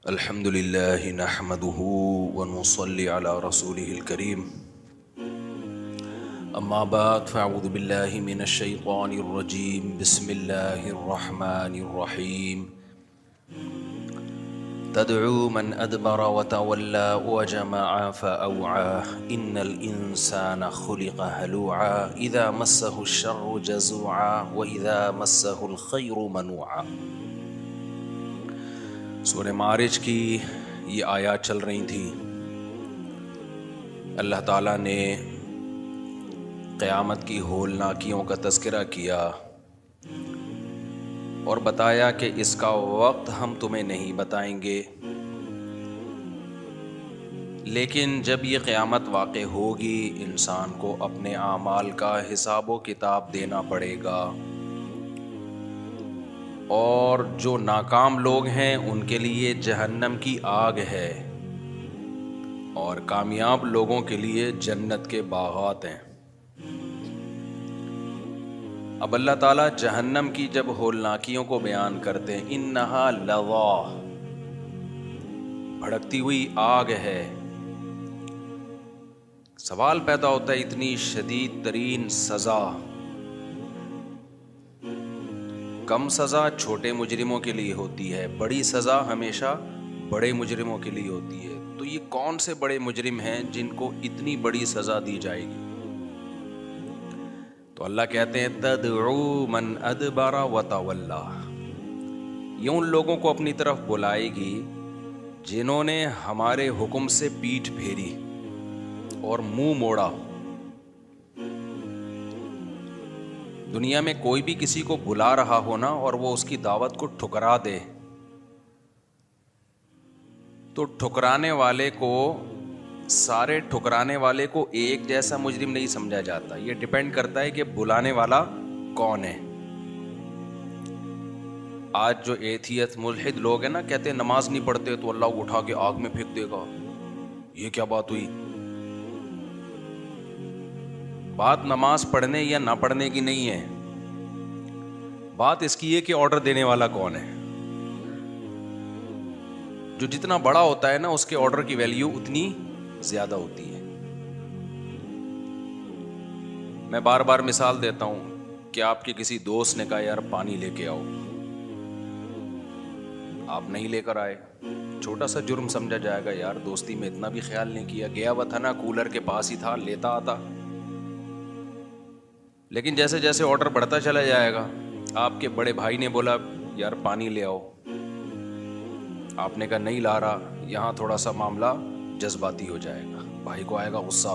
الحمد للہ نحمده ونصلي على رسوله الكريم اما بعد فاعوذ باللہ من الشیطان الرجیم بسم اللہ الرحمن الرحیم تدعو من ادبر وتولى وجمع فأوعى ان الانسان خلق هلوعا اذا مسه الشر جزوعا واذا مسه الخير منوعا۔ سورہ معارج کی یہ آیات چل رہی تھی۔ اللہ تعالیٰ نے قیامت کی ہولناکیوں کا تذکرہ کیا اور بتایا کہ اس کا وقت ہم تمہیں نہیں بتائیں گے، لیکن جب یہ قیامت واقع ہوگی انسان کو اپنے اعمال کا حساب و کتاب دینا پڑے گا، اور جو ناکام لوگ ہیں ان کے لیے جہنم کی آگ ہے اور کامیاب لوگوں کے لیے جنت کے باغات ہیں۔ اب اللہ تعالیٰ جہنم کی جب ہولناکیوں کو بیان کرتے ہیں، انہا لظیٰ، بھڑکتی ہوئی آگ ہے، سوال پیدا ہوتا ہے اتنی شدید ترین سزا، کم سزا چھوٹے مجرموں کے لیے ہوتی ہے، بڑی سزا ہمیشہ بڑے مجرموں کے لیے ہوتی ہے۔ تو یہ کون سے بڑے مجرم ہیں جن کو اتنی بڑی سزا دی جائے گی؟ تو اللہ کہتے ہیں تدعو من ادبر وتولی، یہ ان لوگوں کو اپنی طرف بلائے گی جنہوں نے ہمارے حکم سے پیٹھ پھیری اور منہ موڑا۔ دنیا میں کوئی بھی کسی کو بلا رہا ہو نا اور وہ اس کی دعوت کو ٹھکرا دے تو ٹھکرانے والے کو، سارے ٹھکرانے والے کو ایک جیسا مجرم نہیں سمجھا جاتا، یہ ڈیپینڈ کرتا ہے کہ بلانے والا کون ہے۔ آج جو ایتھیسٹ ملحد لوگ ہیں نا، کہتے ہیں نماز نہیں پڑھتے تو اللہ اٹھا کے آگ میں پھینک دے گا، یہ کیا بات ہوئی؟ بات نماز پڑھنے یا نہ پڑھنے کی نہیں ہے، بات اس کی ہے کہ آرڈر دینے والا کون ہے۔ جو جتنا بڑا ہوتا ہے نا اس کے آرڈر کی ویلیو اتنی زیادہ ہوتی ہے۔ میں بار بار مثال دیتا ہوں کہ آپ کے کسی دوست نے کہا یار پانی لے کے آؤ، آپ نہیں لے کر آئے، چھوٹا سا جرم سمجھا جائے گا، یار دوستی میں اتنا بھی خیال نہیں کیا، گیا ہوا تھا نا کولر کے پاس ہی تھا، لیتا آتا۔ لیکن جیسے جیسے آرڈر بڑھتا چلا جائے گا، آپ کے بڑے بھائی نے بولا یار پانی لے آؤ، آپ نے کہا نہیں لا رہا، یہاں تھوڑا سا معاملہ جذباتی ہو جائے گا، بھائی کو آئے گا غصہ،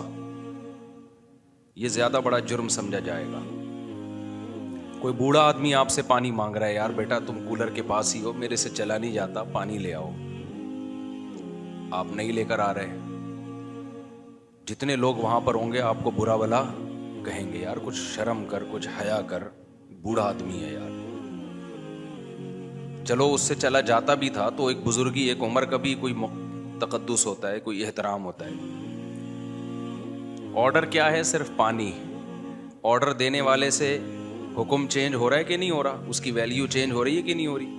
یہ زیادہ بڑا جرم سمجھا جائے گا۔ کوئی بوڑھا آدمی آپ سے پانی مانگ رہا ہے، یار بیٹا تم کولر کے پاس ہی ہو، میرے سے چلا نہیں جاتا، پانی لے آؤ، آپ نہیں لے کر آ رہے، جتنے لوگ وہاں پر ہوں گے آپ کو برا بھلا کہیں گے، یار کچھ شرم کر، کچھ حیا کر، بوڑھا آدمی ہے یار۔ چلو اس سے چلا جاتا بھی تھا تو ایک بزرگی، ایک عمر کا بھی کوئی تقدس ہوتا ہے، کوئی احترام ہوتا ہے۔ آرڈر کیا ہے؟ صرف پانی۔ آرڈر دینے والے سے حکم چینج ہو رہا ہے کہ نہیں ہو رہا؟ اس کی ویلیو چینج ہو رہی ہے کہ نہیں ہو رہی؟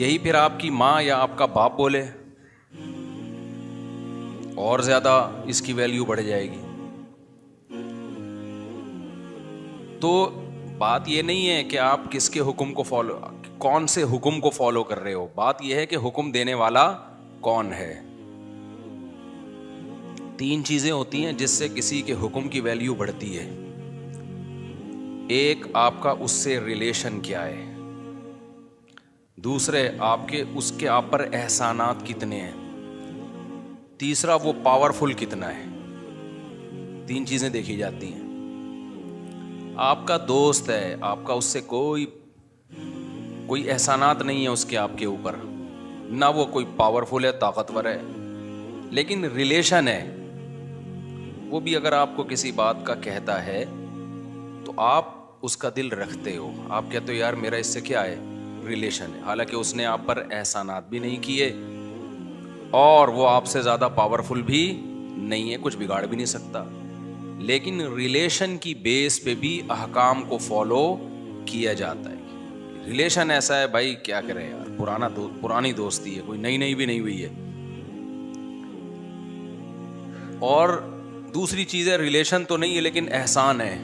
یہی پھر آپ کی ماں یا آپ کا باپ بولے اور زیادہ اس کی ویلیو بڑھ جائے گی۔ تو بات یہ نہیں ہے کہ آپ کس کے حکم کو فالو، کون سے حکم کو فالو کر رہے ہو، بات یہ ہے کہ حکم دینے والا کون ہے۔ تین چیزیں ہوتی ہیں جس سے کسی کے حکم کی ویلیو بڑھتی ہے۔ ایک آپ کا اس سے ریلیشن کیا ہے، دوسرے اس کے آپ پر احسانات کتنے ہیں، تیسرا وہ پاورفل کتنا ہے۔ تین چیزیں دیکھی جاتی ہیں۔ آپ کا دوست ہے، آپ کا اس سے کوئی احسانات نہیں ہے اس کے آپ کے اوپر، نہ وہ کوئی پاورفل ہے، طاقتور ہے، لیکن ریلیشن ہے۔ وہ بھی اگر آپ کو کسی بات کا کہتا ہے تو آپ اس کا دل رکھتے ہو، آپ کہتے ہو یار میرا اس سے کیا ہے، ریلیشن ہے، حالانکہ اس نے آپ پر احسانات بھی نہیں کیے اور وہ آپ سے زیادہ پاورفل بھی نہیں ہے، کچھ بگاڑ بھی نہیں سکتا، لیکن ریلیشن کی بیس پہ بھی احکام کو فالو کیا جاتا ہے۔ ریلیشن ایسا ہے بھائی کیا کریں یار, پرانی دوستی ہے, کوئی نئی بھی نہیں ہوئی ہے. اور دوسری چیز ہے, ریلیشن تو نہیں ہے لیکن احسان ہے.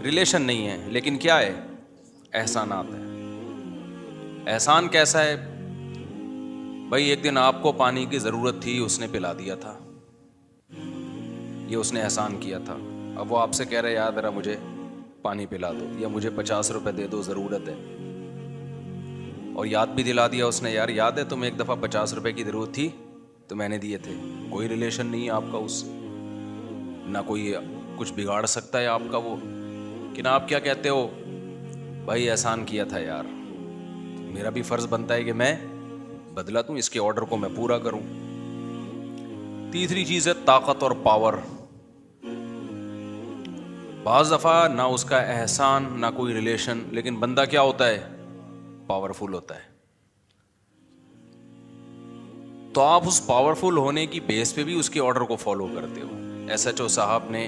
ریلیشن نہیں ہے لیکن کیا ہے, احسانات ہے. احسان کیسا ہے بھائی, ایک دن آپ کو پانی کی ضرورت تھی, اس نے پلا دیا تھا, یہ اس نے احسان کیا تھا. اب وہ آپ سے کہہ رہے یار ذرا مجھے پانی پلا دو, یا مجھے 50 روپے دے دو, ضرورت ہے. اور یاد بھی دلا دیا اس نے, یار یاد ہے تمہیں ایک دفعہ 50 روپے کی ضرورت تھی تو میں نے دیے تھے. کوئی ریلیشن نہیں ہے آپ کا اس سے, نہ کوئی کچھ بگاڑ سکتا ہے آپ کا وہ. کہ آپ کیا کہتے ہو, بھائی احسان کیا تھا یار, میرا بھی فرض بنتا ہے کہ میں بدلا دوں, اس کے آرڈر کو میں پورا کروں. تیسری چیز ہے طاقت اور پاور. بعض دفعہ نہ اس کا احسان نہ کوئی ریلیشن, لیکن بندہ کیا ہوتا ہے, پاورفل ہوتا ہے. تو آپ اس پاورفل ہونے کی بیس پہ بھی اس کے آرڈر کو فالو کرتے ہو. ایس ایچ او صاحب نے,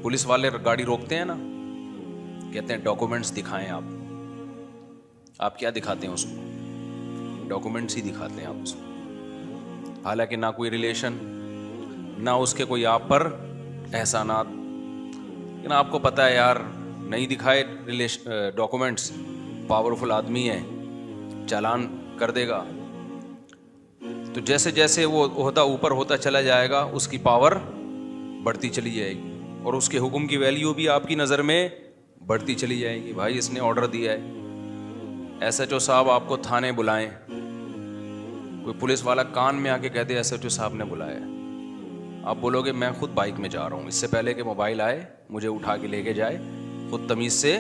پولیس والے گاڑی روکتے ہیں نا, کہتے ہیں ڈاکومنٹس دکھائیں. آپ کیا دکھاتے ہیں اس کو, ڈاکومنٹس ہی دکھاتے ہیں آپ اس کو, حالانکہ نہ کوئی ریلیشن نہ اس کے کوئی آپ پر احسانات. لیکن آپ کو پتہ ہے یار, نہیں دکھائے ڈاکومنٹس, پاورفل آدمی ہے, چالان کر دے گا. تو جیسے جیسے وہ عہدہ اوپر ہوتا چلا جائے گا, اس کی پاور بڑھتی چلی جائے گی, اور اس کے حکم کی ویلیو بھی آپ کی نظر میں بڑھتی چلی جائے گی. بھائی اس نے آرڈر دیا ہے, ایس ایچ او صاحب آپ کو تھانے بلائیں, کوئی پولیس والا کان میں آ کے کہہ دے ایس ایچ او صاحب نے بلایا, آپ بولو گے میں خود بائک میں جا رہا ہوں, اس سے پہلے کہ موبائل آئے مجھے اٹھا کے لے کے جائے, خود تمیز سے.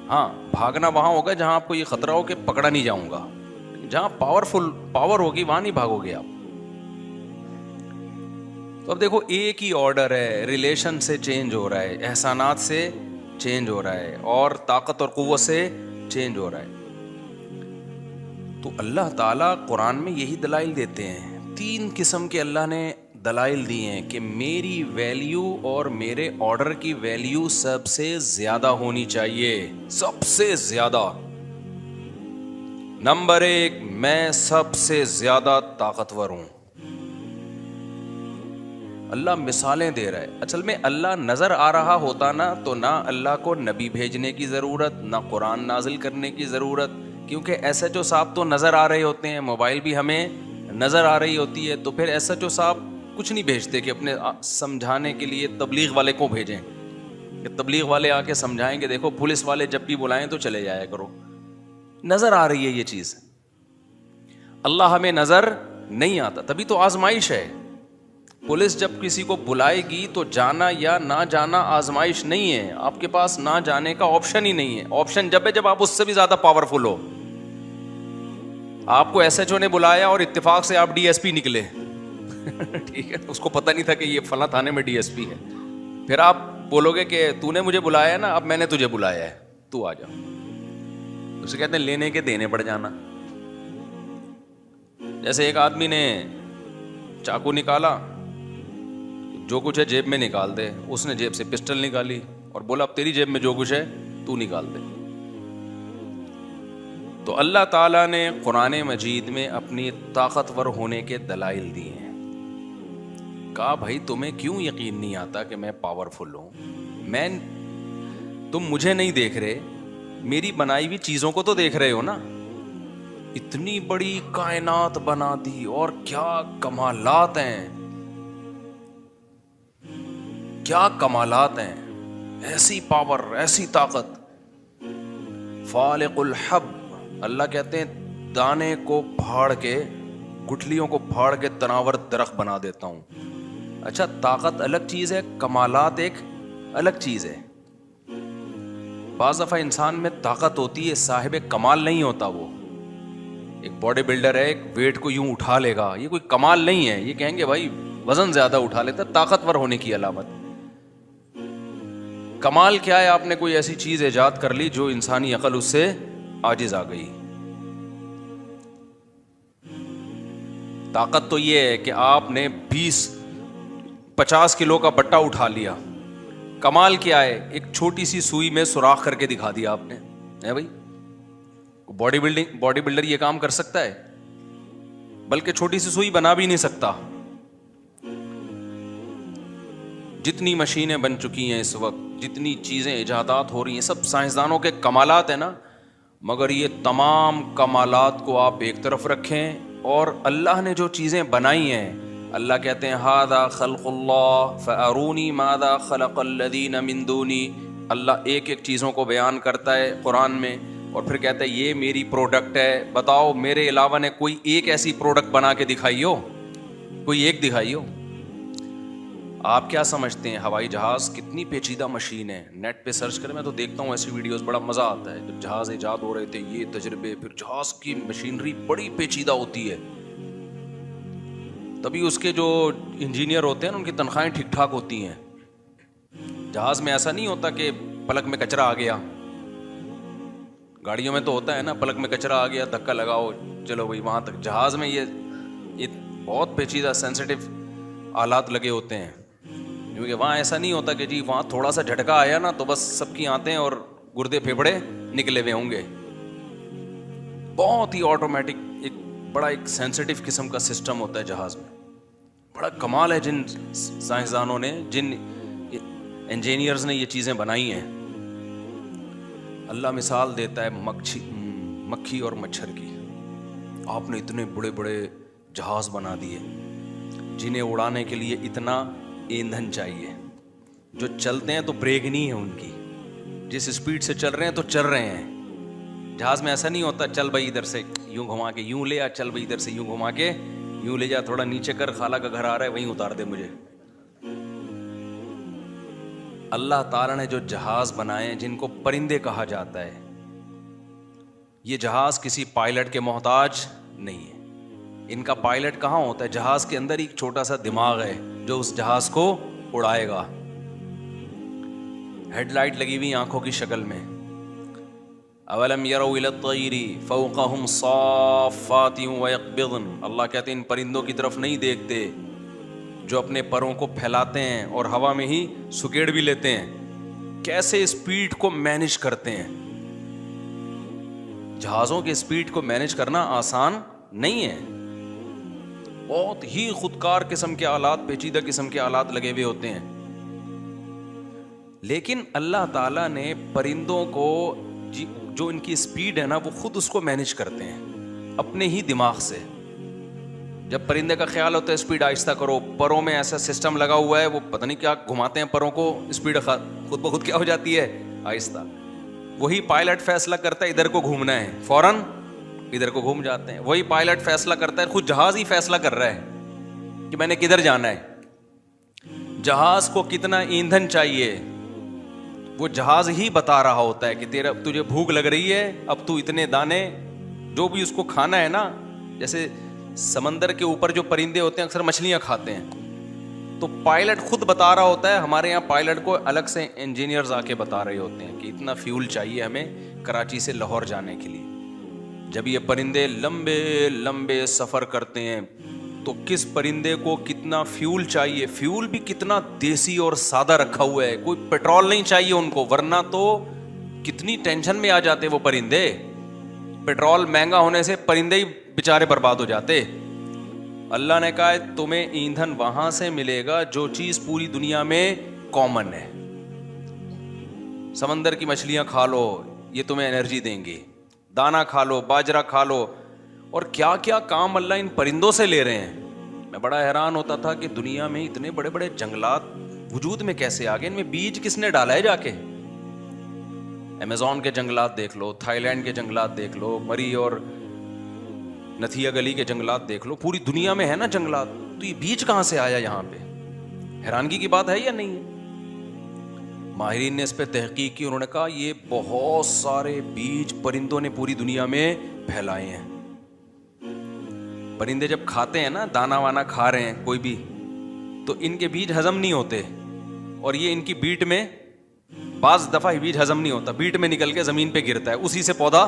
ہاں بھاگنا وہاں ہوگا جہاں آپ کو یہ خطرہ ہو کہ پکڑا نہیں جاؤں گا, جہاں پاور ہوگی وہاں نہیں بھاگو گے آپ. تو اب دیکھو ایک ہی آرڈر ہے, ریلیشن سے چینج ہو رہا ہے, احسانات سے چینج ہو رہا ہے, اور طاقت اور قوت سے چینج ہو رہا ہے. تو اللہ تعالیٰ قرآن میں یہی دلائل دیتے ہیں. 3 قسم کے اللہ نے دلائل دیے ہیں کہ میری ویلیو اور میرے آرڈر کی ویلیو سب سے زیادہ ہونی چاہیے, سب سے زیادہ. نمبر 1, میں سب سے زیادہ طاقتور ہوں. اللہ مثالیں دے رہا ہے. اصل میں اللہ نظر آ رہا ہوتا نا تو نہ اللہ کو نبی بھیجنے کی ضرورت, نہ قرآن نازل کرنے کی ضرورت, کیونکہ ایس ایچ او صاحب تو نظر آ رہے ہوتے ہیں, موبائل بھی ہمیں نظر آ رہی ہوتی ہے. تو پھر ایس ایچ او صاحب کچھ نہیں بھیجتے کہ اپنے سمجھانے کے لیے تبلیغ والے کو بھیجیں کہ تبلیغ والے آ کے سمجھائیں کہ دیکھو پولیس والے جب بھی بلائیں تو چلے جایا کرو. نظر آ رہی ہے یہ چیز, اللہ ہمیں نظر نہیں آتا, تبھی تو آزمائش ہے. پولیس جب کسی کو بلائے گی تو جانا یا نہ جانا آزمائش نہیں ہے, آپ کے پاس نہ جانے کا آپشن ہی نہیں ہے. آپشن جب ہے جب آپ اس سے بھی زیادہ پاورفل ہو. آپ کو ایس ایچ او نے بلایا اور اتفاق سے آپ ڈی ایس پی نکلے, ٹھیک ہے, اس کو پتہ نہیں تھا کہ یہ فلاں تھانے میں ڈی ایس پی ہے. پھر آپ بولو گے کہ تو نے مجھے بلایا نا, اب میں نے تجھے بلایا ہے, تو آ جا. اسے کہتے ہیں لینے کے دینے پڑ جانا. جیسے ایک آدمی نے چاقو نکالا, جو کچھ ہے جیب میں نکال دے. اس نے جیب سے پسٹل نکالی اور بولا اب تیری جیب میں جو کچھ ہے تو نکال دے. تو اللہ تعالیٰ نے قرآن مجید میں اپنی طاقتور ہونے کے دلائل دیے ہیں. کہا بھائی تمہیں کیوں یقین نہیں آتا کہ میں پاورفل ہوں؟ تم مجھے نہیں دیکھ رہے, میری بنائی ہوئی چیزوں کو تو دیکھ رہے ہو نا. اتنی بڑی کائنات بنا دی اور کیا کمالات ہیں, کیا کمالات ہیں, ایسی پاور, ایسی طاقت. فالق الحب, اللہ کہتے ہیں دانے کو پھاڑ کے, گٹھلیوں کو پھاڑ کے تناور درخت بنا دیتا ہوں. اچھا طاقت الگ چیز ہے, کمالات ایک الگ چیز ہے. بعض دفعہ انسان میں طاقت ہوتی ہے, صاحب کمال نہیں ہوتا. وہ ایک باڈی بلڈر ہے, ایک ویٹ کو یوں اٹھا لے گا, یہ کوئی کمال نہیں ہے. یہ کہیں گے بھائی وزن زیادہ اٹھا لیتا, طاقتور ہونے کی علامت. کمال کیا ہے؟ آپ نے کوئی ایسی چیز ایجاد کر لی جو انسانی عقل اس سے عاجز آ گئی. طاقت تو یہ ہے کہ آپ نے 50 کلو کا بٹا اٹھا لیا. کمال کیا ہے؟ ایک چھوٹی سی سوئی میں سوراخ کر کے دکھا دیا آپ نے, ہے بھائی باڈی بلڈر یہ کام کر سکتا ہے؟ بلکہ چھوٹی سی سوئی بنا بھی نہیں سکتا. جتنی مشینیں بن چکی ہیں اس وقت, جتنی چیزیں ایجادات ہو رہی ہیں, سب سائنسدانوں کے کمالات ہیں نا, مگر یہ تمام کمالات کو آپ ایک طرف رکھیں اور اللہ نے جو چیزیں بنائی ہیں, اللہ کہتے ہیں ھذا خلق اللہ فارونی ماذا خلق الذین من دونی. اللہ ایک ایک چیزوں کو بیان کرتا ہے قرآن میں اور پھر کہتا ہے یہ میری پروڈکٹ ہے, بتاؤ میرے علاوہ نے کوئی ایک ایسی پروڈکٹ بنا کے دکھائی ہو, کوئی ایک دکھائی ہو. آپ کیا سمجھتے ہیں ہوائی جہاز کتنی پیچیدہ مشین ہے؟ نیٹ پہ سرچ کریں, میں تو دیکھتا ہوں ایسی ویڈیوز, بڑا مزہ آتا ہے. جب جہاز ایجاد ہو رہے تھے یہ تجربے, پھر جہاز کی مشینری بڑی پیچیدہ ہوتی ہے, تبھی اس کے جو انجینئر ہوتے ہیں ان کی تنخواہیں ٹھیک ٹھاک ہوتی ہیں. جہاز میں ایسا نہیں ہوتا کہ پلک میں کچرا آ گیا, گاڑیوں میں تو ہوتا ہے نا, پلک میں کچرا آ گیا دھکا لگاؤ چلو بھائی وہاں تک. جہاز میں یہ بہت پیچیدہ سینسیٹیو آلات لگے ہوتے ہیں, کیونکہ وہاں ایسا نہیں ہوتا کہ جی وہاں تھوڑا سا جھٹکا آیا نا تو بس سب کی آنتیں اور گردے پھیپھڑے نکلے ہوئے ہوں گے. بہت ہی آٹومیٹک ایک سینسیٹیو قسم کا سسٹم ہوتا ہے جہاز میں. بڑا کمال ہے جن سائنسدانوں نے, جن انجینئرز نے یہ چیزیں بنائی ہیں. اللہ مثال دیتا ہے مکھی اور مچھر کی. آپ نے اتنے بڑے بڑے جہاز بنا دیے جنہیں اڑانے کے لیے اتنا ایندھن چاہیے, جو چلتے ہیں تو بریک نہیں ہے ان کی, جس اسپیڈ سے چل رہے ہیں تو چل رہے ہیں. جہاز میں ایسا نہیں ہوتا چل بھائی ادھر سے یوں گھما کے یوں لے آ, چل بھائی ادھر سے یوں گھما کے یوں لے جا, تھوڑا نیچے کر, خالہ کا گھر آ رہا ہے وہیں اتار دے مجھے. اللہ تعالیٰ نے جو جہاز بنائے جن کو پرندے کہا جاتا ہے, یہ جہاز کسی پائلٹ کے محتاج نہیں ہے. ان کا پائلٹ کہاں ہوتا ہے؟ جہاز کے اندر ایک چھوٹا سا دماغ ہے جو اس جہاز کو اڑائے گا. ہیڈ لائٹ لگی ہوئی آنکھوں کی شکل میں. اولم یروا الی الطیر فوقہم صافات ویقبضن, اللہ کہتے ہیں ان پرندوں کی طرف نہیں دیکھتے جو اپنے پروں کو پھیلاتے ہیں اور ہوا میں ہی سکیڑ بھی لیتے ہیں, کیسے اسپیڈ کو مینج کرتے ہیں. جہازوں کے اسپیڈ کو مینج کرنا آسان نہیں ہے, بہت ہی خودکار قسم کے آلات, پیچیدہ قسم کے آلات لگے ہوئے ہوتے ہیں. لیکن اللہ تعالیٰ نے پرندوں کو جو ان کی اسپیڈ ہے نا وہ خود اس کو مینج کرتے ہیں اپنے ہی دماغ سے. جب پرندے کا خیال ہوتا ہے اسپیڈ آہستہ کرو, پروں میں ایسا سسٹم لگا ہوا ہے, وہ پتہ نہیں کیا گھماتے ہیں پروں کو, اسپیڈ خود بخود کیا ہو جاتی ہے آہستہ. وہی پائلٹ فیصلہ کرتا ہے ادھر کو گھومنا ہے, فوراً ادھر کو گھوم جاتے ہیں. وہی پائلٹ فیصلہ کرتا ہے, خود جہاز ہی فیصلہ کر رہا ہے کہ میں نے کدھر جانا ہے. جہاز کو کتنا ایندھن چاہیے وہ جہاز ہی بتا رہا ہوتا ہے کہ تجھے بھوک لگ رہی ہے, اب تو اتنے دانے جو بھی اس کو کھانا ہے نا, جیسے سمندر کے اوپر جو پرندے ہوتے ہیں اکثر مچھلیاں کھاتے ہیں, تو پائلٹ خود بتا رہا ہوتا ہے. ہمارے یہاں پائلٹ کو الگ سے انجینئرز آ کے بتا رہے ہوتے ہیں کہ اتنا فیول چاہیے ہمیں کراچی سے لاہور جانے کے لیے. جب یہ پرندے لمبے لمبے سفر کرتے ہیں تو کس پرندے کو کتنا فیول چاہیے, فیول بھی کتنا دیسی اور سادہ رکھا ہوا ہے, کوئی پیٹرول نہیں چاہیے ان کو, ورنہ تو کتنی ٹینشن میں آ جاتے وہ پرندے. پیٹرول مہنگا ہونے سے پرندے ہی بیچارے برباد ہو جاتے. اللہ نے کہا تمہیں ایندھن وہاں سے ملے گا جو چیز پوری دنیا میں کامن ہے. سمندر کی مچھلیاں کھا لو, یہ تمہیں انرجی دیں گی. دانا کھا لو, باجرہ کھا لو, اور کیا کیا کام اللہ ان پرندوں سے لے رہے ہیں. میں بڑا حیران ہوتا تھا کہ دنیا میں اتنے بڑے بڑے جنگلات وجود میں کیسے آ گئے, ان میں بیج کس نے ڈالا ہے جا کے. امیزون کے جنگلات دیکھ لو, تھائی لینڈ کے جنگلات دیکھ لو, مری اور نتھیا گلی کے جنگلات دیکھ لو, پوری دنیا میں ہے نا جنگلات, تو یہ بیج کہاں سے آیا یہاں پہ؟ حیرانگی کی بات ہے یا نہیں ہے؟ ماہرین نے اس پہ تحقیق کی, انہوں نے کہا یہ بہت سارے بیج پرندوں نے پوری دنیا میں پھیلائے ہیں. پرندے جب کھاتے ہیں نا, دانا وانا کھا رہے ہیں کوئی بھی, تو ان کے بیج ہضم نہیں ہوتے, اور یہ ان کی بیٹ میں بعض دفعہ بیج ہضم نہیں ہوتا, بیٹ میں نکل کے زمین پہ گرتا ہے, اسی سے پودا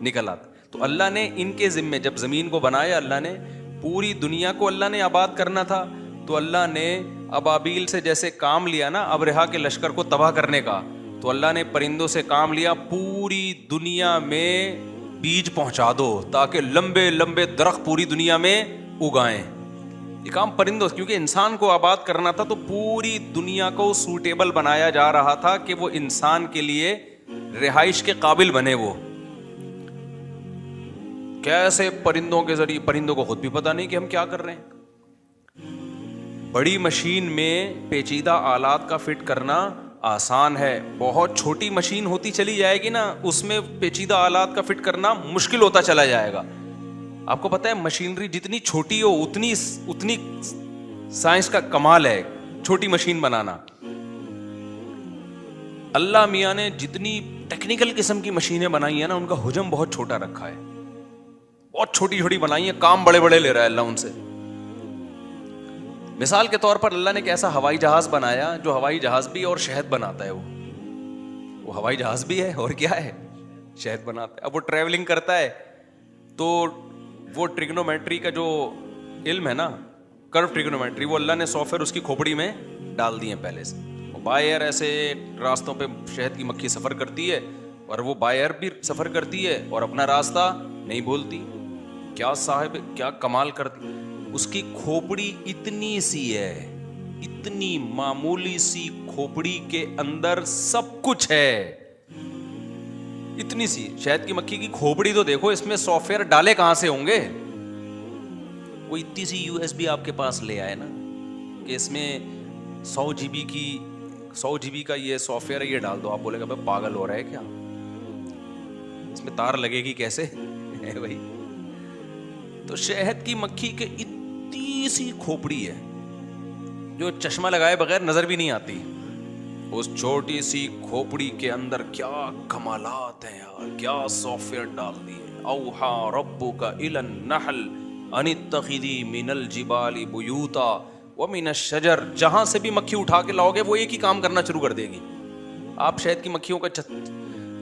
نکل آتا. تو اللہ نے ان کے ذمے جب زمین کو بنایا, اللہ نے پوری دنیا کو اللہ نے آباد کرنا تھا, تو اللہ نے ابابیل سے جیسے کام لیا نا ابرہا کے لشکر کو تباہ کرنے کا, تو اللہ نے پرندوں سے کام لیا پوری دنیا میں بیج پہنچا دو تاکہ لمبے لمبے درخت پوری دنیا میں اگائیں. یہ کام پرندوں، کیونکہ انسان کو آباد کرنا تھا تو پوری دنیا کو سوٹیبل بنایا جا رہا تھا کہ وہ انسان کے لیے رہائش کے قابل بنے. وہ کیسے پرندوں کے ذریعے، پرندوں کو خود بھی پتا نہیں کہ ہم کیا کر رہے ہیں. بڑی مشین میں پیچیدہ آلات کا فٹ کرنا آسان ہے، بہت چھوٹی مشین ہوتی چلی جائے گی نا، اس میں پیچیدہ آلات کا فٹ کرنا مشکل ہوتا چلا جائے گا. آپ کو پتا ہے مشینری جتنی چھوٹی ہو اتنی سائنس کا کمال ہے چھوٹی مشین بنانا. اللہ میاں نے جتنی ٹیکنیکل قسم کی مشینیں بنائی ہیں نا، ان کا حجم بہت چھوٹا رکھا ہے، بہت چھوٹی چھوٹی بنائی ہیں، کام بڑے بڑے لے رہا ہے اللہ ان سے. مثال کے طور پر اللہ نے ایک ایسا ہوائی جہاز بنایا جو ہوائی جہاز بھی اور شہد بناتا ہے. وہ ہوائی جہاز بھی ہے اور کیا ہے، شہد بناتا ہے. اب وہ ٹریولنگ کرتا ہے تو وہ ٹریگنومیٹری کا جو علم ہے نا، کرو ٹریگنومیٹری، وہ اللہ نے سافٹ ویئر اس کی کھوپڑی میں ڈال دی ہیں پہلے سے. بائی ایئر ایسے راستوں پہ شہد کی مکھی سفر کرتی ہے، اور وہ بائی ایئر بھی سفر کرتی ہے اور اپنا راستہ نہیں بولتی. کیا صاحب، کیا کمال کرتی. اس کی کھوپڑی اتنی سی ہے، اتنی معمولی سی کھوپڑی کے اندر سب کچھ ہے، اتنی سی. شہد کی مکھی کی کھوپڑی تو دیکھو، اس میں سافٹ ویئر ڈالے کہاں سے ہوں گے. وہ اتنی سی USB آپ کے پاس لے آئے نا کہ اس میں 100 GB کا یہ سافٹ ویئر ہے، یہ ڈال دو. آپ بولے گا بھائی پاگل ہو رہا ہے کیا، اس میں تار لگے گی کیسے بھائی. تو شہد کی مکھی کے اتنی سی کھوپڑی ہے جو چشمہ لگائے بغیر نظر بھی نہیں آتی. اس چھوٹی سی کھوپڑی کے اندر کیا کمالات ہیں یار، کیا سافٹ ویئر ڈال دیے. اوحا ربک الی النحل ان اتخذی من الجبال بیوتا ومن الشجر. جہاں سے بھی مکھی اٹھا کے لاؤ گے وہ ایک ہی کام کرنا شروع کر دے گی. آپ شہد کی مکھیوں کا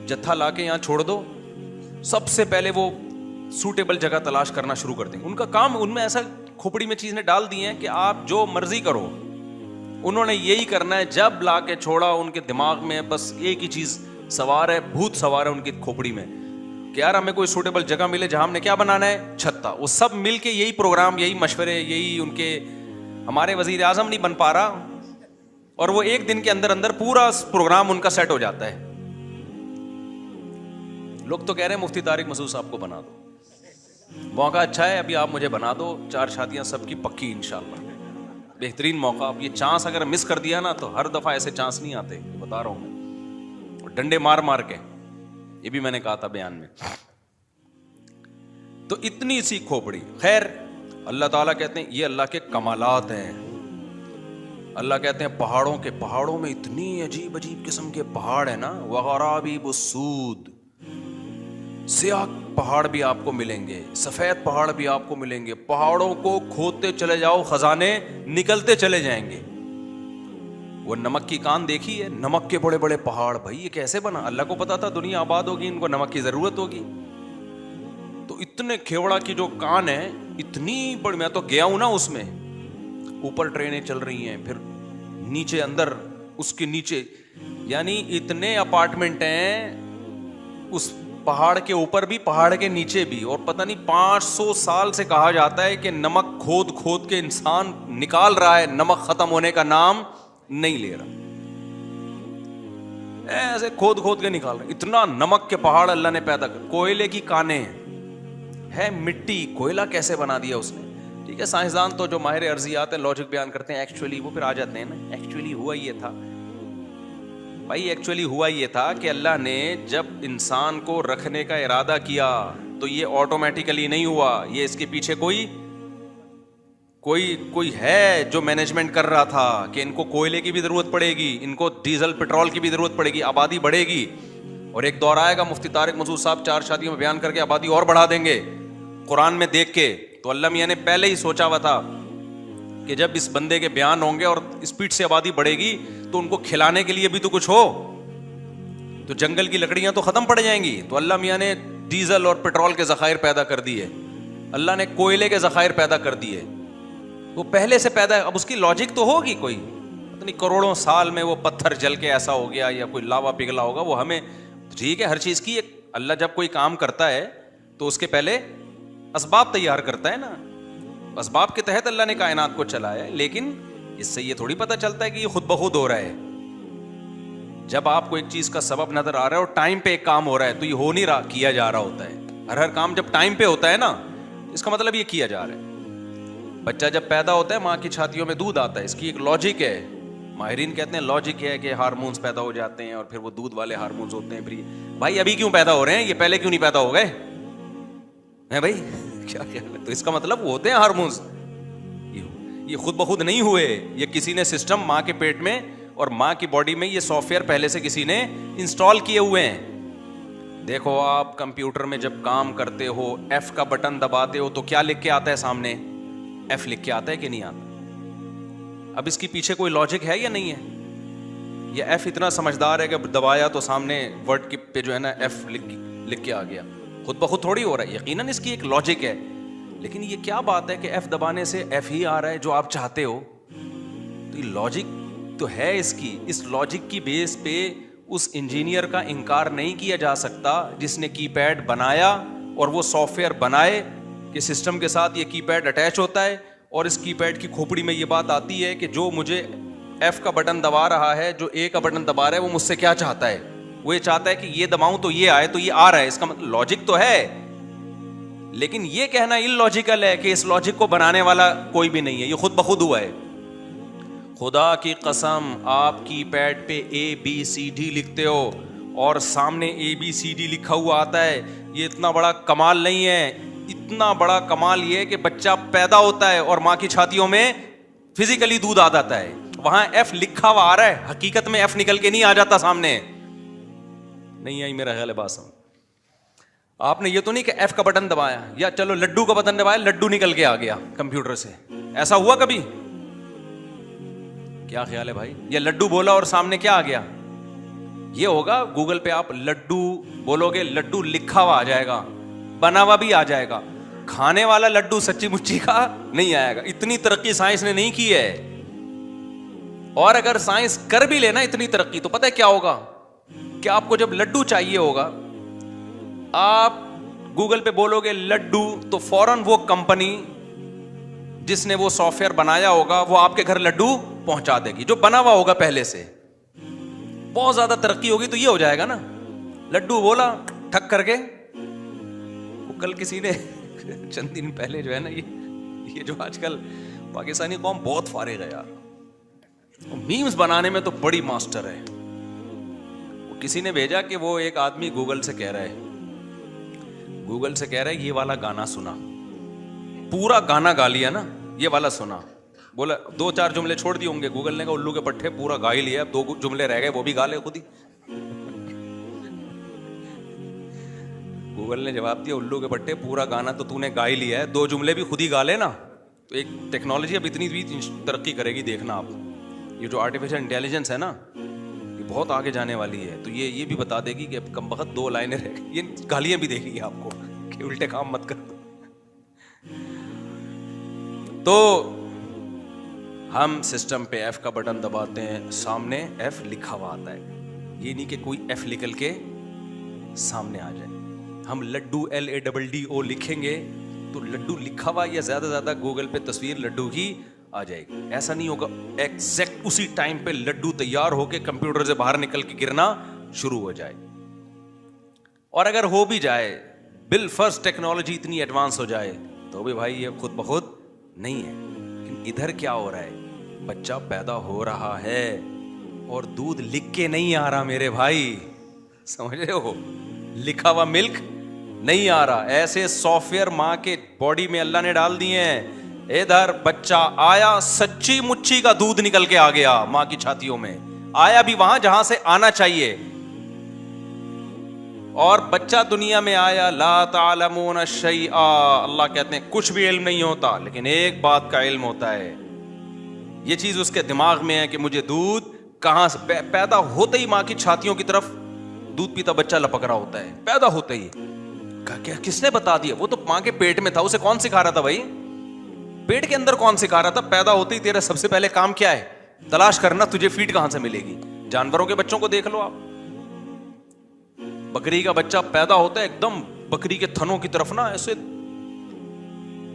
جتھا لا کے یہاں چھوڑ دو، سب سے پہلے وہ سوٹیبل جگہ تلاش کرنا شروع کر دیں گے. ان کا کام، ان میں ایسا کھوپڑی میں چیزیں ڈال دی ہیں کہ آپ جو مرضی کرو، انہوں نے یہی کرنا ہے. جب لا کے چھوڑا ان کے دماغ میں بس ایک ہی چیز سوار ہے، بھوت سوار ہے ان کی کھوپڑی میں کہ یار ہمیں کوئی سوٹیبل جگہ ملے جہاں ہم نے کیا بنانا ہے، چھتا. وہ سب مل کے یہی پروگرام، یہی مشورے، یہی ان کے. ہمارے وزیر اعظم نہیں بن پا رہا اور وہ ایک دن کے اندر اندر پورا پروگرام ان کا سیٹ ہو جاتا ہے. لوگ تو کہہ رہے ہیں مفتی طارق مسعود صاحب کو بنا دو. موقع اچھا ہے، ابھی آپ مجھے بنا دو، 4 شادیاں سب کی پکی انشاءاللہ. بہترین موقع. اب یہ چانس اگر مس کر دیا نا تو ہر دفعہ ایسے چانس نہیں آتے، بتا رہا ہوں میں. ڈنڈے مار مار کے، یہ بھی میں نے کہا تھا بیان میں. تو اتنی سی کھوپڑی. خیر، اللہ تعالیٰ کہتے ہیں یہ اللہ کے کمالات ہیں. اللہ کہتے ہیں پہاڑوں میں اتنی عجیب عجیب قسم کے پہاڑ ہیں نا. وغرابیب السود، سیاہ پہاڑ بھی آپ کو ملیں گے، سفید پہاڑ بھی آپ کو ملیں گے. پہاڑوں کو کھودتے چلے جاؤ، خزانے نکلتے چلے جائیں گے. وہ نمک کی کان دیکھی ہے، نمک کے بڑے بڑے پہاڑ. بھائی یہ کیسے بنا؟ اللہ کو پتا تھا دنیا آباد ہوگی، ان کو نمک کی ضرورت ہوگی. تو اتنے کھیوڑا کی جو کان ہے اتنی بڑی. میں تو گیا ہوں نا اس میں. اوپر ٹرینیں چل رہی ہیں، پھر نیچے اندر اس کے نیچے، یعنی اتنے اپارٹمنٹ ہیں اس پہاڑ کے اوپر بھی، پہاڑ کے نیچے بھی. اور پتہ نہیں 500 سال سے کہا جاتا ہے کہ نمک کھود کھود کے انسان نکال رہا ہے، نمک ختم ہونے کا نام نہیں لے رہا. ایسے کھود کھود کے نکال رہا. اتنا نمک کے پہاڑ اللہ نے پیدا کر. کوئلے کی کانیں ہے، مٹی، کوئلہ کیسے بنا دیا اس نے. ٹھیک ہے، سائنسدان تو جو ماہر ارضیات ہیں لوجک بیان کرتے ہیں، ایکچولی وہ پھر آ جاتے ہیں نا، ایکچولی ہوا یہ تھا. بھائی ایکچولی ہوا یہ تھا کہ اللہ نے جب انسان کو رکھنے کا ارادہ کیا تو یہ آٹومیٹیکلی نہیں ہوا. یہ اس کے پیچھے کوئی ہے جو مینجمنٹ کر رہا تھا کہ ان کو کوئلے کی بھی ضرورت پڑے گی، ان کو ڈیزل پٹرول کی بھی ضرورت پڑے گی، آبادی بڑھے گی. اور ایک دور آئے گا، مفتی طارق مسعود صاحب 4 شادیوں میں بیان کر کے آبادی اور بڑھا دیں گے قرآن میں دیکھ کے. تو اللہ میاں نے پہلے ہی سوچا ہوا تھا کہ جب اس بندے کے بیان ہوں گے اور اسپیڈ سے آبادی بڑھے گی تو ان کو کھلانے کے لیے بھی تو کچھ ہو. تو جنگل کی لکڑیاں تو ختم پڑ جائیں گی. تو اللہ میاں نے ڈیزل اور پٹرول کے ذخائر پیدا کر دیے، اللہ نے کوئلے کے ذخائر پیدا کر دیے. وہ پہلے سے پیدا. اب اس کی لاجک تو ہوگی کوئی، پتہ نہیں کروڑوں سال میں وہ پتھر جل کے ایسا ہو گیا یا کوئی لاوا پگھلا ہوگا. وہ ہمیں ٹھیک ہے، ہر چیز کی ایک. اللہ جب کوئی کام کرتا ہے تو اس کے پہلے اسباب تیار کرتا ہے نا. اسباب کے تحت اللہ نے کائنات کو چلایا ہے, لیکن اس سے یہ تھوڑی پتہ چلتا ہے کہ یہ خود بخود ہو رہا ہے. جب آپ کو ایک چیز کا سبب نظر آ رہا ہے اور ٹائم پہ ایک کام ہو رہا ہے تو یہ ہو نہیں رہا, کیا جا رہا ہوتا ہے. ہر کام جب ٹائم پہ ہوتا ہے نا, اس کا مطلب یہ کیا جا رہا ہے. بچہ جب پیدا ہوتا ہے ماں کی چھاتیوں میں دودھ آتا ہے, اس کی ایک لاجک ہے. ماہرین کہتے ہیں لاجک ہے کہ ہارمونز پیدا ہو جاتے ہیں اور پھر وہ دودھ والے ہارمونز ہوتے ہیں. پھر بھائی ابھی کیوں پیدا ہو رہے ہیں, یہ پہلے کیوں نہیں پیدا ہو گئے ہیں بھائی, کیا خیال ہے؟ تو اس کا مطلب وہ ہوتے ہیں ہارمونز, یہ خود بخود نہیں ہوئے, یہ کسی نے سسٹم ماں کے پیٹ میں اور ماں کی باڈی میں یہ سافٹ ویئر پہلے سے کسی نے انسٹال کیے ہوئے ہیں. دیکھو آپ کمپیوٹر میں جب کام کرتے ہو, ایف کا بٹن دباتے ہو تو کیا لکھ کے آتا ہے سامنے, ایف لکھ کے آتا ہے کہ نہیں آتا. اب اس کے پیچھے کوئی لاجک ہے یا نہیں ہے؟ یہ ایف اتنا سمجھدار ہے کہ دبایا تو سامنے ورڈ پہ جو ہے نا ایف لکھ کے آ گیا. خود بخود تھوڑی ہو رہا ہے, یقیناً اس کی ایک لاجک ہے. لیکن یہ کیا بات ہے کہ ایف دبانے سے ایف ہی آ رہا ہے جو آپ چاہتے ہو. تو یہ لاجک تو ہے اس کی. اس لاجک کی بیس پہ اس انجینئر کا انکار نہیں کیا جا سکتا جس نے کی پیڈ بنایا اور وہ سافٹ ویئر بنائے کہ سسٹم کے ساتھ یہ کی پیڈ اٹیچ ہوتا ہے اور اس کی پیڈ کی کھوپڑی میں یہ بات آتی ہے کہ جو مجھے ایف کا بٹن دبا رہا ہے, جو اے کا بٹن دبا رہا ہے, وہ مجھ سے کیا چاہتا ہے. وہ یہ چاہتا ہے کہ یہ دباؤں تو یہ آئے, تو یہ آ رہا ہے. اس کا مطلب لاجک تو ہے, لیکن یہ کہنا ان لاجیکل ہے کہ اس لاجک کو بنانے والا کوئی بھی نہیں ہے, یہ خود بخود ہوا ہے. خدا کی قسم, آپ کی پیڈ پہ ABCD لکھتے ہو اور سامنے ABCD لکھا ہوا آتا ہے, یہ اتنا بڑا کمال نہیں ہے. اتنا بڑا کمال یہ ہے کہ بچہ پیدا ہوتا ہے اور ماں کی چھاتیوں میں فزیکلی دودھ آ جاتا ہے. وہاں ایف لکھا ہوا آ رہا ہے, حقیقت میں ایف نکل کے نہیں آ جاتا سامنے. نہیں آئی میرا خیال ہے بات سمجھ. آپ نے یہ تو نہیں کہ ایف کا بٹن دبایا یا چلو لڈو کا بٹن دبایا, لڈو نکل کے آ گیا کمپیوٹر سے. ایسا ہوا کبھی؟ کیا خیال ہے بھائی؟ یا لڈو بولا اور سامنے کیا آ گیا؟ یہ ہوگا گوگل پہ آپ لڈو بولو گے, لڈو لکھا ہوا آ جائے گا, بنا ہوا بھی آ جائے گا. کھانے والا لڈو سچی مچی کا نہیں آئے گا. اتنی ترقی سائنس نے نہیں کی ہے. اور اگر سائنس کر بھی لینا اتنی ترقی, تو پتہ ہے کیا ہوگا کہ آپ کو جب لڈو چاہیے ہوگا, آپ گوگل پہ بولو گے لڈو تو فوراً وہ کمپنی جس نے وہ سافٹ ویئر بنایا ہوگا وہ آپ کے گھر لڈو پہنچا دے گی, جو بنا ہوا ہوگا پہلے سے. بہت زیادہ ترقی ہوگی تو یہ ہو جائے گا نا, لڈو بولا ٹھک کر کے. کل کسی نے چند دن پہلے جو ہے نا, یہ جو آج کل پاکستانی قوم بہت فارغ ہے یار, میمز بنانے میں تو بڑی ماسٹر ہے. وہ کسی نے بھیجا کہ وہ ایک آدمی گوگل سے کہہ رہا ہے یہ والا گانا سنا, پورا گانا گا لیا نا, یہ والا سنا, بولا 2-4 جملے چھوڑ دیے ہوں گے. گوگل نے کہا الو کے پٹھے پورا گا ہی لیا, اب 2 جملے رہ گئے وہ بھی گا لے خود ہی. گوگل نے جواب دیا الو کے پٹھے پورا گانا تو تو نے گا ہی لیا ہے, 2 جملے بھی خود ہی گا لے نا. تو ایک ٹیکنالوجی اب اتنی بھی ترقی کرے گی, دیکھنا آپ. یہ جو آرٹیفیشل انٹیلیجنس ہے نا, یہ بہت آگے جانے والی ہے. تو یہ بھی بتا دے گی کہ اب کم بخت 2 لائنیں رہ گئی. یہ گالیاں بھی دیکھیں گی آپ کو کہ الٹے کام مت کر دو. تو ہم سسٹم پہ ایف کا بٹن دباتے ہیں, سامنے ایف لکھا ہوا آتا ہے. یہ نہیں کہ کوئی ایف نکل کے سامنے آ جائے. ہم لڈو LADDO لکھیں گے تو لڈو لکھا ہوا یا زیادہ زیادہ گوگل پہ تصویر لڈو کی آ جائے گی. ایسا نہیں ہوگا ایگزیکٹ اسی ٹائم پہ لڈو تیار ہو کے کمپیوٹر سے باہر نکل کے گرنا شروع ہو جائے. اور اگر ہو بھی جائے, بالفرض ٹیکنالوجی اتنی ایڈوانس ہو جائے, تو بھی بھائی یہ خود بخود نہیں ہے. لیکن ادھر کیا ہو رہا ہے, بچہ پیدا ہو رہا ہے اور دودھ لکھ کے نہیں آ رہا میرے بھائی, سمجھ رہے ہو, لکھا ہوا ملک نہیں آ رہا. ایسے سافٹ ویئر ماں کے باڈی میں اللہ نے ڈال دیے ہیں. ادھر بچہ آیا, سچی مچی کا دودھ نکل کے آ گیا ماں کی چھاتیوں میں, آیا بھی وہاں جہاں سے آنا چاہیے. اور بچہ دنیا میں آیا لا تعلمون شیئا, اللہ کہتے ہیں کچھ بھی علم نہیں ہوتا, لیکن ایک بات کا علم ہوتا ہے. یہ چیز اس کے دماغ میں ہے کہ مجھے دودھ کہاں سے, پیدا ہوتے ہی ماں کی چھاتیوں کی طرف دودھ پیتا بچہ لپک رہا ہوتا ہے, پیدا ہوتے ہی. کس نے بتا دیا؟ وہ تو ماں کے پیٹ میں تھا, اسے کون سکھا رہا تھا بھائی؟ پیٹ کے اندر کون سکھا رہا تھا؟ پیدا ہوتے ہی تیرا سب سے پہلے کام کیا ہے؟ تلاش کرنا تجھے فیڈ کہاں سے ملے گی. جانوروں کے بچوں کو دیکھ لو آپ, بکری کا بچہ پیدا ہوتا ہے ایک دم بکری کے تھنوں کی طرف نا ایسے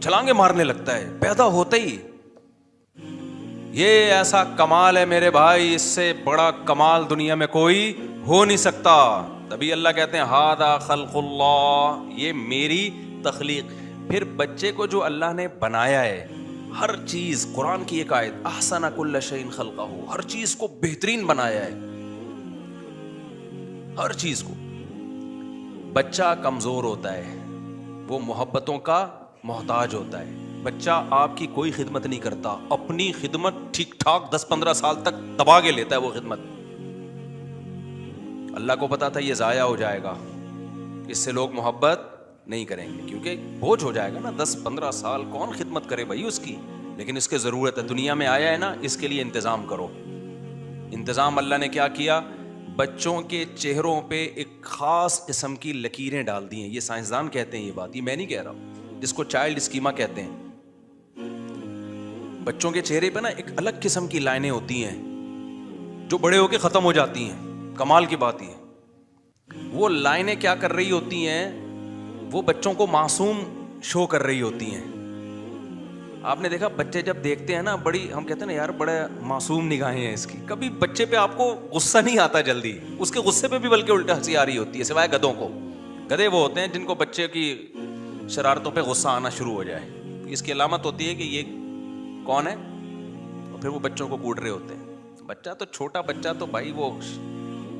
چھلانگے مارنے لگتا ہے پیدا ہوتے ہی. یہ ایسا کمال ہے میرے بھائی, اس سے بڑا کمال دنیا میں کوئی ہو نہیں سکتا. تبھی اللہ کہتے ہیں ھذا خلق اللہ, یہ میری تخلیق. پھر بچے کو جو اللہ نے بنایا ہے, ہر چیز, قرآن کی ایک آیت, احسن کل شیء خلقہ, ہر چیز کو بہترین بنایا ہے, ہر چیز کو. بچہ کمزور ہوتا ہے, وہ محبتوں کا محتاج ہوتا ہے. بچہ آپ کی کوئی خدمت نہیں کرتا, اپنی خدمت ٹھیک ٹھاک 10-15 سال تک دبا کے لیتا ہے وہ خدمت. اللہ کو پتا تھا یہ ضائع ہو جائے گا, اس سے لوگ محبت نہیں کریں گے, کیونکہ بوجھ ہو جائے گا نا, 10-15 سال کون خدمت کرے بھائی اس کی. لیکن اس کے ضرورت ہے, دنیا میں آیا ہے نا, اس کے لیے انتظام کرو. انتظام اللہ نے کیا کیا, بچوں کے چہروں پہ ایک خاص قسم کی لکیریں ڈال دی ہیں. یہ سائنسدان کہتے ہیں یہ بات, یہ میں نہیں کہہ رہا, جس کو چائلڈ اسکیما کہتے ہیں. بچوں کے چہرے پہ نا ایک الگ قسم کی لائنیں ہوتی ہیں جو بڑے ہو کے ختم ہو جاتی ہیں. کمال کی بات یہ, وہ لائنیں کیا کر رہی ہوتی ہیں, وہ بچوں کو معصوم شو کر رہی ہوتی ہیں. آپ نے دیکھا بچے جب دیکھتے ہیں نا, بڑی, ہم کہتے ہیں نا یار بڑے معصوم نگاہیں ہیں اس کی, کبھی بچے پہ آپ کو غصہ نہیں آتا جلدی, اس کے غصے پہ بھی بلکہ الٹا ہنسی آ رہی ہوتی ہے, سوائے گدھوں کو. گدھے وہ ہوتے ہیں جن کو بچے کی شرارتوں پہ غصہ آنا شروع ہو جائے, اس کی علامت ہوتی ہے کہ یہ کون ہے, اور پھر وہ بچوں کو کوٹ رہے ہوتے ہیں. بچہ تو چھوٹا بچہ تو بھائی وہ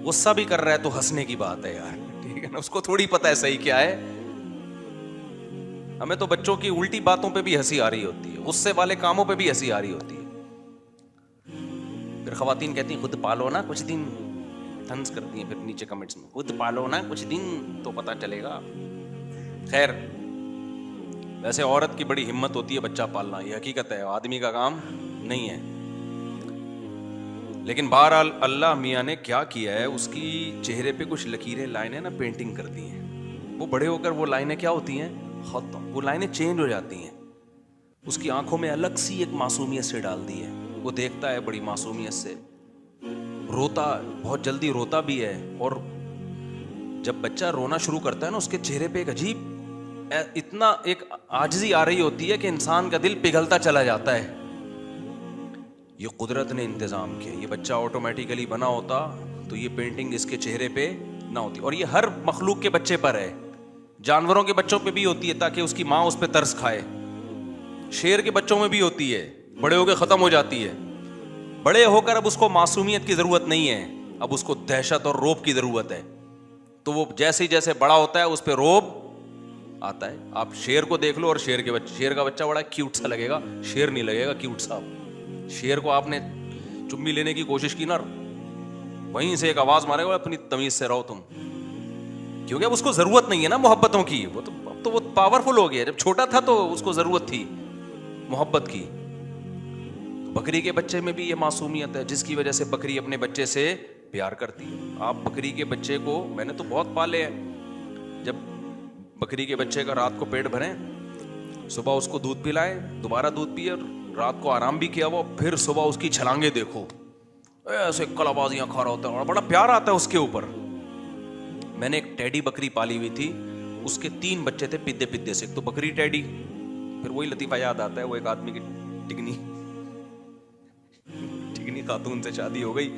غصہ بھی کر رہا ہے تو ہنسنے کی بات ہے یار, ٹھیک ہے نا, اس کو تھوڑی پتہ ہے صحیح کیا ہے. ہمیں تو بچوں کی الٹی باتوں پہ بھی ہنسی آ رہی ہوتی ہے, غصے والے کاموں پہ بھی ہنسی آ رہی ہوتی ہے. پھر خواتین کہتی ہیں خود پالو نا کچھ دن, طنز کرتی ہیں پھر نیچے کمنٹس میں, خود پالو نا کچھ دن تو پتہ چلے گا. خیر, ویسے عورت کی بڑی ہمت ہوتی ہے بچہ پالنا, یہ حقیقت ہے, آدمی کا کام نہیں ہے. لیکن بہرحال اللہ میاں نے کیا کیا ہے, اس کی چہرے پہ کچھ لکیریں, لائنیں نا پینٹنگ کر دی ہیں. وہ بڑے ہو کر وہ لائنیں کیا ہوتی ہیں, ختم, وہ لائنیں چینج ہو جاتی ہیں. اس کی آنکھوں میں الگ سی ایک معصومیت سے ڈال دی ہے, وہ دیکھتا ہے بڑی معصومیت سے, روتا, بہت جلدی روتا بھی ہے. اور جب بچہ رونا شروع کرتا ہے نا, اس کے چہرے پہ ایک عجیب, اتنا ایک عاجزی آ رہی ہوتی ہے کہ انسان کا دل پگھلتا چلا جاتا ہے. یہ قدرت نے انتظام کیا, یہ بچہ آٹومیٹیکلی بنا ہوتا تو یہ پینٹنگ اس کے چہرے پہ نہ ہوتی. اور یہ ہر مخلوق کے بچے پر ہے, جانوروں کے بچوں پہ بھی ہوتی ہے تاکہ اس کی ماں اس پہ ترس کھائے, شیر کے بچوں میں بھی ہوتی ہے, بڑے ہو کے ختم ہو جاتی ہے. بڑے ہو کر اب اس کو معصومیت کی ضرورت نہیں ہے, اب اس کو دہشت اور رعب کی ضرورت ہے. تو وہ جیسے جیسے بڑا ہوتا ہے اس پہ رعب آتا ہے. آپ شیر کو دیکھ لو, اور شیر کا بچہ بڑا کیوٹ سا لگے گا, شیر نہیں لگے گا کیوٹ سا. شیر کو آپ نے چمی لینے کی کوشش کی نا, وہیں سے ایک آواز مارے گا, اپنی تمیز سے رہو تم, کیونکہ اب اس کو ضرورت نہیں ہے نا محبتوں کی. وہ تو وہ پاورفل ہو گیا, جب چھوٹا تھا تو اس کو ضرورت تھی محبت کی. بکری کے بچے میں بھی یہ معصومیت ہے, جس کی وجہ سے بکری اپنے بچے سے پیار کرتی ہے. آپ بکری کے بچے کو, میں نے تو بہت پالے ہیں, جب بکری کے بچے کا رات کو پیٹ بھریں, صبح اس کو دودھ پلائیں, دوبارہ دودھ پیے, رات کو آرام بھی کیا ہوا, پھر صبح اس کی چھلانگیں دیکھو, ایسے کلا بازیاں کھا رہا ہوتا ہے, اور بڑا پیار آتا ہے اس کے اوپر. میں نے ایک ٹیڈی بکری پالی ہوئی تھی, اس کے 3 بچے تھے پدے پدے سے. ایک تو بکری ٹیڈی, پھر وہی لطیفہ یاد آتا ہے, وہ ایک آدمی کی ٹگنی خاتون سے شادی ہو گئی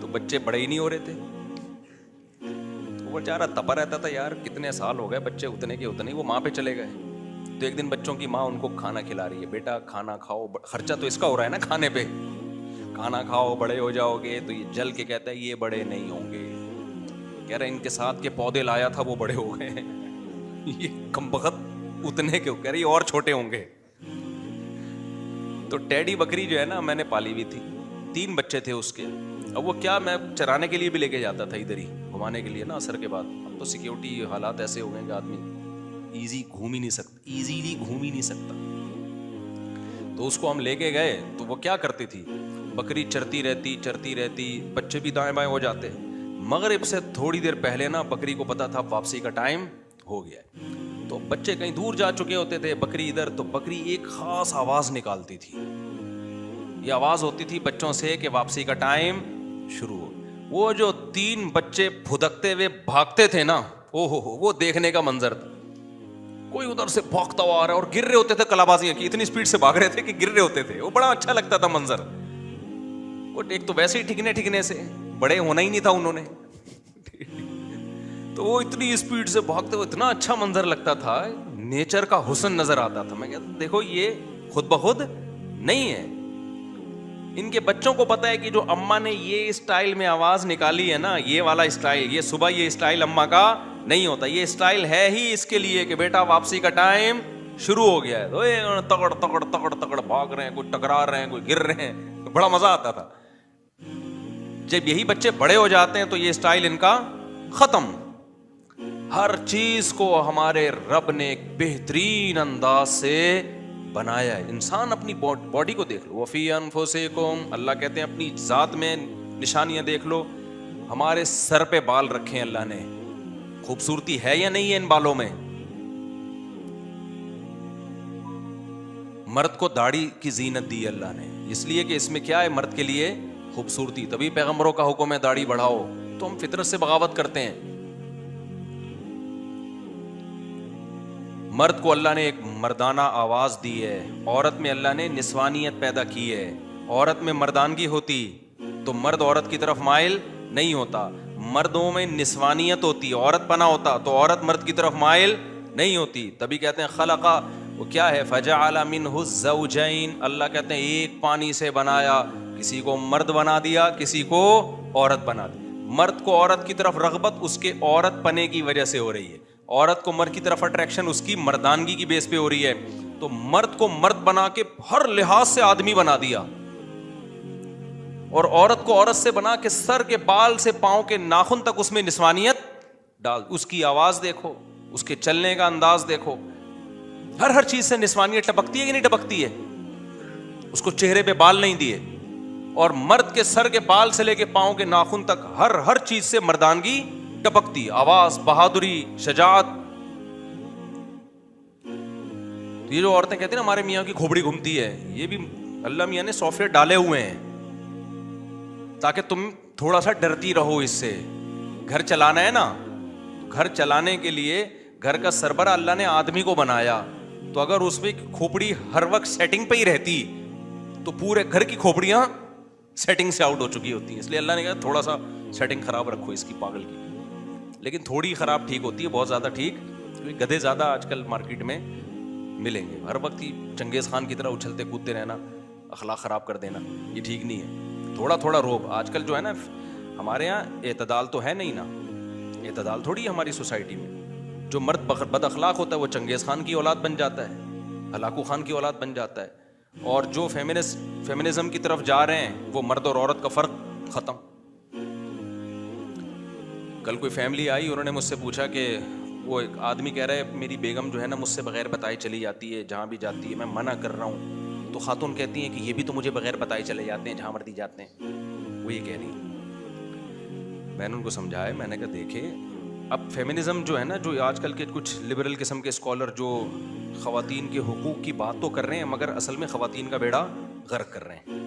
تو بچے بڑے ہی نہیں ہو رہے تھے, تو وہ بیچارہ تپا رہتا تھا, یار کتنے سال ہو گئے, بچے اتنے کے اتنے, وہ ماں پہ چلے گئے. تو ایک دن بچوں کی ماں ان کو کھانا کھلا رہی ہے, بیٹا کھانا کھاؤ, خرچہ تو اس کا ہو رہا ہے نا کھانے پہ, کھانا کھاؤ بڑے ہو جاؤ گے. تو یہ جل کے کہتا ہے یہ بڑے نہیں ہوں گے, کہہ رہے ان کے ساتھ کے پودے لایا تھا وہ بڑے ہو گئے ہیں, یہ کمبخت اتنے کے, کہہ رہی اور چھوٹے ہوں گے. تو ٹیڈی بکری جو ہے نا میں نے پالی ہوئی تھی, 3 بچے تھے اس کے. اب وہ کیا, میں چرانے کے لیے بھی لے کے جاتا تھا ادھر ہی گھمانے کے لیے نا عصر کے بعد. اب تو سیکیورٹی حالات ایسے ہو گئے کہ آدمی ایزیلی گھوم ہی نہیں سکتا. تو اس کو ہم لے کے گئے, تو وہ کیا کرتی تھی, بکری چرتی رہتی, بچے بھی دائیں بائیں ہو جاتے. مغرب سے تھوڑی دیر پہلے نا بکری کو پتا تھا واپسی کا ٹائم ہو گیا ہے, تو بچے کہیں دور جا چکے ہوتے تھے, بکری ادھر. تو بکری ایک خاص آواز نکالتی تھی, یہ آواز ہوتی تھی بچوں سے کہ واپسی کا ٹائم شروع ہو. وہ جو 3 بچے پھدکتے ہوئے بھاگتے تھے نا, او ہو وہ دیکھنے کا منظر تھا. کوئی ادھر سے بھاگتا ہوا آ رہا ہے اور گر رہے ہوتے تھے کلابازیاں کی, اتنی اسپیڈ سے بھاگ رہے تھے کہ گر رہے ہوتے تھے. وہ بڑا اچھا لگتا تھا منظر. وہ ایک تو ویسے ہی ٹھکنے سے بڑے ہونا ہی نہیں تھا انہوں نے, تو وہ اتنی اسپیڈ سے بھاگتے ہوئے اتنا اچھا منظر لگتا تھا, نیچر کا حسن نظر آتا تھا. میں کہتا دیکھو یہ خود بخود نہیں ہے. ان کے بچوں کو پتا ہے کہ جو اماں نے یہ اسٹائل میں آواز نکالی ہے نا, یہ والا اسٹائل, یہ صبح یہ اسٹائل اماں کا نہیں ہوتا. یہ اسٹائل ہے ہی اس کے لیے کہ بیٹا واپسی کا ٹائم شروع ہو گیا ہے. تو تگڑ تگڑ تگڑ تگڑ بھاگ رہے ہیں, کوئی ٹکرا رہے ہیں, کوئی گر رہے ہیں, بڑا مزہ آتا تھا. جب یہی بچے بڑے ہو جاتے ہیں تو یہ اسٹائل ان کا ختم. ہر چیز کو ہمارے رب نے ایک بہترین انداز سے بنایا ہے. انسان اپنی باڈی کو دیکھ لو, وفی انفسکم, اللہ کہتے ہیں اپنی ذات میں نشانیاں دیکھ لو. ہمارے سر پہ بال رکھے ہیں اللہ نے, خوبصورتی ہے یا نہیں ہے ان بالوں میں؟ مرد کو داڑھی کی زینت دی اللہ نے, اس لیے کہ اس میں کیا ہے مرد کے لیے خوبصورتی. تبھی پیغمبروں کا حکم ہے داڑھی بڑھاؤ. تو ہم فطرت سے بغاوت کرتے ہیں. مرد کو اللہ نے ایک مردانہ آواز دی ہے, عورت میں اللہ نے نسوانیت پیدا کی ہے. عورت میں مردانگی ہوتی تو مرد عورت کی طرف مائل نہیں ہوتا. مردوں میں نسوانیت ہوتی, عورت پنا ہوتا تو عورت مرد کی طرف مائل نہیں ہوتی. تبھی کہتے ہیں خلقا, وہ کیا ہے, فجعل منہ الزوجین, اللہ کہتے ہیں ایک پانی سے بنایا, کسی کو مرد بنا دیا, کسی کو عورت بنا دیا. مرد کو عورت کی طرف رغبت اس کے عورت پنے کی وجہ سے ہو رہی ہے, عورت کو مرد کی طرف اٹریکشن اس کی مردانگی کی بیس پہ ہو رہی ہے. تو مرد کو مرد بنا کے ہر لحاظ سے آدمی بنا دیا, اور عورت کو عورت سے بنا کے سر کے بال سے پاؤں کے ناخن تک اس میں نسوانیت ڈال. اس کی آواز دیکھو, اس کے چلنے کا انداز دیکھو, ہر چیز سے نسوانیت ٹپکتی ہے کہ نہیں ٹپکتی ہے؟ اس کو چہرے پہ بال نہیں دیے, اور مرد کے سر کے بال سے لے کے پاؤں کے ناخن تک ہر چیز سے مردانگی ٹپکتی, آواز, بہادری, شجاعت. تو یہ جو عورتیں کہتی ہیں نا ہمارے میاں کی کھوپڑی گھومتی ہے, یہ بھی اللہ میاں نے سافٹ ویئر ڈالے ہوئے ہیں تاکہ تم تھوڑا سا ڈرتی رہو اس سے. گھر چلانا ہے نا, گھر چلانے کے لیے گھر کا سربراہ اللہ نے آدمی کو بنایا, تو اگر اس میں کھوپڑی ہر وقت سیٹنگ پہ ہی رہتی تو پورے گھر کی کھوپڑیاں سیٹنگ سے آؤٹ ہو چکی ہوتی ہیں. اس لیے اللہ نے کہا تھوڑا سا سیٹنگ خراب رکھو اس کی پاگل کی, لیکن تھوڑی خراب ٹھیک ہوتی ہے, بہت زیادہ ٹھیک, کیونکہ گدھے زیادہ آج کل مارکیٹ میں ملیں گے. ہر وقت ہی چنگیز خان کی طرح اچھلتے کودتے رہنا, اخلاق خراب کر دینا, یہ ٹھیک نہیں ہے. تھوڑا تھوڑا روب. آج کل جو ہے نا ہمارے یہاں اعتدال تو ہے نہیں نا, اعتدال تھوڑی ہے ہماری سوسائٹی میں. جو مرد بد اخلاق ہوتا ہے وہ چنگیز خان کی اولاد بن جاتا ہے, ہلاکو خان کی اولاد بن جاتا ہے, اور جو فیمنزم کی طرف جا رہے ہیں وہ مرد اور عورت کا فرق ختم. کل کوئی فیملی آئی, انہوں نے مجھ سے پوچھا کہ وہ ایک آدمی کہہ رہا ہے میری بیگم جو ہے نا مجھ سے بغیر بتائے چلی جاتی ہے جہاں بھی جاتی ہے, میں منع کر رہا ہوں. تو خاتون کہتی ہیں کہ یہ بھی تو مجھے بغیر بتائے چلے جاتے ہیں جہاں مرضی جاتے ہیں. وہ یہ کہہ رہی ہیں. میں نے ان کو سمجھایا, میں نے کہا دیکھے اب فیمنزم جو ہے نا, جو آج کل کے کچھ لبرل قسم کے اسکالر جو خواتین کے حقوق کی بات تو کر رہے ہیں مگر اصل میں خواتین کا بیڑا غرق کر رہے ہیں.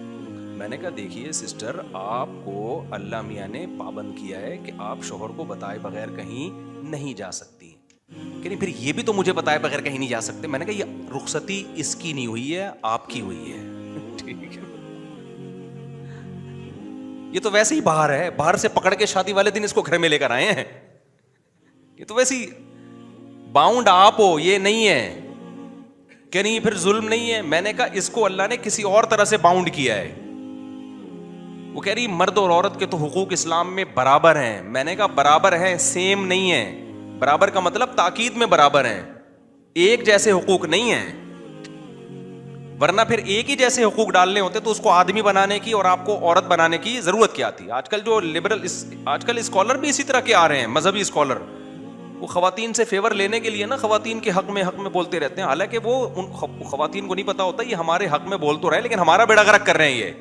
میں نے کہا دیکھیے سسٹر, آپ کو اللہ میاں نے پابند کیا ہے کہ آپ شوہر کو بتائے بغیر کہیں نہیں جا سکتی. کہ نہیں پھر یہ بھی تو مجھے بتائے بغیر کہیں نہیں جا سکتے. میں نے کہا یہ رخصتی اس کی نہیں ہوئی ہے, آپ کی ہوئی ہے. ٹھیک ہے, یہ تو ویسے ہی باہر ہے, باہر سے پکڑ کے شادی والے دن اس کو گھر میں لے کر آئے ہیں. یہ تو ویسے ہی باؤنڈ آپ ہو, یہ نہیں ہے کہ نہیں پھر ظلم نہیں ہے. میں نے کہا اس کو اللہ نے کسی اور طرح سے باؤنڈ کیا ہے. وہ کہہ رہی مرد اور عورت کے تو حقوق اسلام میں برابر ہیں. میں نے کہا برابر ہے, سیم نہیں ہے. برابر کا مطلب تاکید میں برابر ہیں, ایک جیسے حقوق نہیں ہیں. ورنہ پھر ایک ہی جیسے حقوق ڈالنے ہوتے تو اس کو آدمی بنانے کی اور آپ کو عورت بنانے کی ضرورت کیا تھی. آج کل جو لبرل آج کل اسکالر بھی اسی طرح کے آ رہے ہیں, مذہبی اسکالر, وہ خواتین سے فیور لینے کے لیے نا خواتین کے حق میں بولتے رہتے ہیں, حالانکہ وہ ان خواتین کو نہیں پتا ہوتا یہ ہمارے حق میں بول تو رہے لیکن ہمارا بیڑا غرق کر رہے ہیں یہ.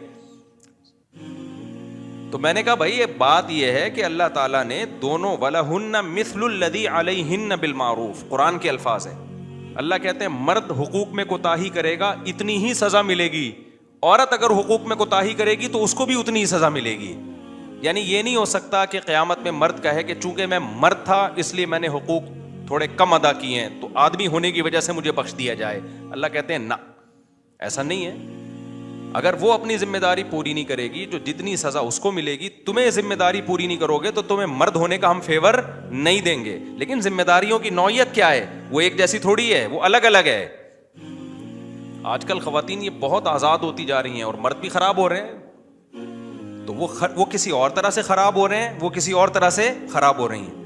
تو میں نے کہا بھائی یہ بات یہ ہے کہ اللہ تعالیٰ نے دونوں وَلَهُنَّ مِثْلُ الَّذِي عَلَيْهِنَّ بِالْمَعْرُوفِ, قرآن کے الفاظ ہیں. اللہ کہتے ہیں مرد حقوق میں کوتاہی کرے گا اتنی ہی سزا ملے گی, عورت اگر حقوق میں کوتاہی کرے گی تو اس کو بھی اتنی ہی سزا ملے گی. یعنی یہ نہیں ہو سکتا کہ قیامت میں مرد کہے کہ چونکہ میں مرد تھا اس لیے میں نے حقوق تھوڑے کم ادا کیے ہیں تو آدمی ہونے کی وجہ سے مجھے بخش دیا جائے. اللہ کہتے ہیں نہ, ایسا نہیں ہے. اگر وہ اپنی ذمہ داری پوری نہیں کرے گی, جو جتنی سزا اس کو ملے گی, تمہیں ذمہ داری پوری نہیں کرو گے تو تمہیں مرد ہونے کا ہم فیور نہیں دیں گے. لیکن ذمہ داریوں کی نوعیت کیا ہے, وہ ایک جیسی تھوڑی ہے, وہ الگ الگ ہے. آج کل خواتین یہ بہت آزاد ہوتی جا رہی ہیں اور مرد بھی خراب ہو رہے ہیں. تو وہ کسی اور طرح سے خراب ہو رہے ہیں, وہ کسی اور طرح سے خراب ہو رہی ہیں.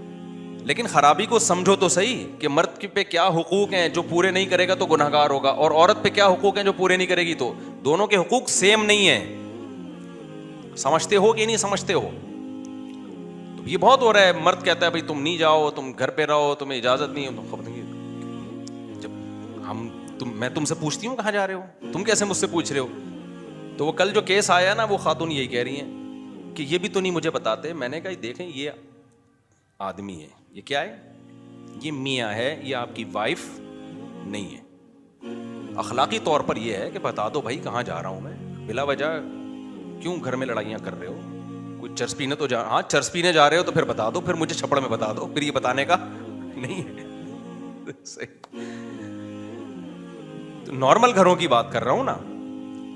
لیکن خرابی کو سمجھو تو صحیح کہ مرد پہ کیا حقوق ہیں, جو پورے نہیں کرے گا تو گناہ گار ہوگا, اور عورت پہ کیا حقوق ہیں جو پورے نہیں کرے گی تو دونوں کے حقوق سیم نہیں ہیں. سمجھتے ہو کہ نہیں سمجھتے ہو؟ تو یہ بہت ہو رہا ہے. مرد کہتا ہے بھائی تم نہیں جاؤ, تم گھر پہ رہو, تمہیں اجازت نہیں ہے. جب میں تم سے پوچھتی ہوں کہاں جا رہے ہو, تم کیسے مجھ سے پوچھ رہے ہو؟ تو وہ کل جو کیس آیا نا, وہ خاتون یہی کہہ رہی ہیں کہ یہ بھی تو نہیں مجھے بتاتے. میں نے کہا دیکھیں یہ آدمی ہے, یہ کیا ہے, یہ میاں ہے, یہ آپ کی وائف نہیں ہے. اخلاقی طور پر یہ ہے کہ بتا دو بھائی کہاں جا رہا ہوں میں, بلا وجہ کیوں گھر میں لڑائیاں کر رہے ہو. کوئی چرس پینے تو ہاں چرس پینے جا رہے ہو تو پھر بتا دو, پھر مجھے چھپڑ میں بتا دو, پھر یہ بتانے کا نہیں ہے. نارمل گھروں کی بات کر رہا ہوں نا.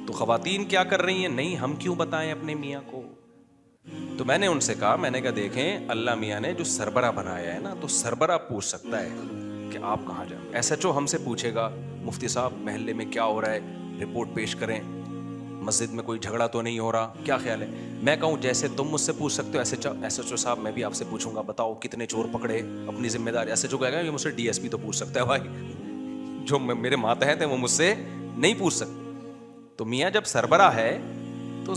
تو خواتین کیا کر رہی ہیں, نہیں ہم کیوں بتائیں اپنے میاں کو. تو میں نے ان سے کہا, میں نے کہا دیکھیں اللہ میاں نے جو سربراہ بنایا ہے نا, تو سربراہ پوچھ سکتا ہے کہ آپ کہاں جائیں. ایس ایچ او ہم سے پوچھے گا مفتی صاحب محلے میں کیا ہو رہا ہے, رپورٹ پیش کریں, مسجد میں کوئی جھگڑا تو نہیں ہو رہا, کیا خیال ہے. میں کہوں جیسے تم مجھ سے پوچھ سکتے ہو ایس ایچ او صاحب میں بھی آپ سے پوچھوں گا, بتاؤ کتنے چور پکڑے, اپنی ذمہ داری. ایس ایچ او کہے گا یہ مجھ سے ڈی ایس پی تو پوچھ سکتا ہے بھائی, جو میرے ماتحت ہیں وہ مجھ سے نہیں پوچھ سکتے. تو میاں جب سربراہ ہے تو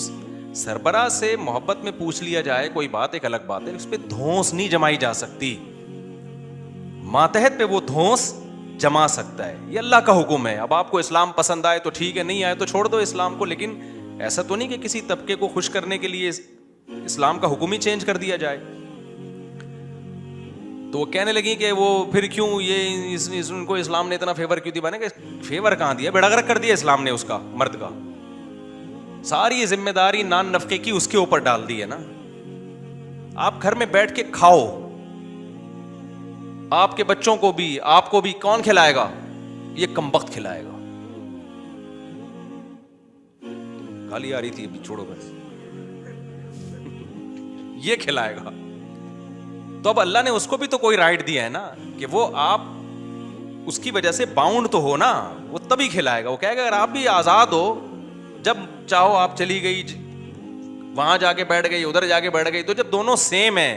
سربراہ سے محبت میں پوچھ لیا جائے کوئی بات, ایک الگ بات ہے, اس پہ دھونس نہیں جمائی جا سکتی. ماتحت پہ وہ دھونس جما سکتا ہے, یہ اللہ کا حکم ہے. اب آپ کو اسلام پسند آئے تو ٹھیک ہے, نہیں آئے تو چھوڑ دو اسلام کو. لیکن ایسا تو نہیں کہ کسی طبقے کو خوش کرنے کے لیے اسلام کا حکم ہی چینج کر دیا جائے. تو وہ کہنے لگی کہ وہ پھر کیوں یہ ان کو اسلام نے اتنا فیور کیوں دیا. میں نے کہا فیور کہاں دیا, بیڑا غرق کر دیا اسلام نے اس کا, مرد کا. ساری ذمہ داری نان نفقے کی اس کے اوپر ڈال دی ہے نا. آپ گھر میں بیٹھ کے کھاؤ, آپ کے بچوں کو بھی آپ کو بھی کون کھلائے گا, یہ کمبخت کھلائے گا. گالی آ رہی تھی ابھی, چھوڑو بس, یہ کھلائے گا. تو اب اللہ نے اس کو بھی تو کوئی رائٹ دیا ہے نا کہ وہ آپ اس کی وجہ سے باؤنڈ تو ہو نا, وہ تبھی کھلائے گا. وہ کہے گا اگر آپ بھی آزاد ہو, جب چاہو آپ چلی گئی وہاں جا کے بیٹھ گئی, ادھر جا کے بیٹھ گئی, تو جب دونوں سیم ہیں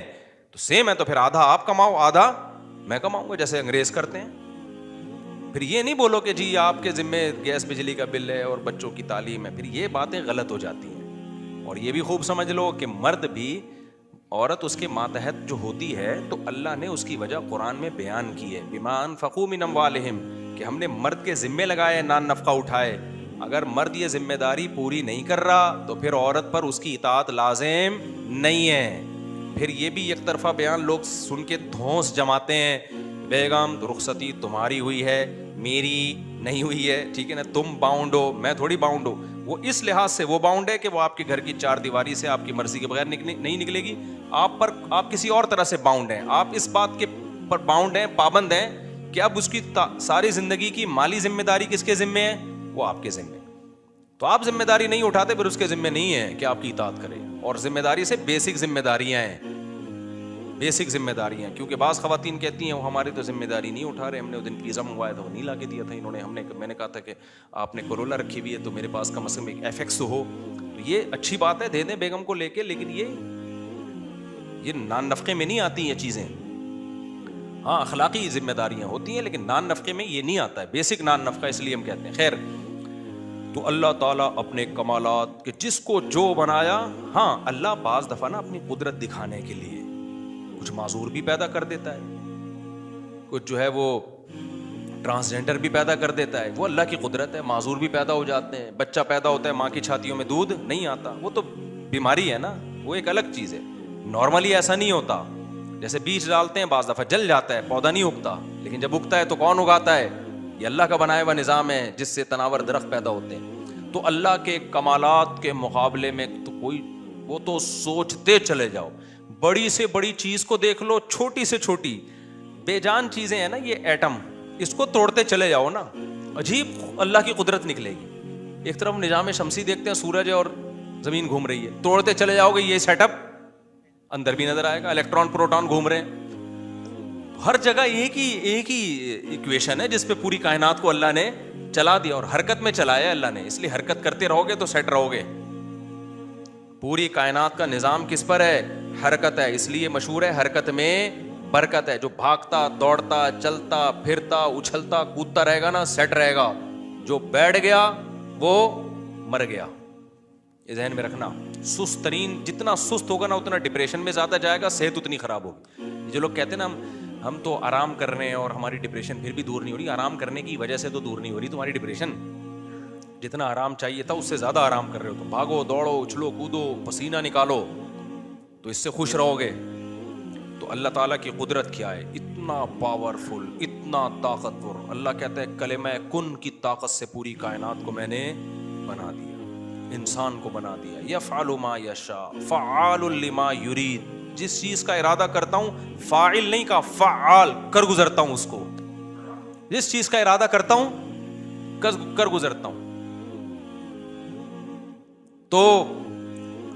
تو سیم ہے تو پھر آدھا آپ کماؤ آدھا میں کماؤں گا, جیسے انگریز کرتے ہیں. پھر یہ نہیں بولو کہ جی آپ کے ذمے گیس بجلی کا بل ہے اور بچوں کی تعلیم ہے, پھر یہ باتیں غلط ہو جاتی ہیں. اور یہ بھی خوب سمجھ لو کہ مرد بھی, عورت اس کے ماتحت جو ہوتی ہے تو اللہ نے اس کی وجہ قرآن میں بیان کی ہے, بما انفقوا من اموالہم, کہ ہم نے مرد کے ذمے لگائے نان نفقہ اٹھائے. اگر مرد یہ ذمہ داری پوری نہیں کر رہا تو پھر عورت پر اس کی اطاعت لازم نہیں ہے. پھر یہ بھی ایک طرفہ بیان لوگ سن کے دھونس جماتے ہیں, بیگم رخصتی تمہاری ہوئی ہے میری نہیں ہوئی ہے, ٹھیک ہے نا, تم باؤنڈ ہو میں تھوڑی باؤنڈ ہو. وہ اس لحاظ سے وہ باؤنڈ ہے کہ وہ آپ کے گھر کی چار دیواری سے آپ کی مرضی کے بغیر نہیں نکلے گی. آپ کسی اور طرح سے باؤنڈ ہیں, آپ اس بات کے پر باؤنڈ ہیں, پابند ہیں کہ اب اس کی ساری زندگی کی مالی ذمہ داری کس کے ذمے ہے, وہ آپ کے ذمے. تو آپ ذمہ داری نہیں اٹھاتے, پھر اس کے ذمے نہیں ہے کہ آپ کی اطاعت کرے. اور ذمہ داری سے بیسک ذمہ داریاں ہیں, بیسک ذمہ داریاں. کیونکہ بعض خواتین کہتی ہیں وہ ہماری تو ذمہ داری نہیں اٹھا رہے, ہم نے وہ دن پیزا منگوایا تھا وہ نہیں لا کے دیا تھا انہوں نے, میں نے کہا تھا کہ آپ نے کرولا رکھی ہوئی ہے تو میرے پاس کم از کم ایک ایف ایکس ہو. تو یہ اچھی بات ہے, دے دیں بیگم کو لے کے, لیکن یہ نان نفقے میں نہیں آتی یہ چیزیں. ہاں اخلاقی ذمہ داریاں ہوتی ہیں لیکن نان نفقے میں یہ نہیں آتا ہے, بیسک نان نفقہ اس لیے ہم کہتے ہیں. خیر, تو اللہ تعالیٰ اپنے کمالات کہ جس کو جو بنایا, ہاں اللہ بعض دفعہ نا اپنی قدرت دکھانے کے لیے کچھ معذور بھی پیدا کر دیتا ہے, کچھ جو ہے وہ ٹرانسجینڈر بھی پیدا کر دیتا ہے, وہ اللہ کی قدرت ہے. معذور بھی پیدا ہو جاتے ہیں, بچہ پیدا ہوتا ہے ماں کی چھاتیوں میں دودھ نہیں آتا, وہ تو بیماری ہے نا, وہ ایک الگ چیز ہے. نارملی ایسا نہیں ہوتا, جیسے بیج ڈالتے ہیں بعض دفعہ جل جاتا ہے, پودا نہیں اگتا, لیکن جب اگتا ہے تو کون اگاتا ہے, یہ اللہ کا بنایا ہوا نظام ہے جس سے تناور درخت پیدا ہوتے ہیں. تو اللہ کے کمالات کے مقابلے میں تو کوئی وہ تو سوچتے چلے جاؤ. بڑی سے بڑی چیز کو دیکھ لو, چھوٹی سے چھوٹی بے جان چیزیں ہیں نا, یہ ایٹم, اس کو توڑتے چلے جاؤ نا, عجیب اللہ کی قدرت نکلے گی. ایک طرف نظام شمسی دیکھتے ہیں, سورج ہے اور زمین گھوم رہی ہے, توڑتے چلے جاؤ گے یہ سیٹ اپ اندر بھی نظر آئے گا, الیکٹران پروٹون گھوم رہے ہیں ہر جگہ. ایک ہی ایکویشن ہے جس پہ پوری کائنات کو اللہ نے چلا دیا, اور حرکت میں چلایا اللہ نے, اس لیے حرکت کرتے رہو گے تو سیٹ رہو گے. پوری کائنات کا نظام کس پر ہے؟ حرکت ہے. اس لیے مشہور ہے حرکت میں برکت ہے. جو بھاگتا دوڑتا چلتا پھرتا اچھلتا کودتا رہے گا نا, سیٹ رہے گا. جو بیٹھ گیا وہ مر گیا. یہ ذہن میں رکھنا. سست ترین, جتنا سست ہوگا نا اتنا ڈپریشن میں زیادہ جائے گا, صحت اتنی خراب ہوگی. جو لوگ کہتے ہیں نا ہم تو آرام کر رہے ہیں اور ہماری ڈپریشن پھر بھی دور نہیں ہو رہی, آرام کرنے کی وجہ سے تو دور نہیں ہو رہی تمہاری ڈپریشن. جتنا آرام چاہیے تھا اس سے زیادہ آرام کر رہے ہو تم. بھاگو دوڑو اچھلو کودو پسینہ نکالو تو اس سے خوش رہو گے. تو اللہ تعالیٰ کی قدرت کیا ہے, اتنا پاورفل, اتنا طاقتور. اللہ کہتا ہے کلمہ کن کی طاقت سے پوری کائنات کو میں نے بنا دیا, انسان کو بنا دیا. یفعل ما یشاء فعال لما یرید. جس چیز کا ارادہ کرتا ہوں, فاعل نہیں کہا, فعال, کر گزرتا ہوں اس کو. جس چیز کا ارادہ کرتا ہوں کر گزرتا ہوں. تو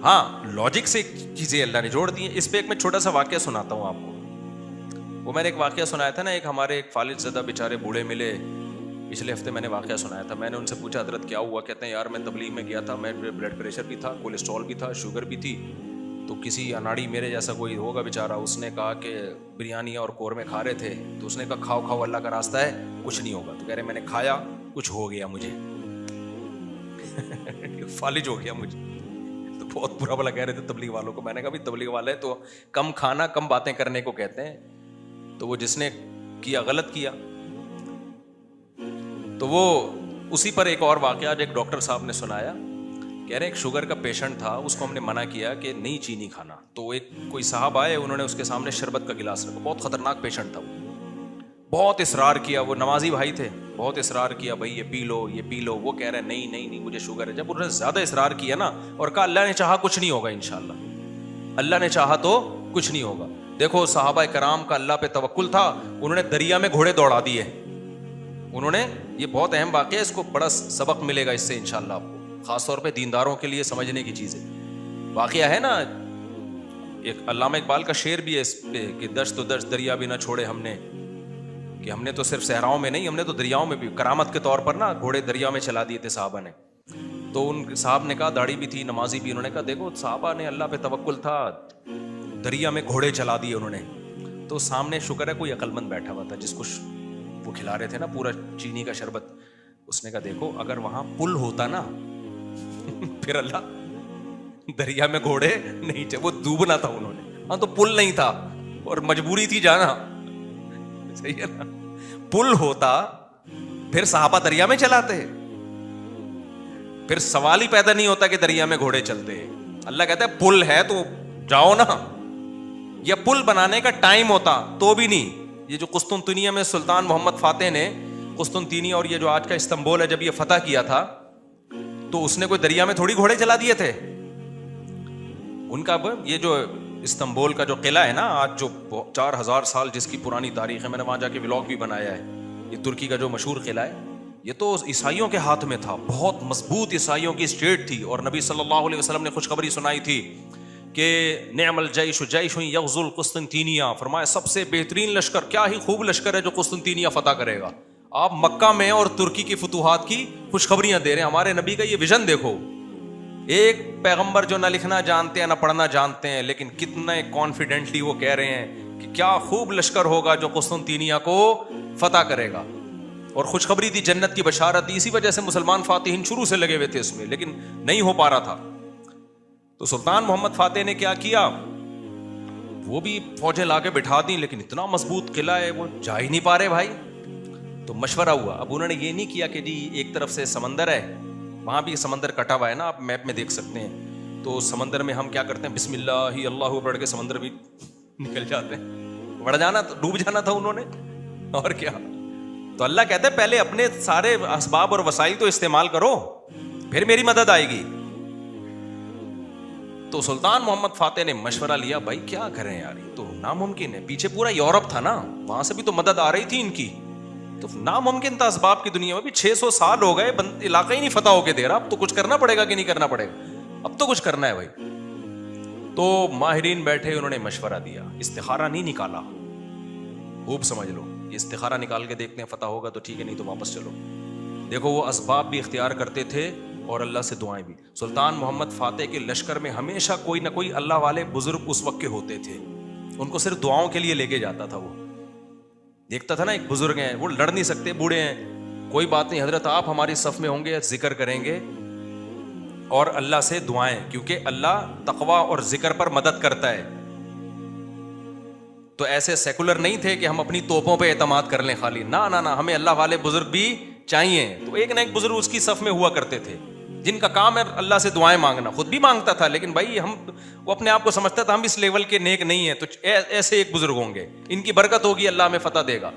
ہاں لاجک سے چیزیں اللہ نے جوڑ دی ہیں. اس پہ ایک میں چھوٹا سا واقعہ سناتا ہوں آپ کو. وہ میں نے ایک واقعہ سنایا تھا نا, ایک ہمارے ایک فالج زدہ بیچارے بوڑھے ملے پچھلے ہفتے, میں نے واقعہ سنایا تھا. میں نے ان سے پوچھا حضرت کیا ہوا؟ کہتے ہیں یار میں تبلیغ میں گیا تھا, میں بلڈ پریشر بھی تھا, کولیسٹرول بھی تھا, شوگر بھی تھی. تو کسی اناڑی میرے جیسا کوئی ہوگا بیچارہ, اس نے کہا کہ بریانی اور قورمے کھا رہے تھے, تو اس نے کہا کھاؤ کھاؤ اللہ کا راستہ ہے کچھ نہیں ہوگا. تو کہہ رہے میں نے کھایا کچھ ہو گیا مجھے, فالج ہو گیا مجھے. تو بہت برا بلا کہہ رہے تھے تبلیغ والوں کو. میں نے کہا بھی تبلیغ والے تو کم کھانا کم باتیں کرنے کو کہتے ہیں. تو وہ جس نے کیا غلط کیا. تو وہ اسی پر ایک اور واقعہ ایک ڈاکٹر صاحب نے سنایا. کہہ رہے ایک شوگر کا پیشنٹ تھا, اس کو ہم نے منع کیا کہ نہیں چینی کھانا. تو ایک کوئی صاحب آئے, انہوں نے اس کے سامنے شربت کا گلاس رکھا. بہت خطرناک پیشنٹ تھا وہ, بہت اصرار کیا. وہ نمازی بھائی تھے, بہت اصرار کیا بھائی یہ پی لو یہ پی لو. وہ کہہ رہے نہیں نہیں نہیں مجھے شوگر ہے. جب انہوں نے زیادہ اصرار کیا نا اور کہا اللہ نے چاہا کچھ نہیں ہوگا انشاءاللہ, اللہ نے چاہا تو کچھ نہیں ہوگا. دیکھو صحابہ کرام کا اللہ پہ توکل تھا, انہوں نے دریا میں گھوڑے دوڑا دیے. انہوں نے, یہ بہت اہم واقعہ ہے, اس کو بڑا سبق ملے گا اس سے انشاءاللہ آپ کو, خاص طور پہ دینداروں کے لیے سمجھنے کی چیز ہے. واقعہ ہے نا, ایک علامہ اقبال کا شعر بھی ہے اس پہ کہ دشت و دشت دریا بھی نہ چھوڑے ہم نے, کہ ہم نے تو صرف صحراؤں میں نہیں, ہم نے تو دریاؤں میں بھی کرامت کے طور پر نا گھوڑے دریا میں چلا دیے تھے صحابہ نے. تو ان صاحب نے کہا, داڑھی بھی تھی نمازی بھی, انہوں نے کہا دیکھو صحابہ نے اللہ پہ توکل تھا, دریا میں گھوڑے چلا دیے انہوں نے. تو سامنے شکر ہے کوئی عقل مند بیٹھا ہوا تھا جس کو وہ کھلا رہے تھے نا پورا چینی کا شربت. اس نے کہا دیکھو اگر وہاں پل ہوتا نا پھر اللہ دریا میں گھوڑے نہیں چاہے, وہ ڈوبنا تھا انہوں نے. ہاں تو پل نہیں تھا اور مجبوری تھی جانا, صحیح ہے نا. پل ہوتا پھر صحابہ دریا میں چلاتے, پھر سوال ہی پیدا نہیں ہوتا کہ دریا میں گھوڑے چلتے. اللہ کہتا ہے پل ہے تو جاؤ نا. یا پل بنانے کا ٹائم ہوتا تو بھی نہیں. یہ جو قسطنطنیہ میں سلطان محمد فاتح نے قسطنطنیہ اور یہ جو آج کا استنبول ہے جب یہ فتح کیا تھا, تو اس نے کوئی دریا میں تھوڑی گھوڑے چلا دیے تھے. ان کا یہ جو استنبول کا جو قلعہ ہے نا آج, جو 4000 سال جس کی پرانی تاریخ ہے, میں نے وہاں جا کے ولاگ بھی بنایا ہے. یہ ترکی کا جو مشہور قلعہ ہے, یہ تو عیسائیوں کے ہاتھ میں تھا, بہت مضبوط عیسائیوں کی اسٹیٹ تھی. اور نبی صلی اللہ علیہ وسلم نے خوشخبری سنائی تھی کہ نعم الجیش جیش یغزو القسطنطینیہ, فرمایا سب سے بہترین لشکر, کیا ہی خوب لشکر ہے جو قسطنطینیہ فتح کرے گا. آپ مکہ میں اور ترکی کی فتوحات کی خوشخبریاں دے رہے ہیں. ہمارے نبی کا یہ ویژن دیکھو, ایک پیغمبر جو نہ لکھنا جانتے ہیں نہ پڑھنا جانتے ہیں, لیکن کتنے کانفیڈنٹلی وہ کہہ رہے ہیں کہ کیا خوب لشکر ہوگا جو قسطنطینیہ کو فتح کرے گا. اور خوشخبری دی, جنت کی بشارت دی. اسی وجہ سے مسلمان فاتحین شروع سے لگے ہوئے تھے اس میں, لیکن نہیں ہو پا رہا تھا. تو سلطان محمد فاتح نے کیا کیا, وہ بھی فوجیں لا کے بٹھا دیں, لیکن اتنا مضبوط قلعہ ہے وہ جا ہی نہیں پا رہے بھائی. تو مشورہ ہوا. اب انہوں نے یہ نہیں کیا کہ جی ایک طرف سے سمندر ہے, وہاں بھی سمندر کٹا ہوا ہے نا, آپ میپ میں دیکھ سکتے ہیں. تو سمندر میں ہم کیا کرتے ہیں, بسم اللہ ہی اللہ پڑھ کے سمندر بھی نکل جاتے ہیں. بڑھ جانا, ڈوب جانا تھا انہوں نے, اور کیا. تو اللہ کہتا ہے پہلے اپنے سارے اسباب اور وسائل تو استعمال کرو, پھر میری مدد آئے گی. تو سلطان محمد فاتح نے مشورہ لیا, بھائی کیا کریں یار, یہ تو ناممکن ہے, پیچھے پورا یورپ تھا نا, وہاں سے بھی تو مدد آ رہی تھی ان کی, تو ناممکن تھا اسباب کی دنیا میں بھی. 600 سال ہو گئے, علاقہ ہی نہیں فتح ہو کے دے رہا, اب تو کچھ کرنا پڑے گا کہ نہیں کرنا پڑے گا, اب تو کچھ کرنا ہے بھائی. تو ماہرین بیٹھے, انہوں نے مشورہ دیا, استخارہ نہیں نکالا, خوب سمجھ لو, یہ استخارہ نکال کے دیکھتے ہیں فتح ہوگا تو ٹھیک ہے, نہیں تو واپس چلو. دیکھو وہ اسباب بھی اختیار کرتے تھے اور اللہ سے دعائیں بھی. سلطان محمد فاتح کے لشکر میں ہمیشہ کوئی نہ کوئی اللہ والے بزرگ اس وقت کے ہوتے تھے, ان کو صرف دعاؤں کے لیے لے کے جاتا تھا. وہ دیکھتا تھا نا ایک بزرگ ہیں, وہ لڑ نہیں سکتے, بوڑھے ہیں, کوئی بات نہیں حضرت, آپ ہماری صف میں ہوں گے, ذکر کریں گے اور اللہ سے دعائیں, کیونکہ اللہ تقوی اور ذکر پر مدد کرتا ہے. تو ایسے سیکولر نہیں تھے کہ ہم اپنی توپوں پہ اعتماد کر لیں خالی, نہ نہ نہ, ہمیں اللہ والے بزرگ بھی چاہیے. تو ایک نہ ایک بزرگ اس کی صف میں ہوا کرتے تھے جن کا کام ہے اللہ سے دعائیں مانگنا. خود بھی مانگتا تھا, لیکن بھائی وہ اپنے آپ کو سمجھتا تھا ہم اس لیول کے نیک نہیں ہیں, تو ایسے ایک بزرگ ہوں گے, ان کی برکت ہوگی, اللہ ہمیں فتح دے گا.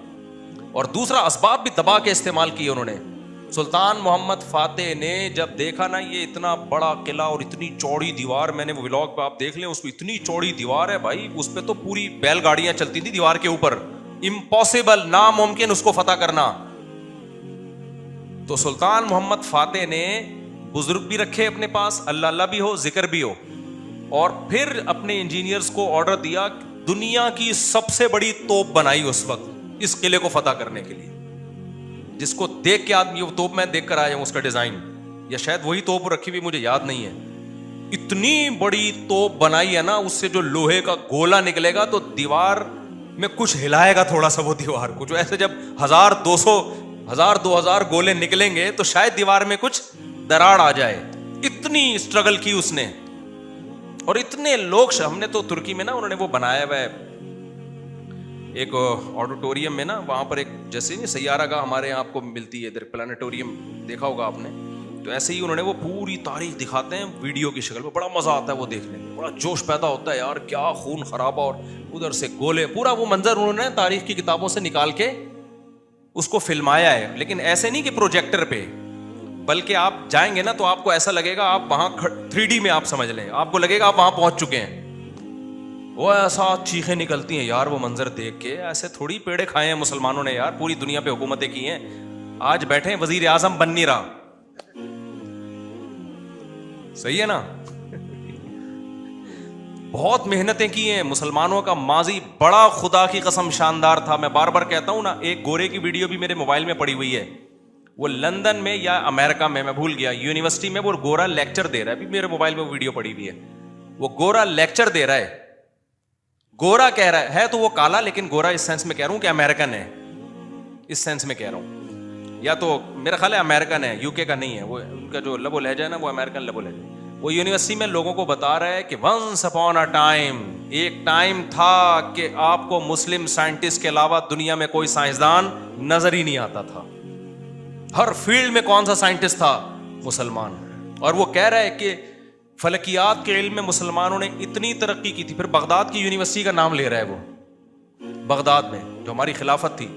اور دوسرا اسباب بھی دبا کے استعمال کیے انہوں نے. سلطان محمد فاتح نے جب دیکھا نا یہ اتنا بڑا قلعہ اور اتنی چوڑی دیوار, میں نے وہ ولاگ پہ آپ دیکھ لیں, اس کو اتنی چوڑی دیوار ہے بھائی, اس پہ تو پوری بیل گاڑیاں چلتی تھی دیوار کے اوپر, امپاسبل, ناممکن اس کو فتح کرنا. تو سلطان محمد فاتح نے بزرگ بھی رکھے اپنے پاس, اللہ اللہ بھی ہو, ذکر بھی ہو, اور پھر اپنے انجینئرز کو آرڈر دیا, دنیا کی سب سے بڑی توپ بنائی اس وقت اس قلعے کو فتح کرنے کے لیے, جس کو دیکھ کے آدمی, وہ توپ میں دیکھ کر آیا ہوں اس کا ڈیزائن, یا شاید وہی توپ رکھی ہوئی, مجھے یاد نہیں ہے. اتنی بڑی توپ بنائی ہے نا, اس سے جو لوہے کا گولا نکلے گا تو دیوار میں کچھ ہلائے گا تھوڑا سا, وہ دیوار کچھ ایسے, جب 1000-2000 گولے نکلیں گے تو شاید دیوار میں کچھ دراڑ آ جائے. اتنی اسٹرگل کی اس نے, اور اتنے لوگ, ہم نے تو ترکی میں نا انہوں نے وہ بنایا ہوا ہے ایک آڈیٹوریم میں نا, وہاں پر ایک جیسے نہیں سیارہ گاہ ہمارے یہاں آپ کو ملتی ہے ادھر, پلانیٹوریم دیکھا ہوگا آپ نے, تو ایسے ہی انہوں نے وہ پوری تاریخ دکھاتے ہیں ویڈیو کی شکل میں, بڑا مزہ آتا ہے وہ دیکھنے میں, بڑا جوش پیدا ہوتا ہے یار, کیا خون خرابہ, اور ادھر سے گولے, پورا وہ منظر انہوں نے تاریخ کی کتابوں سے نکال کے اس کو فلمایا ہے. لیکن ایسے نہیں کہ پروجیکٹر پہ, بلکہ آپ جائیں گے نا تو آپ کو ایسا لگے گا آپ وہاں 3D میں آپ سمجھ لیں, آپ کو لگے گا آپ وہاں پہنچ چکے ہیں. وہ ایسا چیخیں نکلتی ہیں یار وہ منظر دیکھ کے, ایسے تھوڑی پیڑے کھائے ہیں مسلمانوں نے یار, پوری دنیا پہ حکومتیں کی ہیں, آج بیٹھے ہیں وزیر اعظم بن نہیں رہا, صحیح ہے نا. بہت محنتیں کی ہیں مسلمانوں کا ماضی بڑا خدا کی قسم شاندار تھا. میں بار بار کہتا ہوں نا, ایک گورے کی ویڈیو بھی میرے موبائل میں پڑی ہوئی ہے, وہ لندن میں یا امریکہ میں بھول گیا, یونیورسٹی میں وہ گورا لیکچر دے رہا ہے, ابھی میرے موبائل میں ویڈیو پڑی ہوئی ہے, وہ گورا لیکچر دے رہا ہے, گورا کہہ رہا ہے تو وہ کالا, لیکن گورا اس سینس میں کہہ رہا ہوں کہ امریکن ہے, اس سینس میں کہہ رہا ہوں, یا تو میرا خیال ہے امریکن ہے, UK کا نہیں ہے, وہ ان کا جو لب و لہجہ ہے نا وہ امریکن لب و لہجہ. وہ یونیورسٹی میں لوگوں کو بتا رہا ہے کہ ونس اپون اے ٹائم, ایک ٹائم تھا کہ آپ کو مسلم سائنٹسٹ کے علاوہ دنیا میں کوئی سائنسدان نظر ہی نہیں آتا تھا, ہر فیلڈ میں کون سا سائنٹسٹ تھا, مسلمان. اور وہ کہہ رہا ہے کہ فلکیات کے علم میں مسلمانوں نے اتنی ترقی کی تھی. پھر بغداد کی یونیورسٹی کا نام لے رہا ہے وہ, بغداد میں جو ہماری خلافت تھی,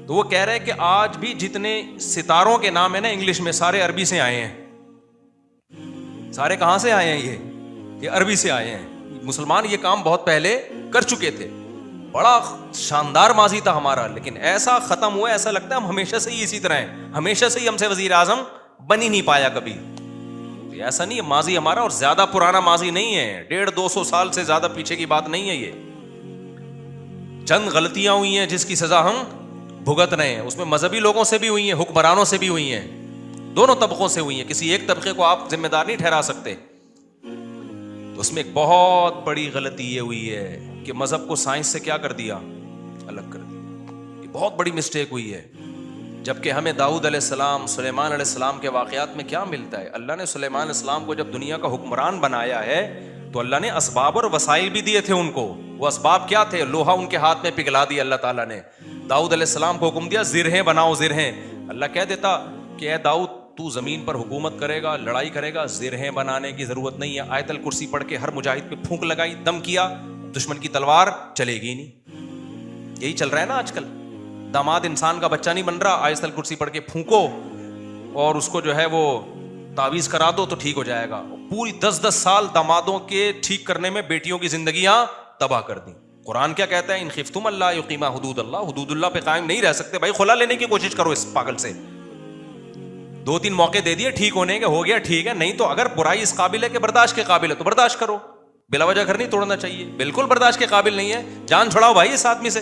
تو وہ کہہ رہا ہے کہ آج بھی جتنے ستاروں کے نام ہیں نا انگلش میں, سارے عربی سے آئے ہیں. سارے کہاں سے آئے ہیں, یہ عربی سے آئے ہیں. مسلمان یہ کام بہت پہلے کر چکے تھے, بڑا شاندار ماضی تھا ہمارا, لیکن ایسا ختم ہوا, ایسا لگتا ہے ہم ہمیشہ سے ہی اسی طرح ہیں, ہمیشہ سے ہی ہم سے وزیر اعظم بن ہی نہیں پایا کبھی. ایسا نہیں ہے, ماضی ہمارا اور زیادہ پرانا ماضی نہیں ہے, 150-200 سال سے زیادہ پیچھے کی بات نہیں ہے. یہ چند غلطیاں ہوئی ہیں جس کی سزا ہم بھگت رہے ہیں, اس میں مذہبی لوگوں سے بھی ہوئی ہیں, حکمرانوں سے بھی ہوئی ہیں, دونوں طبقوں سے ہوئی ہیں, کسی ایک طبقے کو آپ ذمہ دار نہیں ٹھہرا سکتے. تو اس میں ایک بہت بڑی غلطی یہ ہوئی ہے کہ مذہب کو سائنس سے کیا کر دیا, الگ کر دیا. یہ بہت بڑی مسٹیک ہوئی ہے. جبکہ ہمیں داؤد علیہ السلام, سلیمان علیہ السلام کے واقعات میں کیا ملتا ہے, اللہ نے سلیمان علیہ السلام کو جب دنیا کا حکمران بنایا ہے تو اللہ نے اسباب اور وسائل بھی دیے تھے ان کو. وہ اسباب کیا تھے, لوہا ان کے ہاتھ میں پگھلا دیا اللہ تعالیٰ نے. داؤد علیہ السلام کو حکم دیا زرہیں بناؤ, زرہیں. اللہ کہہ دیتا کہ اے داؤد تو زمین پر حکومت کرے گا, لڑائی کرے گا, زرہیں بنانے کی ضرورت نہیں ہے. آیت الکرسی پڑھ کے ہر مجاہد پہ پھونک لگائی, دم کیا, دشمن کی تلوار چلے گی نہیں. یہی چل رہا ہے نا آج کل, داماد انسان کا بچہ نہیں بن رہا, آیت الکرسی پڑھ کے پھونکو اور اس کو جو ہے وہ تعویذ کرا دو تو ٹھیک ہو جائے گا. پوری 10 سال دامادوں کے ٹھیک کرنے میں بیٹیوں کی زندگیاں تباہ کر دی. قرآن کیا کہتا ہے؟ ان خفتم اللہ یقیما حدود اللہ, حدود اللہ پہ قائم نہیں رہ سکتے بھائی, خلا لینے کی کوشش کرو اس پاگل سے. 2-3 موقع دے دیے ٹھیک ہونے کے, ہو گیا ٹھیک ہے, نہیں تو اگر برائی اس قابل ہے کہ برداشت کے قابل ہے تو برداشت کرو. بلا وجہ گھر نہیں توڑنا چاہیے, بالکل برداشت کے قابل نہیں ہے, جان چھڑاؤ بھائی اس آدمی سے.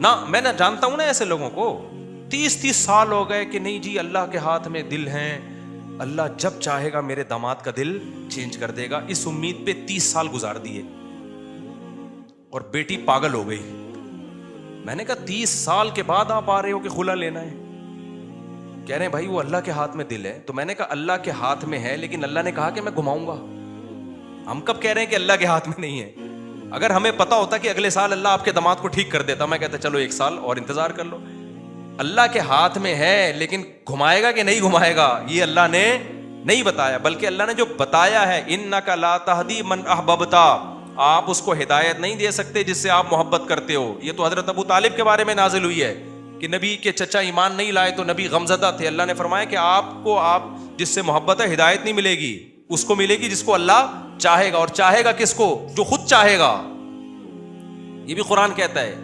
نہ میں نہ جانتا ہوں نا ایسے لوگوں کو, 30 سال ہو گئے کہ نہیں جی اللہ کے ہاتھ میں دل ہیں, اللہ جب چاہے گا میرے داماد کا دل چینج کر دے گا. اس امید پہ 30 سال گزار دیے اور بیٹی پاگل ہو گئی. میں نے کہا 30 سال کے بعد آپ آ رہے ہو کہ خلا لینا ہے؟ کہہ رہے ہیں بھائی وہ اللہ کے ہاتھ میں دل ہے. تو میں نے کہا اللہ کے ہاتھ میں ہے لیکن اللہ نے کہا کہ میں گھماؤں گا. ہم کب کہہ رہے ہیں کہ اللہ کے ہاتھ میں نہیں ہے؟ اگر ہمیں پتا ہوتا کہ اگلے سال اللہ آپ کے داماد کو ٹھیک کر دیتا, میں کہتا چلو 1 سال اور انتظار کر لو. اللہ کے ہاتھ میں ہے لیکن گھمائے گا کہ نہیں گھمائے گا یہ اللہ نے نہیں بتایا, بلکہ اللہ نے جو بتایا ہے انک لا تہدی من احببت, آپ اس کو ہدایت نہیں دے سکتے جس سے آپ محبت کرتے ہو. یہ تو حضرت ابو طالب کے بارے میں نازل ہوئی ہے کہ نبی کے چچا ایمان نہیں لائے تو نبی غمزدہ تھے. اللہ نے فرمایا کہ آپ جس سے محبت ہے ہدایت نہیں ملے گی, اس کو ملے گی جس کو اللہ چاہے گا. اور چاہے گا کس کو؟ جو خود چاہے گا. یہ بھی قرآن کہتا ہے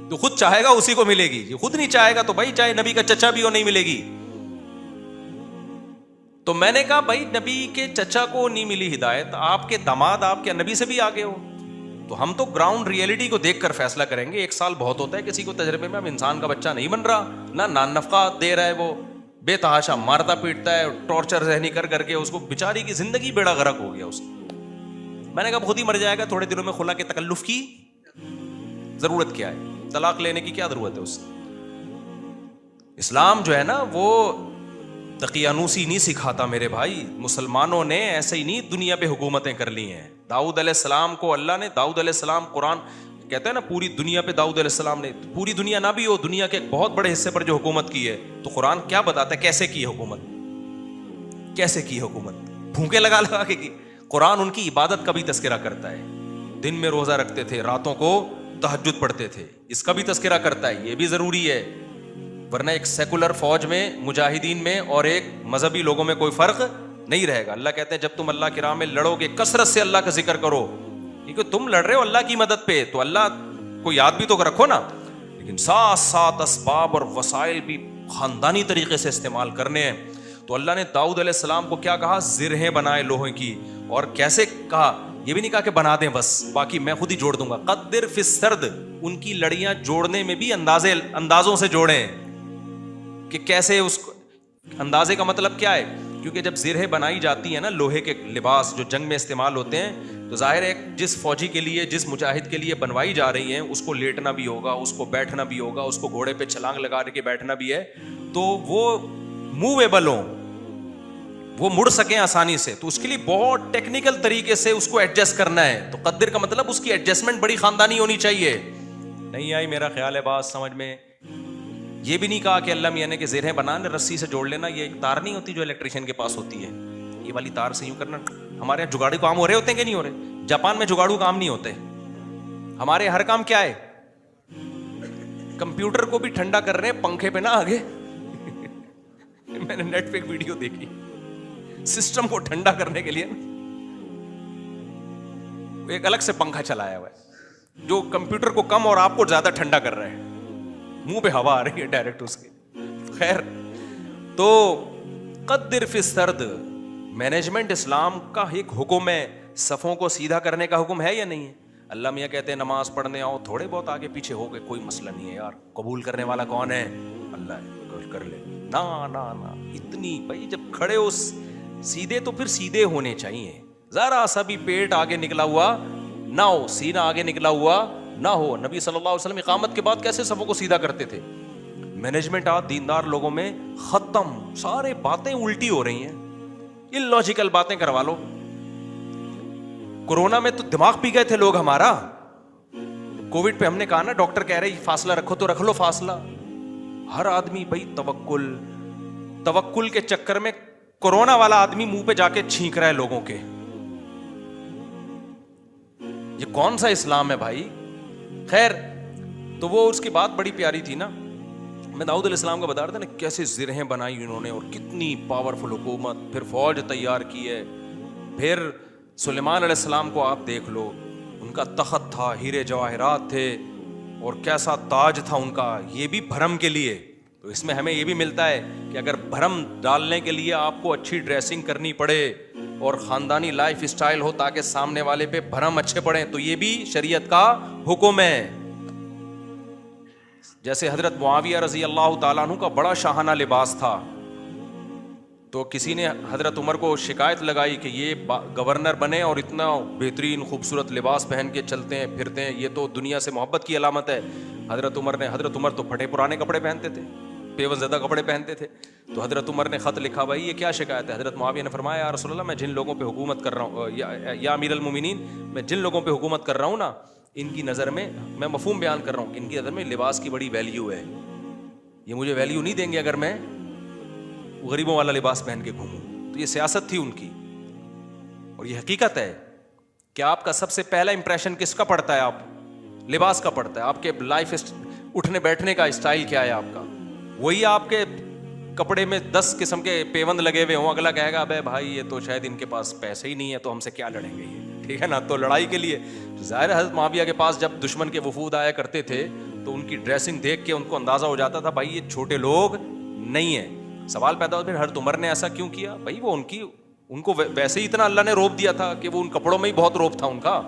جو خود چاہے گا اسی کو ملے گی, جو خود نہیں چاہے گا تو بھائی چاہے نبی کا چچا بھی ہو نہیں ملے گی. تو میں نے کہا بھائی نبی کے چچا کو نہیں ملی ہدایت, آپ کے داماد آپ کے نبی سے بھی آگے ہو. تو ہم تو گراؤنڈ ریئلٹی کو دیکھ کر فیصلہ کریں گے. 1 سال بہت ہوتا ہے کسی کو تجربے میں. اب انسان کا بچہ نہیں بن رہا, نہ نان نفقہ دے رہا ہے, وہ بے تحاشا مارتا پیٹتا ہے, ٹارچر ذہنی کر کر کے اس کو بیچاری کی زندگی بیڑا غرق ہو گیا اس کی. میں نے کہا خود ہی مر جائے گا, تھوڑے دنوں میں خلا کے تکلف کی ضرورت کیا ہے؟ طلاق لینے کی کیا ضرورت ہے اس سے؟ اسلام جو ہے نا وہ دقیانوسی نہیں سکھاتا میرے بھائی. مسلمانوں نے ایسے ہی نہیں دنیا پہ حکومتیں کر لی ہیں. داؤد علیہ السلام کو اللہ نے, داؤد علیہ السلام قرآن کہتا ہے نا پوری دنیا پہ داؤد علیہ السلام نے, پوری دنیا نہ بھی ہو, دنیا کے ایک بہت بڑے حصے پر جو حکومت کی ہے, تو قرآن کیا بتاتا ہے کیسے کی حکومت, کیسے کی حکومت, بھوکے لگا لگا کے کی. قرآن ان کی عبادت کا بھی تذکرہ کرتا ہے, دن میں روزہ رکھتے تھے, راتوں کو تہجد پڑھتے تھے, اس کا بھی تذکرہ کرتا ہے. یہ بھی ضروری ہے, ورنہ ایک سیکولر فوج میں مجاہدین میں اور ایک مذہبی لوگوں میں کوئی فرق نہیں رہے گا. اللہ کہتے ہیں جب تم اللہ کی راہ میں لڑو گے کثرت سے اللہ کا ذکر کرو, کیونکہ تم لڑ رہے ہو اللہ کی مدد پہ, تو اللہ کو یاد بھی تو رکھو نا, لیکن ساتھ ساتھ اسباب اور وسائل بھی خاندانی طریقے سے استعمال کرنے ہیں. تو اللہ نے داؤد علیہ السلام کو کیا کہا؟ زرہیں بنائے لوہے کی. اور کیسے کہا؟ یہ بھی نہیں کہا کہ بنا دیں بس, باقی میں خود ہی جوڑ دوں گا. قدر فی السرد, ان کی لڑیاں جوڑنے میں بھی اندازوں سے جوڑیں کہ کیسے اس اندازے کا مطلب کیا ہے. کیونکہ جب زرہیں بنائی جاتی ہیں نا, لوہے کے لباس جو جنگ میں استعمال ہوتے ہیں, تو ظاہر ہے جس فوجی کے لیے, جس مجاہد کے لیے بنوائی جا رہی ہیں, اس کو لیٹنا بھی ہوگا, اس کو بیٹھنا بھی ہوگا, اس کو گھوڑے پہ چھلانگ لگا کے بیٹھنا بھی ہے, تو وہ موویبل ہوں, وہ مڑ سکیں آسانی سے. تو اس کے لیے بہت ٹیکنیکل طریقے سے اس کو ایڈجسٹ کرنا ہے. تو قدر کا مطلب اس کی ایڈجسٹمنٹ بڑی خاندانی ہونی چاہیے. نہیں آئی میرا خیال ہے بات سمجھ میں. یہ بھی نہیں کہا کہ اللہ میاں نے کہ زرہیں بنانے رسی سے جوڑ لینا, یہ ایک تار نہیں ہوتی جو الیکٹریشین کے پاس ہوتی ہے, یہ والی تار سے یوں کرنا. ہمارے یہاں جگاڑو کام ہو رہے ہوتے ہیں کہ نہیں ہو رہے؟ جاپان میں جگاڑو کام نہیں ہوتے. ہمارے ہر کام کیا ہے؟ کمپیوٹر کو بھی ٹھنڈا کر رہے ہیں پنکھے پہ نہ آگے. میں نے نیٹ پہ ایک ویڈیو دیکھی, سسٹم کو ٹھنڈا کرنے کے لیے ایک الگ سے پنکھا چلایا ہوا ہے جو کمپیوٹر کو کم اور آپ کو زیادہ ٹھنڈا کر رہے ہیں. منہ پہ ہوا آ رہی ہے ڈائریکٹ اس کی. خیر, تو قدر فی السرد, مینجمنٹ اسلام کا ایک حکم ہے. صفوں کو سیدھا کرنے کا حکم ہے یا نہیں ہے؟ اللہ میاں کہتے ہیں نماز پڑھنے آؤ, تھوڑے بہت آگے پیچھے ہو گئے کوئی مسئلہ نہیں ہے یار, قبول کرنے والا کون ہے؟ اللہ ہے, کر لے. نا اتنی بھائی جب کھڑے ہو سیدھے تو پھر سیدھے ہونے چاہیے. ذرا سا بھی پیٹ آگے نکلا ہوا نہ ہو, سینہ آگے نکلا ہوا نہ ہو. نبی صلی اللہ علیہ وسلم اقامت کے بعد کیسے صفوں کو سیدھا کرتے تھے؟ مینجمنٹ آج دیندار لوگوں میں ختم, سارے باتیں الٹی ہو رہی ہیں, اللاجیکل باتیں کروا لو. کورونا میں تو دماغ پی گئے تھے لوگ ہمارا. کووڈ پہ ہم نے کہا نا, ڈاکٹر کہہ رہے فاصلہ رکھو تو رکھ لو فاصلہ. ہر آدمی بھائی توکل کے چکر میں کورونا والا آدمی منہ پہ جا کے چھینک رہا ہے لوگوں کے. یہ کون سا اسلام ہے بھائی؟ خیر, تو وہ اس کی بات بڑی پیاری تھی نا. میں داؤد علیہ السلام کا بتا رہا تھا نا کیسے زرہیں بنائی انہوں نے, اور کتنی پاورفل حکومت, پھر فوج تیار کی ہے, پھر سلیمان علیہ السلام کو آپ دیکھ لو، ان کا تخت تھا، ہیرے جواہرات تھے، اور کیسا تاج تھا ان کا، یہ بھی بھرم کے لیے. تو اس میں ہمیں یہ بھی ملتا ہے کہ اگر بھرم ڈالنے کے لیے آپ کو اچھی ڈریسنگ کرنی پڑے اور خاندانی لائف اسٹائل ہو تاکہ سامنے والے پہ بھرم اچھے پڑیں، تو یہ بھی شریعت کا حکم ہے. جیسے حضرت معاویہ رضی اللہ تعالیٰ عنہ کا بڑا شاہانہ لباس تھا، تو کسی نے حضرت عمر کو شکایت لگائی کہ یہ گورنر بنے اور اتنا بہترین خوبصورت لباس پہن کے چلتے ہیں پھرتے ہیں، یہ تو دنیا سے محبت کی علامت ہے. حضرت عمر تو پھٹے پرانے کپڑے پہنتے تھے، پیون زدہ کپڑے پہنتے تھے. تو حضرت عمر نے خط لکھا، بھائی یہ کیا شکایت ہے؟ حضرت معاویہ نے فرمایا، یا رسول اللہ، میں جن لوگوں پہ حکومت کر رہا ہوں، یا امیر المومنین، میں جن لوگوں پہ حکومت کر رہا ہوں نا، ان کی نظر میں مفہوم بیان کر رہا ہوں کہ ان کی نظر میں لباس کی بڑی ویلیو ہے. یہ مجھے ویلیو نہیں دیں گے اگر میں غریبوں والا لباس پہن کے گھوموں. تو یہ سیاست تھی ان کی، اور یہ حقیقت ہے کہ آپ کا سب سے پہلا امپریشن کس کا پڑتا ہے؟ آپ لباس کا پڑتا ہے. آپ کے لائف اٹھنے بیٹھنے کا اسٹائل کیا ہے آپ کا، وہی آپ کے کپڑے میں 10 قسم کے پیوند لگے ہوئے ہوں، اگلا کہے گا ابے بھائی یہ تو شاید ان کے پاس پیسے ہی نہیں ہے تو ہم سے کیا لڑیں گے یہ، ٹھیک ہے نا. تو لڑائی کے لیے ظاہر حضرت معاویہ کے پاس جب دشمن کے وفود آیا کرتے تھے تو ان کی ڈریسنگ دیکھ کے ان کو اندازہ ہو جاتا تھا بھائی یہ چھوٹے لوگ نہیں ہیں. سوال پیدا ہوتا ہے حضرت عمر نے ایسا کیوں کیا؟ بھائی وہ ان کو ویسے ہی اتنا اللہ نے روب دیا تھا کہ وہ ان کپڑوں میں ہی بہت روب تھا ان کا.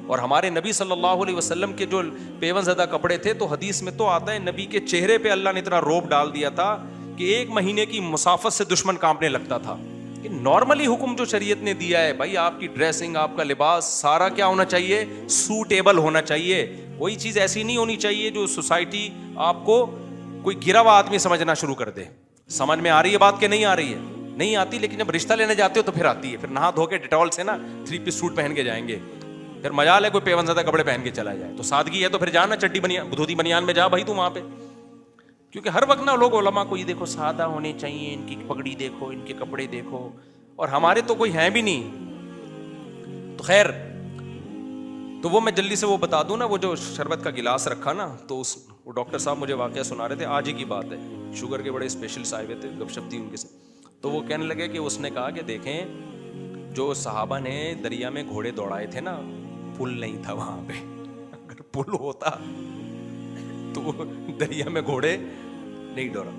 اور ہمارے نبی صلی اللہ علیہ وسلم کے جو پیون زدہ کپڑے تھے، تو حدیث میں تو آتا ہے نبی کے چہرے پہ اللہ نے اتنا روب ڈال دیا تھا کہ 1 مہینے کی مسافت سے دشمن کانپنے لگتا تھا. کہ نارملی حکم جو شریعت نے دیا ہے بھائی، آپ کی ڈریسنگ، آپ کا لباس سارا کیا ہونا چاہیے؟ سوٹیبل ہونا چاہیے. کوئی چیز ایسی نہیں ہونی چاہیے جو سوسائٹی آپ کو کوئی گرا ہوا آدمی سمجھنا شروع کر دے. سمجھ میں آ رہی ہے بات کہ نہیں آ رہی ہے؟ نہیں آتی، لیکن جب رشتہ لینے جاتے ہو تو پھر آتی ہے. پھر نہا دھو کے ڈیٹول سے نا 3 پیس سوٹ پہن کے جائیں گے، پھر مجال ہے کوئی پیون زدہ کپڑے پہن کے چلا جائے. تو سادگی ہے تو پھر جانا چڈی دھوتی بنیان میں جا بھائی تو وہاں پہ. کیونکہ ہر وقت نا لوگ علماء کو یہ دیکھو سادہ ہونے چاہیے، ان کی پگڑی دیکھو، ان کے کپڑے دیکھو، اور ہمارے تو کوئی ہیں بھی نہیں. تو خیر، تو وہ میں جلدی سے وہ بتا دوں نا، وہ جو شربت کا گلاس رکھا نا، تو وہ ڈاکٹر صاحب مجھے واقعہ سنا رہے تھے، آج ہی کی بات ہے، شوگر کے بڑے اسپیشلسٹ آئے ہوئے تھے، گپ شپ تھی ان کے سے. تو وہ کہنے لگے کہ اس نے کہا کہ دیکھیں جو صحابہ نے دریا میں گھوڑے دوڑائے تھے نا، پل نہیں تھا وہاں پہ. اگر پل ہوتا تو دریا میں گھوڑے نہیں دوڑا،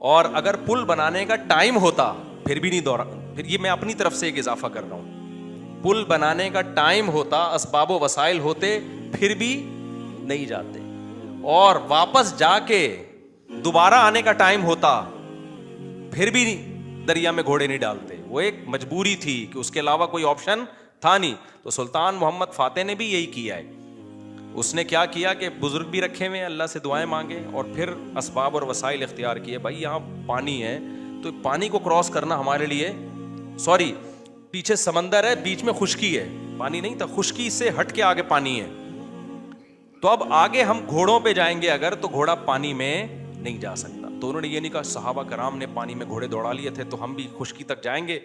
اور اگر پل بنانے کا ٹائم ہوتا پھر بھی نہیں دوڑا. پھر یہ میں اپنی طرف سے ایک اضافہ کر رہا ہوں، پل بنانے کا ٹائم ہوتا، اسباب و وسائل ہوتے، پھر بھی نہیں جاتے. اور واپس جا کے دوبارہ آنے کا ٹائم ہوتا پھر بھی دریا میں گھوڑے نہیں ڈالتے. وہ ایک مجبوری تھی کہ اس کے علاوہ کوئی آپشن تھا نہیں. تو سلطان محمد فاتح نے بھی یہی کیا ہے. اس نے کیا کیا کہ بزرگ بھی رکھے ہوئے، اللہ سے دعائیں مانگے اور پھر اسباب اور وسائل اختیار کیے. بھائی یہاں پانی ہے تو پانی کو کراس کرنا ہمارے لیے، سوری پیچھے سمندر ہے، بیچ میں خشکی ہے، پانی نہیں تھا، خشکی سے ہٹ کے آگے پانی ہے. تو اب آگے ہم گھوڑوں پہ جائیں گے اگر، تو گھوڑا پانی میں نہیں جا سکتا. تو انہوں نے یہ نہیں کہا صحابہ کرام نے پانی میں گھوڑے دوڑا لیے تھے تو ہم بھی خشکی تک جائیں گے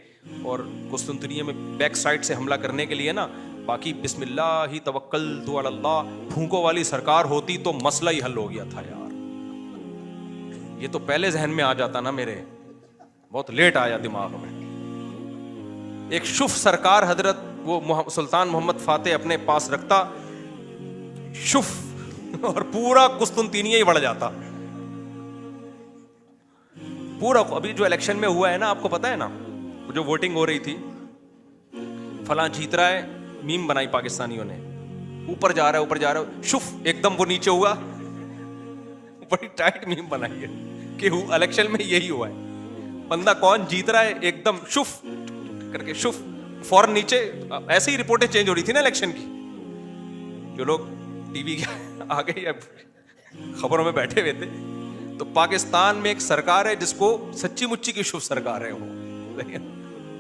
اور قسطنطنیہ میں بیک سائڈ سے حملہ کرنے کے لیے نا، باقی بسم اللہ ہی توکلت علی اللہ پھونکوں والی سرکار ہوتی تو مسئلہ ہی حل ہو گیا تھا. یار یہ تو پہلے ذہن میں آ جاتا نا، میرے بہت لیٹ آیا دماغ میں. ایک شف سرکار حضرت وہ سلطان محمد فاتح اپنے پاس رکھتا شف، اور پورا قسطنطنیہ ہی بڑھ جاتا پورا. ابھی جو الیکشن میں ہوا ہے نا، آپ کو پتا ہے نا، جو ووٹنگ ہو رہی تھی، فلاں جیت رہا ہے، میم بنائی پاکستانیوں نے، اوپر جا رہا ہے اوپر جا رہا ہے، شف ایک دم وہ نیچے ہوا، بڑی ٹائٹ میم بنائی ہے کہ الیکشن میں یہی ہوا ہے. بندہ کون جیت رہا ہے، ایک دم شف کر کے شف فوراً نیچے. ایسے ہی رپورٹیں چینج ہو رہی تھی نا الیکشن کی. جو لوگ ٹی وی کے آگے یا خبروں میں بیٹھے ہوئے تھے، تو پاکستان میں ایک سرکار ہے جس کو سچی مچی کی شف سرکار ہے،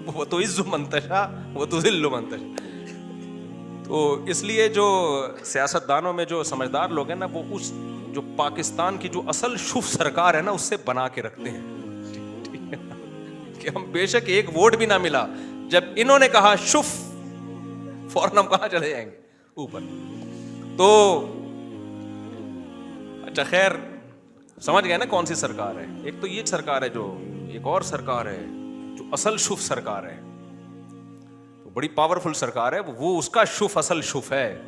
وہ تو عز منتشا وہ تو ذل منتشا. تو اس لیے جو سیاست دانوں میں جو سمجھدار لوگ ہیں نا، وہ اس جو پاکستان کی جو اصل شف سرکار ہے نا، اس سے بنا کے رکھتے ہیں کہ ہم بے شک ایک ووٹ بھی نہ ملا، جب انہوں نے کہا شف فوراً ہم کہاں چلے جائیں گے؟ اوپر. تو اچھا خیر، سمجھ گئے نا کون سی سرکار ہے. ایک تو یہ سرکار ہے، جو ایک اور سرکار ہے جو اصل شف سرکار ہے. بڑی پاورفل سرکار ہے وہ, اس کا شف اصل شف ہے,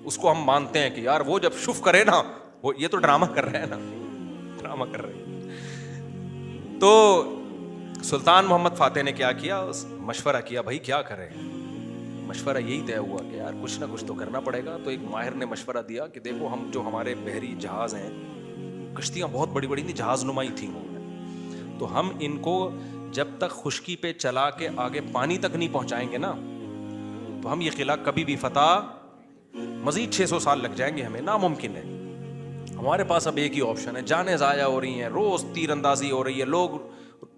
اس کو ہم مانتے ہیں کہ یار وہ جب شف کرے نا, وہ یہ تو ڈرامہ کر رہے ہیں نا, ڈرامہ کر رہے ہیں. تو سلطان محمد فاتح نے کیا کیا, مشورہ کیا بھائی کیا کریں. مشورہ یہی طے ہوا کہ یار کچھ نہ کچھ تو کرنا پڑے گا. تو ایک ماہر نے مشورہ دیا کہ دیکھو ہم جو ہمارے بحری جہاز ہیں, کشتیاں بہت بڑی بڑی تھیں, جہاز نمائی تھیں وہ, تو ہم ان کو جب تک خشکی پہ چلا کے آگے پانی تک نہیں پہنچائیں گے نا, تو ہم یہ قلعہ کبھی بھی فتح, مزید 600 سال لگ جائیں گے ہمیں, ناممکن ہے. ہمارے پاس اب ایک ہی آپشن ہے, جانیں ضائع ہو رہی ہیں, روز تیر اندازی ہو رہی ہے, لوگ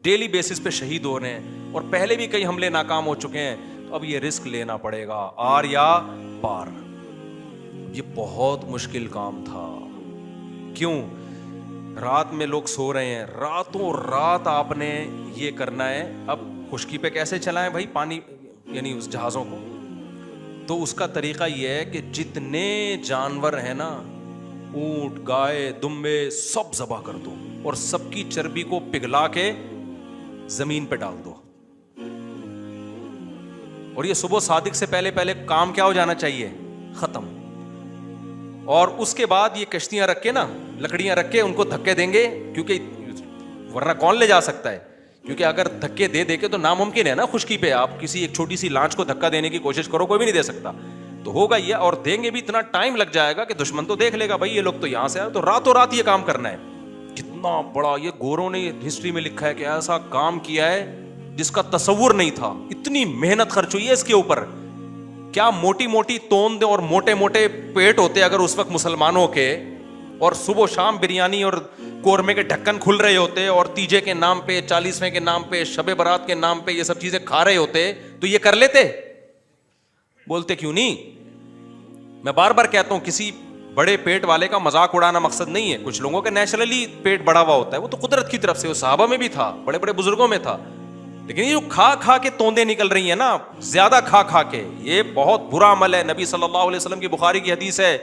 ڈیلی بیسس پہ شہید ہو رہے ہیں, اور پہلے بھی کئی حملے ناکام ہو چکے ہیں, تو اب یہ رسک لینا پڑے گا, آر یا پار. یہ بہت مشکل کام تھا. کیوں؟ رات میں لوگ سو رہے ہیں, راتوں رات آپ نے یہ کرنا ہے. اب خشکی پہ کیسے چلائیں بھائی پانی, یعنی اس جہازوں کو؟ تو اس کا طریقہ یہ ہے کہ جتنے جانور ہیں نا, اونٹ, گائے, دمبے, سب ذبح کر دو اور سب کی چربی کو پگھلا کے زمین پہ ڈال دو. اور یہ صبح صادق سے پہلے کام کیا ہو جانا چاہیے, ختم. اور اس کے بعد یہ کشتیاں رکھ کے نا, لکڑیاں رکھ کے ان کو دھکے دیں گے, کیونکہ ورنہ کون لے جا سکتا ہے, کیونکہ اگر دھکے دے کے تو ناممکن ہے نا خشکی پہ, آپ کسی ایک چھوٹی سی لانچ کو دھکا دینے کی کوشش کرو, کوئی بھی نہیں دے سکتا. تو ہوگا یہ, اور دیں گے بھی اتنا ٹائم لگ جائے گا کہ دشمن تو دیکھ لے گا بھائی یہ لوگ تو یہاں سے آئے, تو راتوں رات یہ کام کرنا ہے. کتنا بڑا یہ گوروں نے ہسٹری میں لکھا ہے کہ ایسا کام کیا ہے جس کا تصور نہیں تھا. اتنی محنت خرچ ہوئی ہے اس کے اوپر. کیا موٹی موٹی توند اور موٹے موٹے پیٹ ہوتے اگر اس وقت مسلمانوں کے, اور صبح و شام بریانی اور قورمے کے ڈھکن کھل رہے ہوتے, اور تیجے کے نام پہ, 40ویں کے نام پہ, شب برات کے نام پہ یہ سب چیزیں کھا رہے ہوتے, تو یہ کر لیتے؟ بولتے کیوں نہیں؟ میں بار بار کہتا ہوں کسی بڑے پیٹ والے کا مذاق اڑانا مقصد نہیں ہے. کچھ لوگوں کا نیچرلی پیٹ بڑا ہوا ہوتا ہے, وہ تو قدرت کی طرف سے, وہ صحابہ میں بھی تھا, بڑے بڑے بزرگوں میں تھا. لیکن یہ جو کھا کے توندے نکل رہی ہیں نا, زیادہ کھا کے, یہ بہت برا عمل ہے. نبی صلی اللہ علیہ وسلم کی بخاری کی حدیث ہے,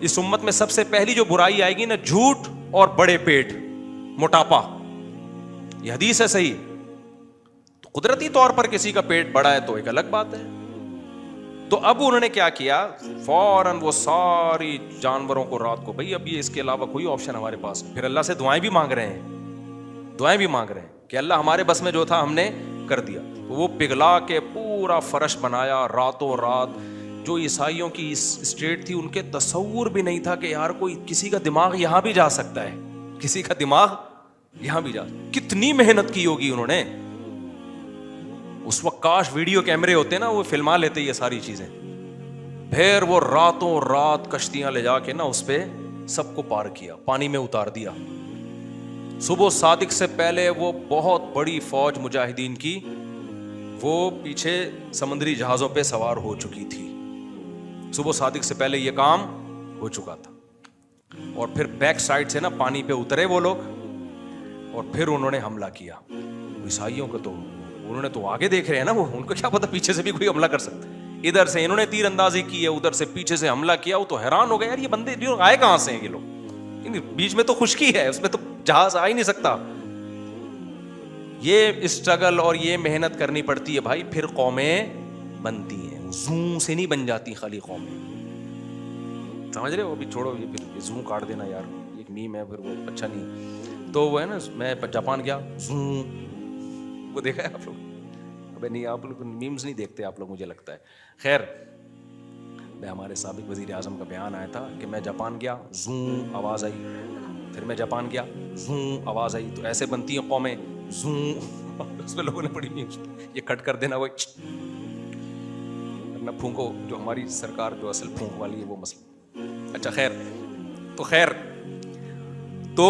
اس امت میں سب سے پہلی جو برائی آئے گی نا, جھوٹ اور بڑے پیٹ, موٹاپا. یہ حدیث ہے صحیح. تو قدرتی طور پر کسی کا پیٹ بڑا ہے تو ایک الگ بات ہے. تو اب انہوں نے کیا کیا, فوراً وہ ساری جانوروں کو رات کو, بھائی اب یہ اس کے علاوہ کوئی آپشن ہمارے پاس. پھر اللہ سے دعائیں بھی مانگ رہے ہیں کہ اللہ ہمارے بس میں جو تھا ہم نے کر دیا. تو وہ پگھلا کے پورا فرش بنایا راتوں رات. جو عیسائیوں کی اسٹیٹ تھی, ان کے تصور بھی نہیں تھا کہ یار کوئی کسی کا دماغ یہاں بھی جا سکتا ہے, کسی کا دماغ یہاں بھی جا. کتنی محنت کی ہوگی انہوں نے اس وقت. کاش ویڈیو کیمرے ہوتے نا, وہ فلما لیتے یہ ساری چیزیں. پھر وہ راتوں رات کشتیاں لے جا کے نا اس پہ سب کو پار کیا, پانی میں اتار دیا. صبح صادق سے پہلے وہ بہت بڑی فوج مجاہدین کی, وہ پیچھے سمندری جہازوں پہ سوار ہو چکی تھی. صبح صادق سے پہلے یہ کام ہو چکا تھا. اور پھر بیک سائڈ سے نا پانی پہ اترے وہ لوگ, اور پھر انہوں نے حملہ کیا. عیسائیوں کو تو انہوں نے تو آگے دیکھ رہے ہیں نا, وہ ان کو کیا پتا پیچھے سے بھی کوئی حملہ کر سکتا ہے. ادھر سے انہوں نے تیر اندازی کی ہے, ادھر سے پیچھے سے حملہ کیا. وہ تو حیران ہو گئے, یار یہ بندے آئے کہاں سے ہیں یہ لوگ, بیچ میں تو خشکی ہے, اس میں تو جہاز آ ہی نہیں سکتا. یہ اسٹرگل اور یہ محنت کرنی پڑتی ہے بھائی, پھر قومیں بنتی ہیں. زوں سے نہیں بن جاتی خالی قومیں, سمجھ رہے ہو؟ ابھی چھوڑو یہ, پھر زوں کاٹ دینا یار, ایک میم ہے, پھر وہ اچھا نہیں. تو وہ ہے نا, میں جاپان گیا, زوں, وہ دیکھا ہے آپ لوگ؟ ابھی نہیں, آپ لوگ میمز نہیں دیکھتے آپ لوگ, مجھے لگتا ہے. خیر, میں ہمارے سابق وزیر اعظم کا بیان آیا تھا کہ میں جاپان گیا, زوں آواز آئی. پھر میں جاپان گیا, زوں آواز آئی. تو ایسے بنتی ہیں قومیں, زوں. اس پہ لوگوں نے بڑی میمز, یہ کٹ کر دینا, وہ نہ پھونکو, جو ہماری سرکار جو اصل پھونک والی ہے وہ مسئلہ. اچھا خیر, تو خیر تو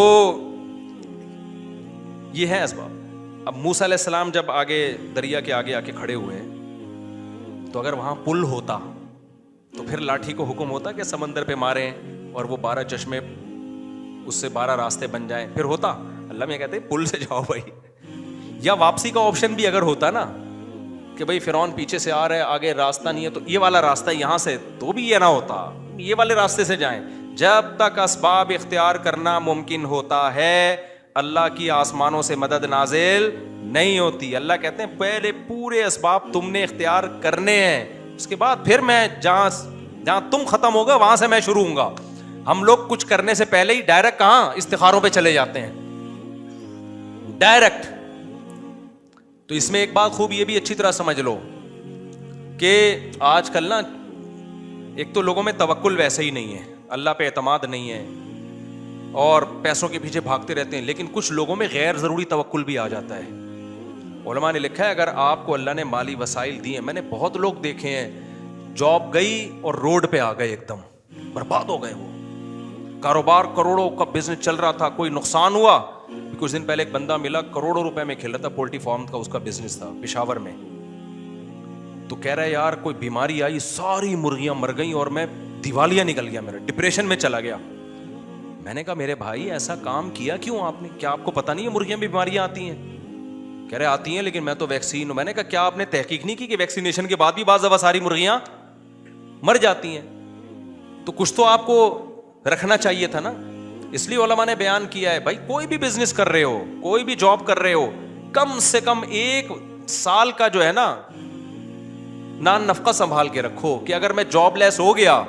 یہ ہے اسباب. اب موسیٰ علیہ السلام جب آگے دریا کے آگے آ کے کھڑے ہوئے, تو اگر وہاں پل ہوتا تو پھر لاٹھی کو حکم ہوتا کہ سمندر پہ ماریں اور وہ 12 چشمے, اس سے 12 راستے بن جائیں, پھر ہوتا. اللہ میں کہتے ہیں پل سے جاؤ بھائی. یا واپسی کا آپشن بھی اگر ہوتا نا کہ بھائی فرعون پیچھے سے آ رہا ہے, آگے راستہ نہیں ہے, تو یہ والا راستہ یہاں سے, تو بھی یہ نہ ہوتا, یہ والے راستے سے جائیں. جب تک اسباب اختیار کرنا ممکن ہوتا ہے, اللہ کی آسمانوں سے مدد نازل نہیں ہوتی. اللہ کہتے ہیں پہلے پورے اسباب تم نے اختیار کرنے ہیں, اس کے بعد پھر میں جہاں تم ختم ہوگا وہاں سے میں شروع ہوں گا. ہم لوگ کچھ کرنے سے پہلے ہی ڈائریکٹ کہاں استخاروں پہ چلے جاتے ہیں, ڈائریکٹ. تو اس میں ایک بات خوب یہ بھی اچھی طرح سمجھ لو کہ آج کل نا ایک تو لوگوں میں توکل ویسے ہی نہیں ہے, اللہ پہ اعتماد نہیں ہے, اور پیسوں کے پیچھے بھاگتے رہتے ہیں. لیکن کچھ لوگوں میں غیر ضروری توکل بھی آ جاتا ہے. علماء نے لکھا ہے اگر آپ کو اللہ نے مالی وسائل دیے, میں نے بہت لوگ دیکھے ہیں جاب گئی اور روڈ پہ آ گئے, ایک دم برباد ہو گئے. وہ کاروبار کروڑوں کا بزنس چل رہا تھا, کوئی نقصان ہوا. کچھ دن پہلے ایک بندہ ملا کروڑوں روپے میں کھیل رہا تھا, پولٹری فارم کا اس کا بزنس تھا پشاور میں. تو کہہ رہا ہے یار کوئی بیماری آئی, ساری مرغیاں مر گئیں اور میں دیوالیہ نکل گیا, میرا ڈپریشن میں چلا گیا. میں نے کہا میرے بھائی ایسا کام کیا کیوں آپ نے, کیا آپ کو پتا نہیں ہے مرغیاں میں بیماریاں آتی ہیں؟ کہہ رہے آتی ہیں لیکن میں تو ویکسین ہوں. میں نے کہا کیا آپ نے تحقیق نہیں کی کہ ویکسینیشن کے بعد بھی بعض دفعہ ساری مرغیاں مر جاتی ہیں؟ تو کچھ تو آپ کو رکھنا چاہیے تھا نا. اس لیے علماء نے بیان کیا ہے بھائی کوئی بھی بزنس کر رہے ہو, کوئی بھی جاب کر رہے ہو, کم سے کم 1 سال کا جو ہے نا نان نفقہ سنبھال کے رکھو کہ اگر میں جاب لیس ہو گیا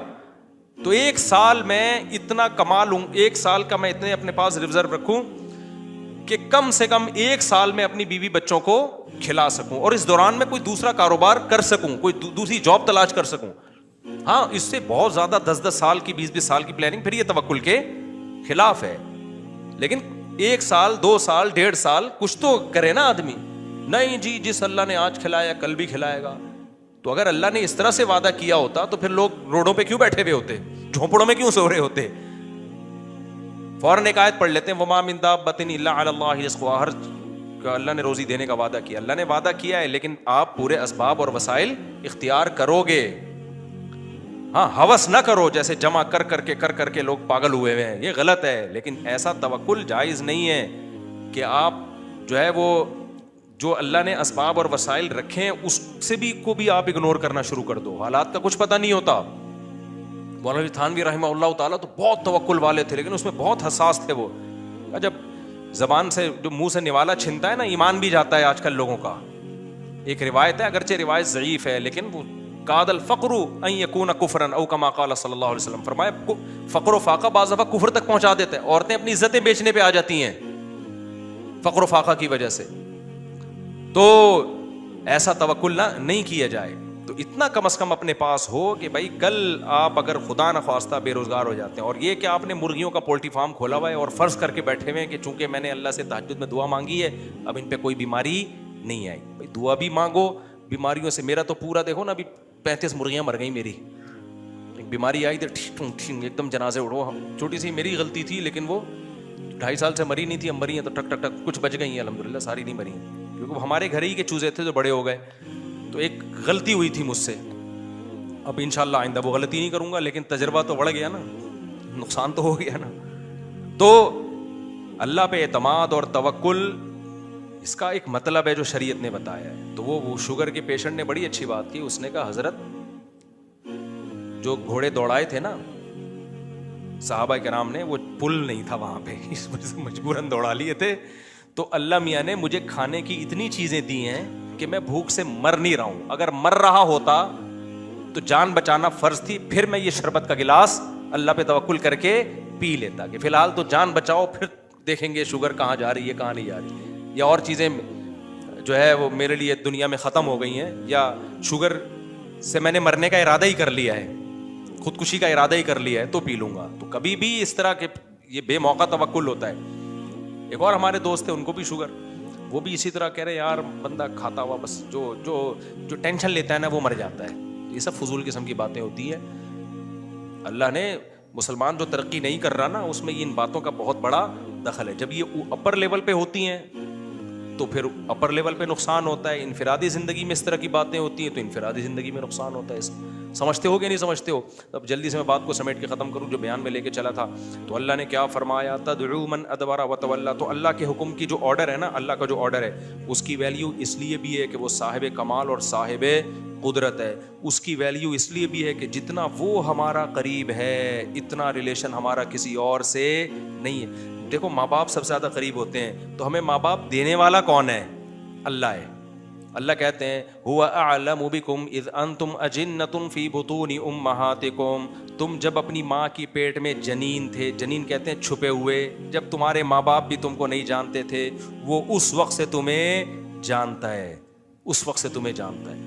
تو 1 سال میں اتنا کما لوں, 1 سال کا میں اتنے اپنے پاس ریزرو رکھوں کہ کم سے کم 1 سال میں اپنی بیوی بچوں کو کھلا سکوں, اور اس دوران میں کوئی دوسرا کاروبار کر سکوں, کوئی دوسری جاب تلاش کر سکوں. ہاں اس سے بہت زیادہ 10 سال کی 20 سال کی پلاننگ پھر یہ توکل کے خلاف ہے. لیکن 1 سال 2 سال 1.5 سال کچھ تو کرے نا آدمی. نہیں جی جس اللہ نے آج کھلایا کل بھی کھلائے گا. تو اگر اللہ نے اس طرح سے وعدہ کیا ہوتا تو پھر لوگ روڈوں پہ کیوں بیٹھے ہوئے ہوتے, جھونپڑوں میں کیوں سو رہے ہوتے؟ فوراً ایک آیت پڑھ لیتے ہیں وما من دابۃ الا علی اللہ رزقها, ہر اللہ نے روزی دینے کا وعدہ کیا. اللہ نے وعدہ کیا ہے لیکن آپ پورے اسباب اور وسائل اختیار کرو گے. ہاں ہوس نہ کرو جیسے جمع کر کر کے لوگ پاگل ہوئے ہیں, یہ غلط ہے. لیکن ایسا توکل جائز نہیں ہے کہ آپ جو ہے وہ جو اللہ نے اسباب اور وسائل رکھے ہیں اس سے بھی کو بھی آپ اگنور کرنا شروع کر دو. حالات کا کچھ پتہ نہیں ہوتا. مولانا تھانوی رحمہ اللہ تعالیٰ تو بہت توکل والے تھے لیکن اس میں بہت حساس تھے. وہ جب زبان سے جو منہ سے نوالا چھنتا ہے نا, ایمان بھی جاتا ہے آج کل لوگوں کا. ایک روایت ہے, اگرچہ روایت ضعیف ہے لیکن وہ قاد الفقر ان یکون کفرا او کما قال صلی اللہ علیہ وسلم, فرمایا فقر و فاقہ بعض دفعہ کفر تک پہنچا دیتا ہے. عورتیں اپنی عزتیں بیچنے پہ آ جاتی ہیں فقر و فاقہ کی وجہ سے. تو ایسا توکل نہیں کیا جائے. تو اتنا کم از کم اپنے پاس ہو کہ بھائی کل آپ اگر خدا نخواستہ بے روزگار ہو جاتے ہیں, اور یہ کہ آپ نے مرغیوں کا پولٹری فارم کھولا ہوا ہے اور فرض کر کے بیٹھے ہوئے ہیں کہ چونکہ میں نے اللہ سے تہجد میں دعا مانگی ہے اب ان پہ کوئی بیماری نہیں آئی. بھائی دعا بھی مانگو بیماریوں سے. میرا تو پورا دیکھو نا, ابھی 35 مرغیاں مر گئیں میری. ایک بیماری آئی تو ایک دم جنازے اڑو. چھوٹی سی میری غلطی تھی لیکن وہ 2.5 سال سے مری نہیں تھی, اب مری ہیں تو ٹک ٹک ٹک کچھ بچ گئی ہیں الحمدللہ, ساری نہیں مری ہیں کیونکہ ہمارے گھر ہی کے چوزے تھے جو بڑے ہو گئے. تو ایک غلطی ہوئی تھی مجھ سے, اب انشاءاللہ آئندہ وہ غلطی نہیں کروں گا. لیکن تجربہ تو بڑھ گیا نا, نقصان تو ہو گیا نا. تو اللہ پہ اعتماد اور توکل اس کا ایک مطلب ہے جو شریعت نے بتایا ہے. تو وہ شوگر کے پیشنٹ نے بڑی اچھی بات کی. اس نے کہا حضرت جو گھوڑے دوڑائے تھے نا صحابہ کرام نے, وہ پل نہیں تھا وہاں پہ, اس وجہ سے مجبوراً دوڑا لیے تھے. تو اللہ میاں نے مجھے کھانے کی اتنی چیزیں دی ہیں کہ میں بھوک سے مر نہیں رہا ہوں. اگر مر رہا ہوتا تو جان بچانا فرض تھی, پھر میں یہ شربت کا گلاس اللہ پہ توکل کر کے پی لیتا کہ فی الحال تو جان بچاؤ, پھر دیکھیں گے شوگر کہاں جا رہی ہے کہاں نہیں جا رہی, یا اور چیزیں جو ہے وہ میرے لیے دنیا میں ختم ہو گئی ہیں, یا شوگر سے میں نے مرنے کا ارادہ ہی کر لیا ہے, خودکشی کا ارادہ ہی کر لیا ہے, تو پی لوں گا. تو کبھی بھی اس طرح کے یہ بے موقع توکل ہوتا ہے. ایک اور ہمارے دوست تھے, ان کو بھی شوگر, وہ بھی اسی طرح کہہ رہے یار بندہ کھاتا ہوا بس جو جو جو ٹینشن لیتا ہے نا وہ مر جاتا ہے. یہ سب فضول قسم کی باتیں ہوتی ہے. اللہ نے مسلمان جو ترقی نہیں کر رہا نا اس میں ان باتوں کا بہت بڑا دخل ہے. جب یہ اپر لیول پہ ہوتی ہیں تو پھر اپر لیول پہ نقصان ہوتا ہے. انفرادی زندگی میں اس طرح کی باتیں ہوتی ہیں تو انفرادی زندگی میں نقصان ہوتا ہے. سمجھتے ہو کہ نہیں سمجھتے ہو؟ اب جلدی سے میں بات کو سمیٹ کے ختم کروں جو بیان میں لے کے چلا تھا. تو اللہ نے کیا فرمایا, تدعو من ادبر وتولی. تو اللہ کے حکم کی جو آرڈر ہے نا, اللہ کا جو آرڈر ہے اس کی ویلیو اس لیے بھی ہے کہ وہ صاحب کمال اور صاحب قدرت ہے. اس کی ویلیو اس لیے بھی ہے کہ جتنا وہ ہمارا قریب ہے اتنا ریلیشن ہمارا کسی اور سے نہیں ہے. دیکھو ماں باپ سب سے زیادہ قریب ہوتے ہیں, تو ہمیں ماں باپ دینے والا کون ہے؟ اللہ ہے. اللہ کہتے ہیں هو اعلم بكم اذ انتم اجنۃ فی بطون امہاتکم، تم جب اپنی ماں کی پیٹ میں جنین تھے، جنین کہتے ہیں چھپے ہوئے، جب تمہارے ماں باپ بھی تم کو نہیں جانتے تھے، وہ اس وقت سے تمہیں جانتا ہے، اس وقت سے تمہیں جانتا ہے.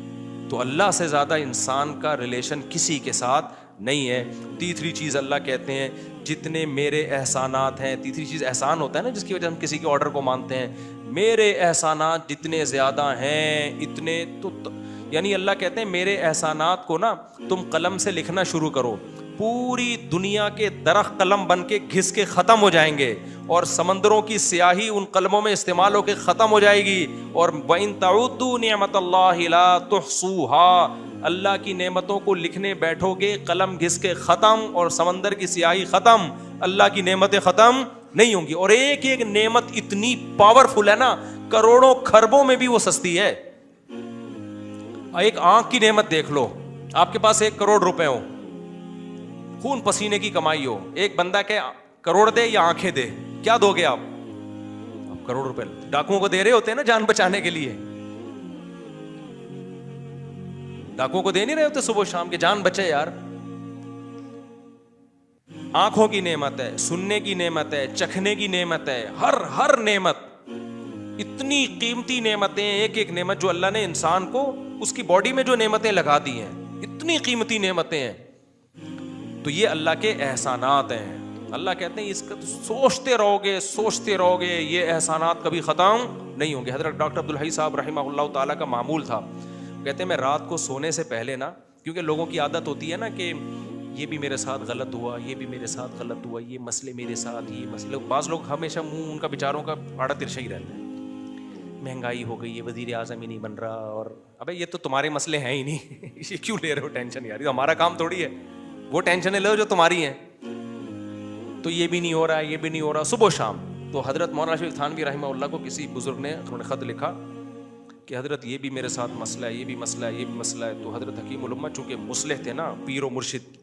تو اللہ سے زیادہ انسان کا ریلیشن کسی کے ساتھ نہیں ہے. تیسری چیز اللہ کہتے ہیں جتنے میرے احسانات ہیں، تیسری چیز احسان ہوتا ہے نا جس کی وجہ ہم کسی کے آرڈر کو مانتے ہیں، میرے احسانات جتنے زیادہ ہیں اتنے تو یعنی اللہ کہتے ہیں میرے احسانات کو نا تم قلم سے لکھنا شروع کرو، پوری دنیا کے درخت قلم بن کے گھس کے ختم ہو جائیں گے، اور سمندروں کی سیاہی ان قلموں میں استعمال ہو کے ختم ہو جائے گی. اور وَإِن تَعُدُّوا نِعْمَةَ اللَّهِ لَا تُحْصُوهَا، اللہ کی نعمتوں کو لکھنے بیٹھو گے قلم گھس کے ختم اور سمندر کی سیاہی ختم، اللہ کی نعمتیں ختم نہیں ہوں گی. اور ایک ایک نعمت اتنی پاورفل ہے نا، کروڑوں خربوں میں بھی وہ سستی ہے. ایک آنکھ کی نعمت دیکھ لو، آپ کے پاس 1 کروڑ روپے ہو، خون پسینے کی کمائی ہو، ایک بندہ کہ کروڑ دے یا آنکھیں دے، کیا دو گے آپ؟ کروڑ روپے ڈاکوؤں کو دے رہے ہوتے ہیں نا جان بچانے کے لیے، ڈاکوؤں کو دے نہیں رہے ہوتے صبح شام کے جان بچے یار. آنکھوں کی نعمت ہے، سننے کی نعمت ہے، چکھنے کی نعمت ہے، ہر نعمت، اتنی قیمتی نعمتیں، ایک ایک نعمت جو اللہ نے انسان کو اس کی باڈی میں جو نعمتیں لگا دی ہیں، اتنی قیمتی نعمتیں ہیں. تو یہ اللہ کے احسانات ہیں. اللہ کہتے ہیں اس کا سوچتے رہو گے یہ احسانات کبھی ختم نہیں ہوں گے. حضرت ڈاکٹر عبدالحی صاحب رحمہ اللہ تعالیٰ کا معمول تھا، کہتے ہیں میں رات کو سونے سے پہلے نا، کیونکہ لوگوں کی عادت ہوتی ہے نا کہ یہ بھی میرے ساتھ غلط ہوا، یہ بھی میرے ساتھ غلط ہوا، یہ مسئلے میرے ساتھ، یہ مسئلے، بعض لوگ ہمیشہ منہ ان کا بیچاروں کا آڑا ترچھا ہی رہتا ہے، مہنگائی ہو گئی، یہ وزیر اعظم ہی نہیں بن رہا، اور ابے یہ تو تمہارے مسئلے ہیں ہی نہیں یہ کیوں لے رہے ہو ٹینشن یار، یہ ہمارا کام تھوڑی ہے، وہ ٹینشنیں لو جو تمہاری ہیں. تو یہ بھی نہیں ہو رہا، یہ بھی نہیں ہو رہا، صبح شام. تو حضرت مولانا شفیع تھانوی رحمہ اللہ کو کسی بزرگ نے انہوں نے خط لکھا کہ حضرت یہ بھی میرے ساتھ مسئلہ ہے، یہ بھی مسئلہ ہے، یہ بھی مسئلہ ہے. تو حضرت حکیم الامہ چونکہ مصلح تھے نا، پیر و مرشد،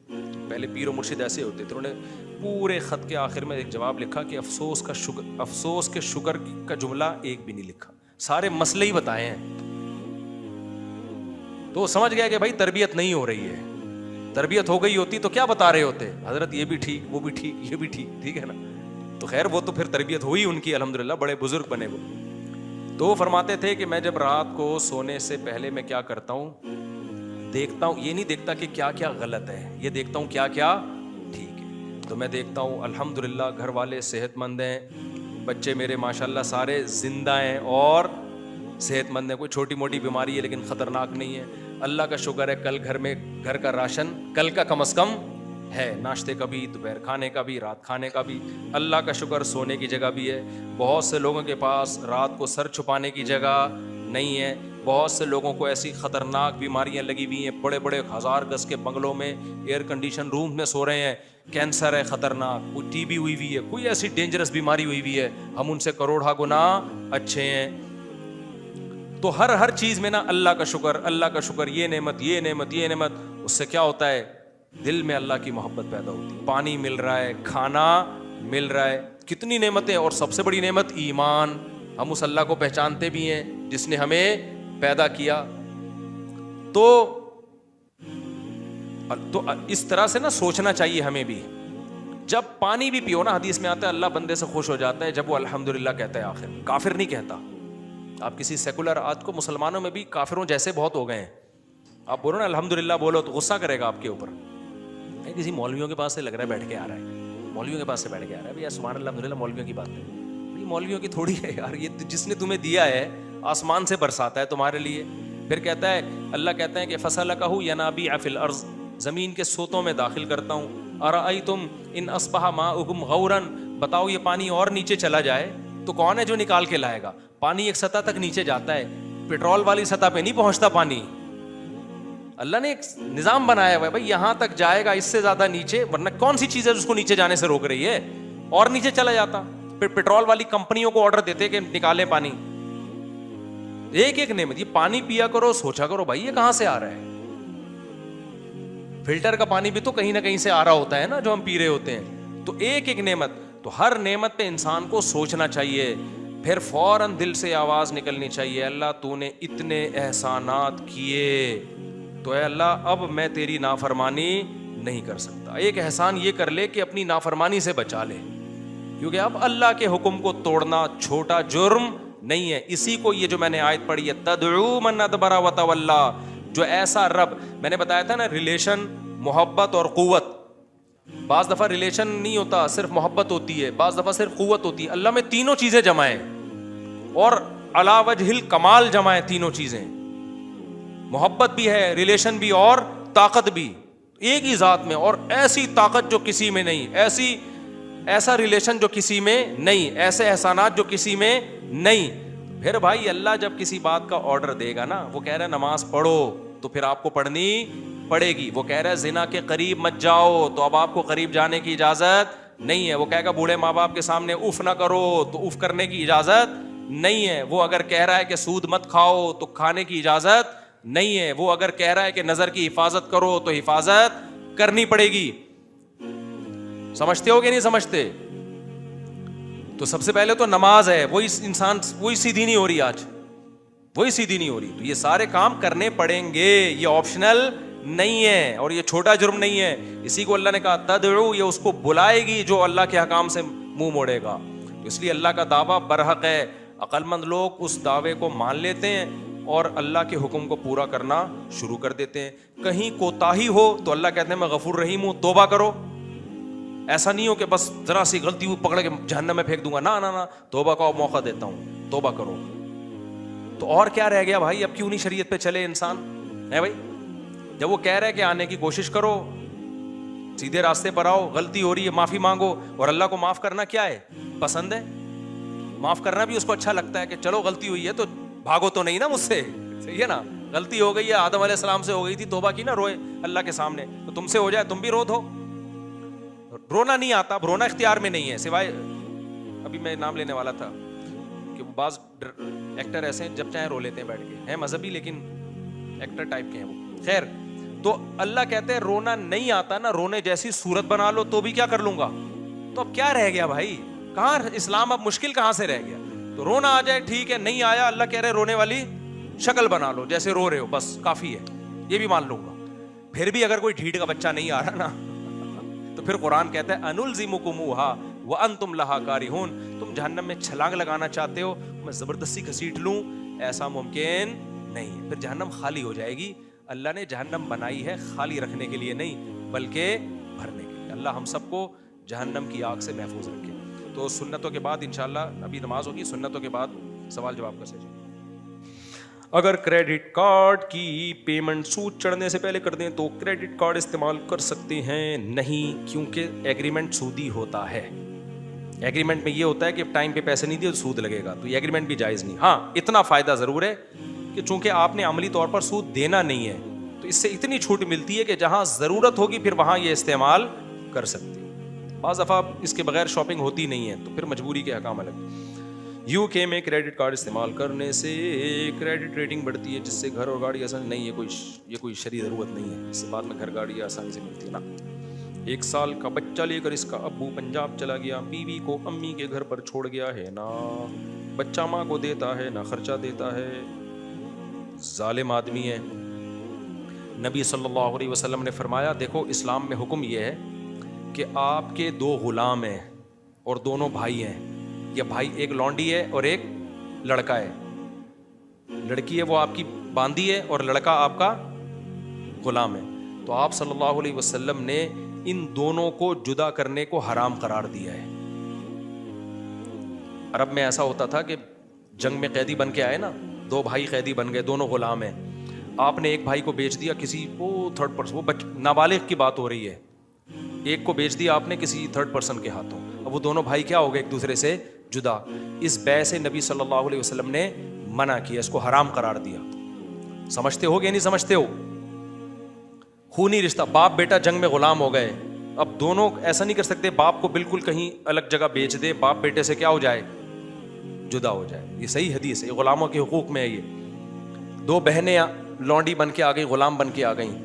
پہلے پیر و مرشد ایسے ہوتے تھے، انہوں نے پورے خط کے آخر میں ایک جواب لکھا کہ افسوس کے شکر کا جملہ ایک بھی نہیں لکھا، سارے مسئلے ہی بتائے ہیں. تو وہ سمجھ گیا کہ بھائی تربیت نہیں ہو رہی ہے، تربیت ہو گئی ہوتی تو کیا بتا رہے ہوتے حضرت یہ بھی ٹھیک، وہ بھی ٹھیک، یہ بھی ٹھیک، ٹھیک ہے نا. تو خیر وہ تو پھر تربیت ہوئی ان کی الحمدللہ، بڑے بزرگ بنے وہ. تو وہ فرماتے تھے کہ میں جب رات کو سونے سے پہلے میں کیا کرتا ہوں، دیکھتا ہوں، یہ نہیں دیکھتا کہ کیا کیا غلط ہے، یہ دیکھتا ہوں کیا کیا ٹھیک ہے. تو میں دیکھتا ہوں الحمدللہ گھر والے صحت مند ہیں، بچے میرے ماشاءاللہ سارے زندہ ہیں اور صحت مند ہیں، کوئی چھوٹی موٹی بیماری ہے لیکن خطرناک نہیں ہے. اللہ کا شکر ہے کل گھر میں گھر کا راشن کل کا کم از کم ہے، ناشتے کا بھی، دوپہر کھانے کا بھی، رات کھانے کا بھی. اللہ کا شکر سونے کی جگہ بھی ہے. بہت سے لوگوں کے پاس رات کو سر چھپانے کی جگہ نہیں ہے، بہت سے لوگوں کو ایسی خطرناک بیماریاں لگی ہوئی ہیں، بڑے بڑے 1000 گز کے بنگلوں میں ایئر کنڈیشن روم میں سو رہے ہیں، کینسر ہے خطرناک، کوئی ٹی بی ہوئی ہوئی ہے، کوئی ایسی ڈینجرس بیماری ہوئی ہوئی ہے، ہم ان سے کروڑا گنا اچھے ہیں. تو ہر چیز میں نا اللہ کا شکر، اللہ کا شکر، یہ نعمت، یہ نعمت، یہ نعمت. اس سے کیا ہوتا ہے، دل میں اللہ کی محبت پیدا ہوتی ہے. پانی مل رہا ہے، کھانا مل رہا ہے، کتنی نعمتیں. اور سب سے بڑی نعمت ایمان، ہم اس اللہ کو پہچانتے بھی ہیں جس نے ہمیں پیدا کیا. تو اس طرح سے نا سوچنا چاہیے ہمیں بھی. جب پانی بھی پیو نا، حدیث میں آتا ہے اللہ بندے سے خوش ہو جاتا ہے جب وہ الحمدللہ کہتا ہے. آخر کافر نہیں کہتا. آپ کسی سیکولر، آج کو مسلمانوں میں بھی کافروں جیسے بہت ہو گئے ہیں، آپ بولو نا الحمدللہ بولو تو غصہ کرے گا آپ کے اوپر. کسی مولویوں کے پاس سے لگ رہا ہے بیٹھ کے آ رہا ہے، مولویوں کے پاس سے بیٹھ کے آ رہا ہے. بھائی سبحان اللہ الحمدللہ مولویوں کی بات ہے، یہ مولویوں کی تھوڑی ہے یار، یہ جس نے تمہیں دیا ہے آسمان سے برساتا ہے تمہارے لیے. پھر کہتا ہے اللہ کہتے ہیں کہ فَسَلَكَهُ يَنَابِيعَ فِي الْأَرْضِ، زمین کے سوتوں میں داخل کرتا ہوں. أَرَأَيْتُمْ إِنْ أَصْبَحَ مَاؤُكُمْ غَوْرًا، بتاؤ یہ پانی اور نیچے چلا جائے تو کون ہے جو نکال کے لائے گا. پانی ایک سطح تک نیچے جاتا ہے، پیٹرول والی سطح پہ نہیں پہنچتا پانی. اللہ نے ایک نظام بنایا ہوا ہے بھائی یہاں تک جائے گا، اس سے زیادہ نیچے، ورنہ کون سی چیز ہے جس کو نیچے جانے سے روک رہی ہے، اور نیچے چلا جاتا. پھر پیٹرول والی کمپنیوں کو آرڈر دیتے کہ نکالے پانی. ایک ایک نعمت، یہ پانی پیا کرو، سوچا کرو بھائی یہ کہاں سے آ رہا ہے. فلٹر کا پانی بھی تو کہیں نہ کہیں سے آ رہا ہوتا ہے نا جو ہم پی رہے ہوتے ہیں. تو ایک ایک نعمت، تو ہر نعمت پہ انسان کو سوچنا چاہیے. پھر فوراً دل سے آواز نکلنی چاہیے, اللہ تو نے اتنے احسانات کیے تو اے اللہ اب میں تیری نافرمانی نہیں کر سکتا. ایک احسان یہ کر لے کہ اپنی نافرمانی سے بچا لے, کیونکہ اب اللہ کے حکم کو توڑنا چھوٹا جرم نہیں ہے. اسی کو یہ جو میں نے آیت پڑھی ہے, تدعو من ادبر وتولی, جو ایسا رب, میں نے بتایا تھا نا ریلیشن محبت اور قوت, بعض دفعہ ریلیشن نہیں ہوتا صرف محبت ہوتی ہے, بعض دفعہ صرف قوت ہوتی ہے. اللہ میں تینوں چیزیں جمع ہیں اور علی وجہ الکمال جمع ہیں تینوں چیزیں, محبت بھی ہے, ریلیشن بھی اور طاقت بھی, ایک ہی ذات میں. اور ایسی طاقت جو کسی میں نہیں, ایسا ریلیشن جو کسی میں نہیں, ایسے احسانات جو کسی میں نہیں. پھر بھائی اللہ جب کسی بات کا آرڈر دے گا نا, وہ کہہ رہا ہے نماز پڑھو تو پھر آپ کو پڑھنی پڑے گی. وہ کہہ رہا ہے زنا کے قریب مت جاؤ تو اب آپ کو قریب جانے کی اجازت نہیں ہے. وہ کہے گا بوڑھے ماں باپ کے سامنے اف نہ کرو تو اف کرنے کی اجازت نہیں ہے. وہ اگر کہہ رہا ہے کہ سود مت کھاؤ تو کھانے کی اجازت نہیں ہے. وہ اگر کہہ رہا ہے کہ نظر کی حفاظت کرو تو حفاظت کرنی پڑے گی. سمجھتے ہو کہ نہیں سمجھتے؟ تو سب سے پہلے تو نماز ہے, وہی انسان وہی سیدھی نہیں ہو رہی, آج وہی سیدھی نہیں ہو رہی. تو یہ سارے کام کرنے پڑیں گے, یہ آپشنل نہیں ہے اور یہ چھوٹا جرم نہیں ہے. اسی کو اللہ نے کہا تدعو, یہ اس کو بلائے گی جو اللہ کے حکام سے منہ موڑے گا. اس لیے اللہ کا دعویٰ برحق ہے. عقل مند لوگ اس دعوے کو مان لیتے ہیں اور اللہ کے حکم کو پورا کرنا شروع کر دیتے ہیں. کہیں کوتاہی ہو تو اللہ کہتے ہیں میں غفور رحیم ہوں, توبہ کرو. ایسا نہیں ہو کہ بس ذرا سی غلطی ہوئی پکڑ کے جہنم میں پھینک دوں گا, نہ, توبہ کا موقع دیتا ہوں, توبہ کرو. تو اور کیا رہ گیا بھائی, اب کیوں نہیں شریعت پہ چلے انسان ہے بھائی؟ جب وہ کہہ رہا ہے کہ آنے کی کوشش کرو, سیدھے راستے پر آؤ, غلطی ہو رہی ہے معافی مانگو. اور اللہ کو معاف کرنا کیا ہے, پسند ہے. معاف کرنا بھی اس کو اچھا لگتا ہے کہ چلو غلطی ہوئی ہے تو بھاگو تو نہیں نا مجھ سے, صحیح ہے نا. غلطی ہو گئی ہے, آدم علیہ السلام سے ہو گئی تھی, توبہ کی نا, روئے اللہ کے سامنے, تو تم سے ہو جائے تم بھی رو دو. رونا نہیں آتا, رونا اختیار میں نہیں ہے, سوائے ابھی میں نام لینے والا تھا کہ بعض ایکٹر ایسے ہیں جب چاہے رو لیتے ہیں بیٹھ کے, ہیں مذہبی لیکن ایکٹر ٹائپ کے ہیں وہ. خیر, تو اللہ کہتے ہیں رونا نہیں آتا نا, رونے جیسی صورت بنا لو تو بھی کیا کر لوں گا. تو اب کیا رہ گیا بھائی, کہاں اسلام اب مشکل کہاں سے رہ گیا. تو رونا آ جائے ٹھیک ہے, نہیں آیا اللہ کہہ رہے رونے والی شکل بنا لو, جیسے رو رہے ہو بس کافی ہے, یہ بھی مان لوں گا. پھر بھی اگر کوئی ڈھیٹ کا بچہ نہیں آ رہا نا تو پھر قرآن کہتا ہے انلزمکموہا وانتم لہا کارہون, تم جہنم میں چھلانگ لگانا چاہتے ہو, میں زبردستی گھسیٹ لوں, ایسا ممکن نہیں ہے. پھر جہنم خالی ہو جائے گی. اللہ نے جہنم بنائی ہے خالی رکھنے کے لیے نہیں بلکہ بھرنے کے لیے. اللہ ہم سب کو جہنم کی آگ سے محفوظ رکھے. تو سنتوں کے بعد انشاءاللہ ابھی نماز ہوگی, سنتوں کے بعد سوال جواب کر سکتے. اگر کریڈٹ کارڈ کی پیمنٹ سود چڑھنے سے پہلے کر دیں تو کریڈٹ کارڈ استعمال کر سکتے ہیں؟ نہیں, کیونکہ ایگریمنٹ سودی ہوتا ہے. ایگریمنٹ میں یہ ہوتا ہے کہ ٹائم پہ پیسے نہیں دیے تو سود لگے گا, تو یہ ایگریمنٹ بھی جائز نہیں. ہاں اتنا فائدہ ضرور ہے کہ چونکہ آپ نے عملی طور پر سود دینا نہیں ہے تو اس سے اتنی چھوٹ ملتی ہے کہ جہاں ضرورت ہوگی پھر وہاں یہ استعمال کر سکتے. بعض دفعہ اس کے بغیر شاپنگ ہوتی نہیں ہے تو پھر مجبوری کے احکام الگ. یو کے میں کریڈٹ کارڈ استعمال کرنے سے کریڈٹ ریٹنگ بڑھتی ہے جس سے گھر اور گاڑی آسانی نہیں ہے. یہ کوئی شرعی ضرورت نہیں ہے, اس سے بعد میں گھر گاڑی آسانی سے ملتی ہے نا. 1 سال کا بچہ لے کر اس کا ابو پنجاب چلا گیا, بیوی کو امی کے گھر پر چھوڑ گیا ہے, نہ بچہ ماں کو دیتا ہے نہ خرچہ دیتا ہے, ظالم آدمی ہے. نبی صلی اللہ علیہ وسلم نے فرمایا دیکھو اسلام میں حکم یہ ہے کہ آپ کے 2 غلام ہیں اور دونوں بھائی ہیں, یا بھائی ایک لونڈی ہے اور ایک لڑکا ہے. لڑکی ہے وہ آپ کی باندی ہے اور لڑکا آپ کا غلام ہے. تو آپ صلی اللہ علیہ وسلم نے ان دونوں کو جدا کرنے کو حرام قرار دیا ہے. عرب میں ایسا ہوتا تھا کہ جنگ میں قیدی بن کے آئے نا, 2 بھائی قیدی بن گئے, دونوں غلام ہیں. آپ نے ایک بھائی کو بیچ دیا کسی تھرڈ پرسن, وہ نابالغ کی بات ہو رہی ہے, ایک کو بیچ دیا آپ نے کسی تھرڈ پرسن کے ہاتھوں. اب وہ دونوں بھائی کیا ہو گئے, ایک دوسرے سے جدا. اس بیع سے نبی صلی اللہ علیہ وسلم نے منع کیا, اس کو حرام قرار دیا. سمجھتے ہو کہ نہیں سمجھتے ہو؟ خونی رشتہ, باپ بیٹا جنگ میں غلام ہو گئے, اب دونوں ایسا نہیں کر سکتے باپ کو بالکل کہیں الگ جگہ بیچ دے, باپ بیٹے سے کیا ہو جائے, جدا ہو جائے. یہ صحیح حدیث ہے, یہ غلاموں کے حقوق میں ہے. یہ 2 بہنیں لونڈی بن کے آ گئی, غلام بن کے آ گئیں,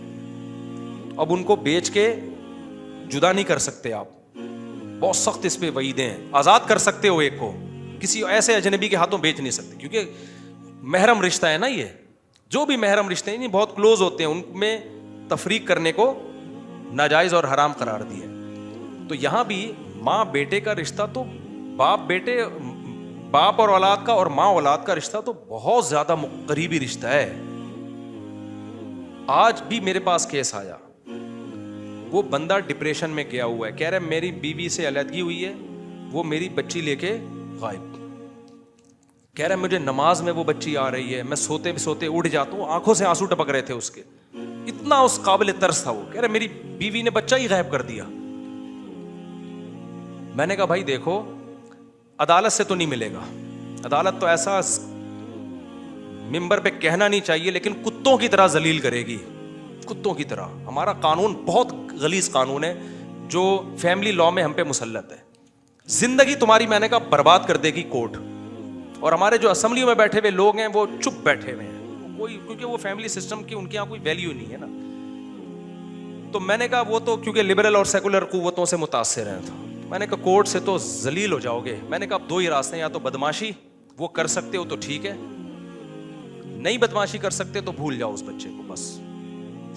اب ان کو بیچ کے جدا نہیں کر سکتے آپ, بہت سخت اس پہ وعیدیں ہیں. آزاد کر سکتے ہو ایک کو, کسی ایسے اجنبی کے ہاتھوں بیچ نہیں سکتے, کیونکہ محرم رشتہ ہے نا. یہ جو بھی محرم رشتے ہیں بہت کلوز ہوتے ہیں, ان میں تفریق کرنے کو ناجائز اور حرام قرار دیا. تو یہاں بھی ماں بیٹے کا رشتہ تو باپ اور اولاد کا اور ماں اولاد کا رشتہ تو بہت زیادہ قریبی رشتہ ہے. آج بھی میرے پاس کیس آیا, وہ بندہ ڈپریشن میں گیا ہوا ہے, کہہ رہا ہے میری بیوی سے علیحدگی ہوئی ہے, وہ میری بچی لے کے غائب. کہہ رہا ہے مجھے نماز میں وہ بچی آ رہی ہے, میں سوتے سوتے اٹھ جاتا ہوں, آنکھوں سے آنسو ٹپک رہے تھے اس کے, اتنا اس قابل ترس تھا وہ. کہہ رہا میری بیوی نے بچہ ہی غائب کر دیا. میں نے کہا بھائی دیکھو, عدالت سے تو نہیں ملے گا, عدالت تو ایسا ممبر پہ کہنا نہیں چاہیے لیکن کتوں کی طرح ذلیل کرے گی, کتوں کی طرح. ہمارا قانون بہت غلیظ قانون ہے جو فیملی لا میں ہم پہ مسلط ہے. زندگی تمہاری میں نے کہا برباد کر دے گی کورٹ. اور ہمارے جو اسمبلیوں میں بیٹھے ہوئے لوگ ہیں وہ چپ بیٹھے ہوئے ہیں, کوئی, کیونکہ وہ فیملی سسٹم کی ان کے یہاں کوئی ویلیو نہیں ہے نا. تو میں نے کہا وہ تو کیونکہ لبرل اور سیکولر قوتوں سے متاثر ہیں, میں نے کہا کورٹ سے تو ذلیل ہو جاؤ گے. میں نے کہا اب دو ہی راستے ہیں, یا تو بدماشی وہ کر سکتے ہو تو ٹھیک ہے, نہیں بدماشی کر سکتے تو بھول جاؤ اس بچے کو, بس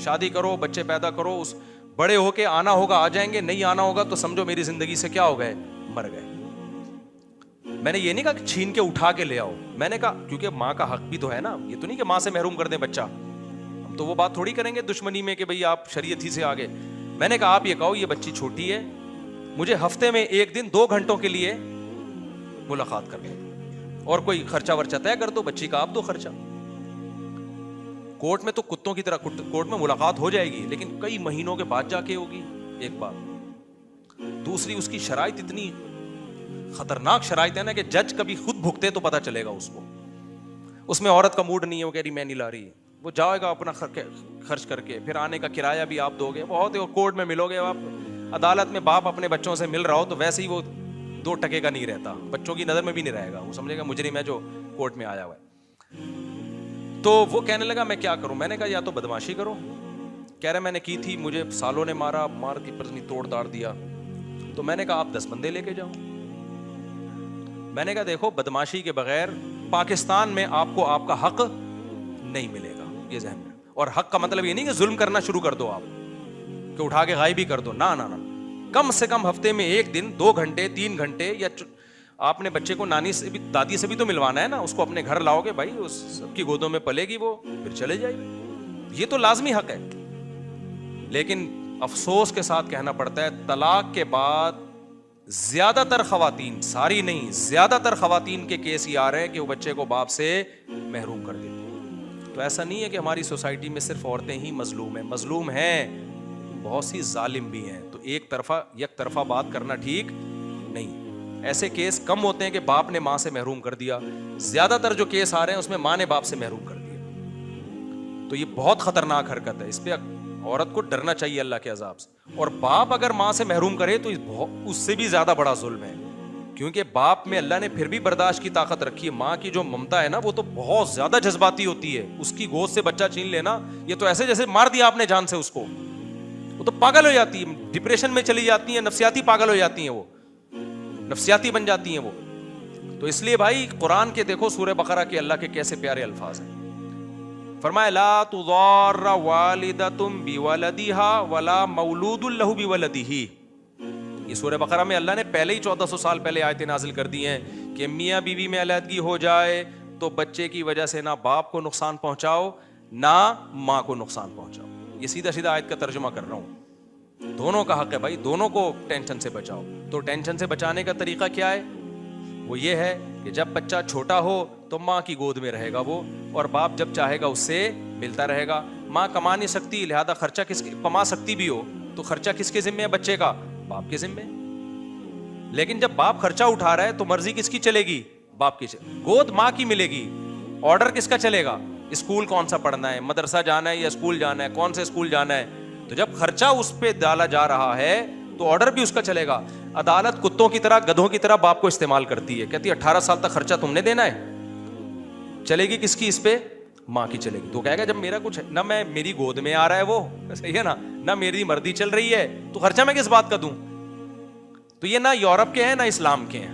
شادی کرو, بچے پیدا کرو, اس بڑے ہو کے آنا ہوگا آ جائیں گے, نہیں آنا ہوگا تو سمجھو میری زندگی سے کیا ہو گئے, مر گئے. میں نے یہ نہیں کہا کہ چھین کے اٹھا کے لے آؤ, میں نے کہا کیونکہ ماں کا حق بھی تو ہے نا, یہ تو نہیں کہ ماں سے محروم کر دیں بچہ, ہم تو وہ بات تھوڑی کریں گے دشمنی میں کہ بھئی آپ شریعت ہی سے آگے. میں نے کہا آپ یہ کہو یہ بچی چھوٹی ہے, مجھے ہفتے میں 1 دن 2 گھنٹوں کے لیے ملاقات کر لیں, اور کوئی خرچہ ورچہ طے کر دو, بچی کا آپ دو خرچہ. کورٹ میں تو کتوں کی طرح کورٹ میں ملاقات ہو جائے گی, لیکن کئی مہینوں کے بعد جا کے ہوگی. ایک بات. دوسری, اس کی شرائط اتنی خطرناک شرائط ہے نا کہ جج کبھی خود بھگتے تو پتا چلے گا اس کو. اس میں عورت کا موڈ نہیں ہے, وہ کہہ رہی میں نہیں لا رہی, وہ جائے گا اپنا خرچ کر کے, پھر آنے کا کرایہ بھی آپ دو گے, بہت ہے. کورٹ میں ملو گے آپ, عدالت میں باپ اپنے بچوں سے مل رہا ہو تو ویسے ہی وہ 2 ٹکے کا نہیں رہتا, بچوں کی نظر میں بھی نہیں رہے گا, وہ سمجھے گا مجرم ہے جو کورٹ میں آیا ہوا ہے. تو وہ کہنے لگا میں کیا کروں. میں نے کہا یا تو بدماشی کرو. کہہ رہے میں نے کی تھی, مجھے سالوں نے مارا, مار کے پتنی توڑ تاڑ دیا. تو میں نے کہا آپ 10 بندے لے کے جاؤ. میں نے کہا دیکھو بدماشی کے بغیر پاکستان میں آپ کو آپ کا حق نہیں ملے گا, یہ ذہن میں. اور حق کا مطلب یہ نہیں کہ ظلم کرنا شروع کر دو آپ, کہ اٹھا کے غائب ہی کر دو, نہ. کم سے کم ہفتے میں 1 دن 2 گھنٹے 3 گھنٹے, یا آپ نے بچے کو نانی سے بھی دادی سے بھی تو ملوانا ہے نا, اس کو اپنے گھر لاؤ گے بھائی, اس سب کی گودوں میں پلے گی وہ, پھر چلے جائے گی, یہ تو لازمی حق ہے. لیکن افسوس کے ساتھ کہنا پڑتا ہے طلاق کے بعد زیادہ تر خواتین, ساری نہیں, زیادہ تر خواتین کے کیس یہ آ رہے ہیں کہ وہ بچے کو باپ سے محروم کر دیتے. تو ایسا نہیں ہے کہ ہماری سوسائٹی میں صرف عورتیں ہی مظلوم ہیں, مظلوم ہیں, بہت سی ظالم بھی ہیں. تو یک طرفہ بات کرنا ٹھیک نہیں. ایسے کیس کم ہوتے ہیں کہ باپ نے ماں سے محروم کر دیا, زیادہ تر جو کیس آ رہے ہیں اس میں ماں نے باپ سے محروم کر دیا. تو یہ بہت خطرناک حرکت ہے, اس پہ عورت کو ڈرنا چاہیے اللہ کے عذاب سے. اور باپ اگر ماں سے محروم کرے تو اس سے بھی زیادہ بڑا ظلم ہے, کیونکہ باپ میں اللہ نے پھر بھی برداشت کی طاقت رکھی ہے. ماں کی جو ممتا ہے نا وہ تو بہت زیادہ جذباتی ہوتی ہے, اس کی گود سے بچہ چھین لینا یہ تو ایسے جیسے مار دیا آپ نے جان سے اس کو, وہ تو پاگل ہو جاتی ہے, ڈپریشن میں چلی جاتی ہیں, نفسیاتی پاگل ہو جاتی ہیں, وہ نفسیاتی بن جاتی ہیں وہ. تو اس لیے بھائی قرآن کے دیکھو سورہ بقرہ کے اللہ کے کیسے پیارے الفاظ ہیں. فرمایا لا تضار والدۃ بولدها ولا مولود له بولده. یہ سورہ بقرہ میں اللہ نے پہلے ہی 1400 سال پہلے آیتیں نازل کر دی ہیں کہ میاں بیوی میں علیحدگی ہو جائے تو بچے کی وجہ سے نہ باپ کو نقصان پہنچاؤ نہ ماں کو نقصان پہنچاؤ. یہ سیدھا سیدھا آیت کا ترجمہ کر رہا ہوں. دونوں کا حق ہے بھائی, دونوں کو ٹینشن سے بچاؤ. تو ٹینشن سے بچانے کا طریقہ کیا ہے؟ وہ یہ ہے کہ جب بچہ چھوٹا ہو تو ماں کی گود میں رہے گا وہ, اور باپ جب چاہے گا اس سے ملتا رہے گا. ماں کما نہیں سکتی, لہذا خرچہ کما سکتی بھی ہو تو خرچہ کس کے ذمہ ہے بچے کا؟ باپ کے ذمہ. لیکن جب باپ خرچہ اٹھا رہا ہے تو مرضی کس کی چلے گی؟ باپ کی. گود ماں کی ملے گی, آرڈر کس کا چلے گا؟ اسکول کون سا پڑھنا ہے, مدرسہ جانا ہے یا اسکول جانا ہے, کون سے اسکول جانا ہے. تو جب خرچہ اس پہ ڈالا جا رہا ہے تو آرڈر بھی اس کا چلے گا. عدالت کتوں کی طرح گدھوں کی طرح باپ کو استعمال کرتی ہے, کہتی ہے 18 سال تک خرچہ تم نے دینا ہے. چلے گی کس کی؟ اس پہ ماں کی چلے گی. تو کہے گا جب میرا کچھ نہ میں میری گود میں آ رہا ہے وہ, صحیح ہے نا, نہ میری مردی چل رہی ہے, تو خرچہ میں کس بات کا دوں؟ تو یہ نہ یورپ کے ہیں نہ اسلام کے ہیں,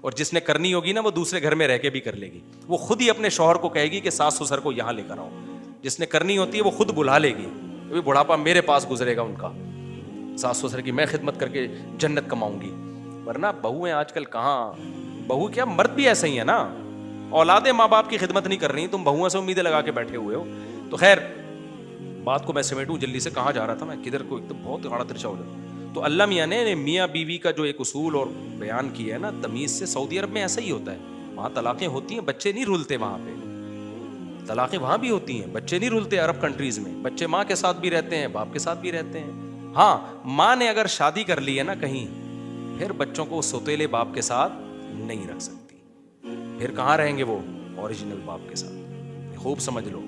اور جس نے کرنی ہوگی نا وہ دوسرے گھر میں رہ کے بھی کر لے گی. وہ خود ہی اپنے شوہر کو کہے گی کہ ساس سسر کو یہاں لے کر آؤ. جس نے کرنی ہوتی ہے وہ خود بلا لے گی, ابھی بڑھاپا میرے پاس گزرے گا ان کا, ساس سسر کی میں خدمت کر کے جنت کماؤں گی. ورنہ بہویں آج کل کہاں, بہو کیا مرد بھی ایسے ہی ہے نا, اولادیں ماں باپ کی خدمت نہیں کر رہی, تم بہوؤں سے امیدیں لگا کے بیٹھے ہوئے ہو. تو خیر بات کو میں سمیٹوں جلدی سے, کہاں جا رہا تھا میں, کدھر کو ایک تو بہت آڑا ترچا ہو جاتا. تو اللہ میاں نے میاں بیوی کا جو ایک اصول اور بیان کیا ہے نا تمیز سے, سعودی عرب میں ایسا ہی ہوتا ہے. وہاں طلاقیں ہوتی ہیں, بچے نہیں رولتے, وہاں پہ طلاقیں وہاں بھی ہوتی ہیں, بچے نہیں رولتے. عرب کنٹریز میں بچے ماں کے ساتھ بھی رہتے ہیں, باپ کے ساتھ بھی رہتے ہیں. ہاں ماں نے اگر شادی کر لی ہے نا کہیں, پھر بچوں کو سوتیلے باپ کے ساتھ نہیں رکھ سکتی. پھر کہاں رہیں گے وہ, اوریجنل باپ کے ساتھ. خوب سمجھ لو,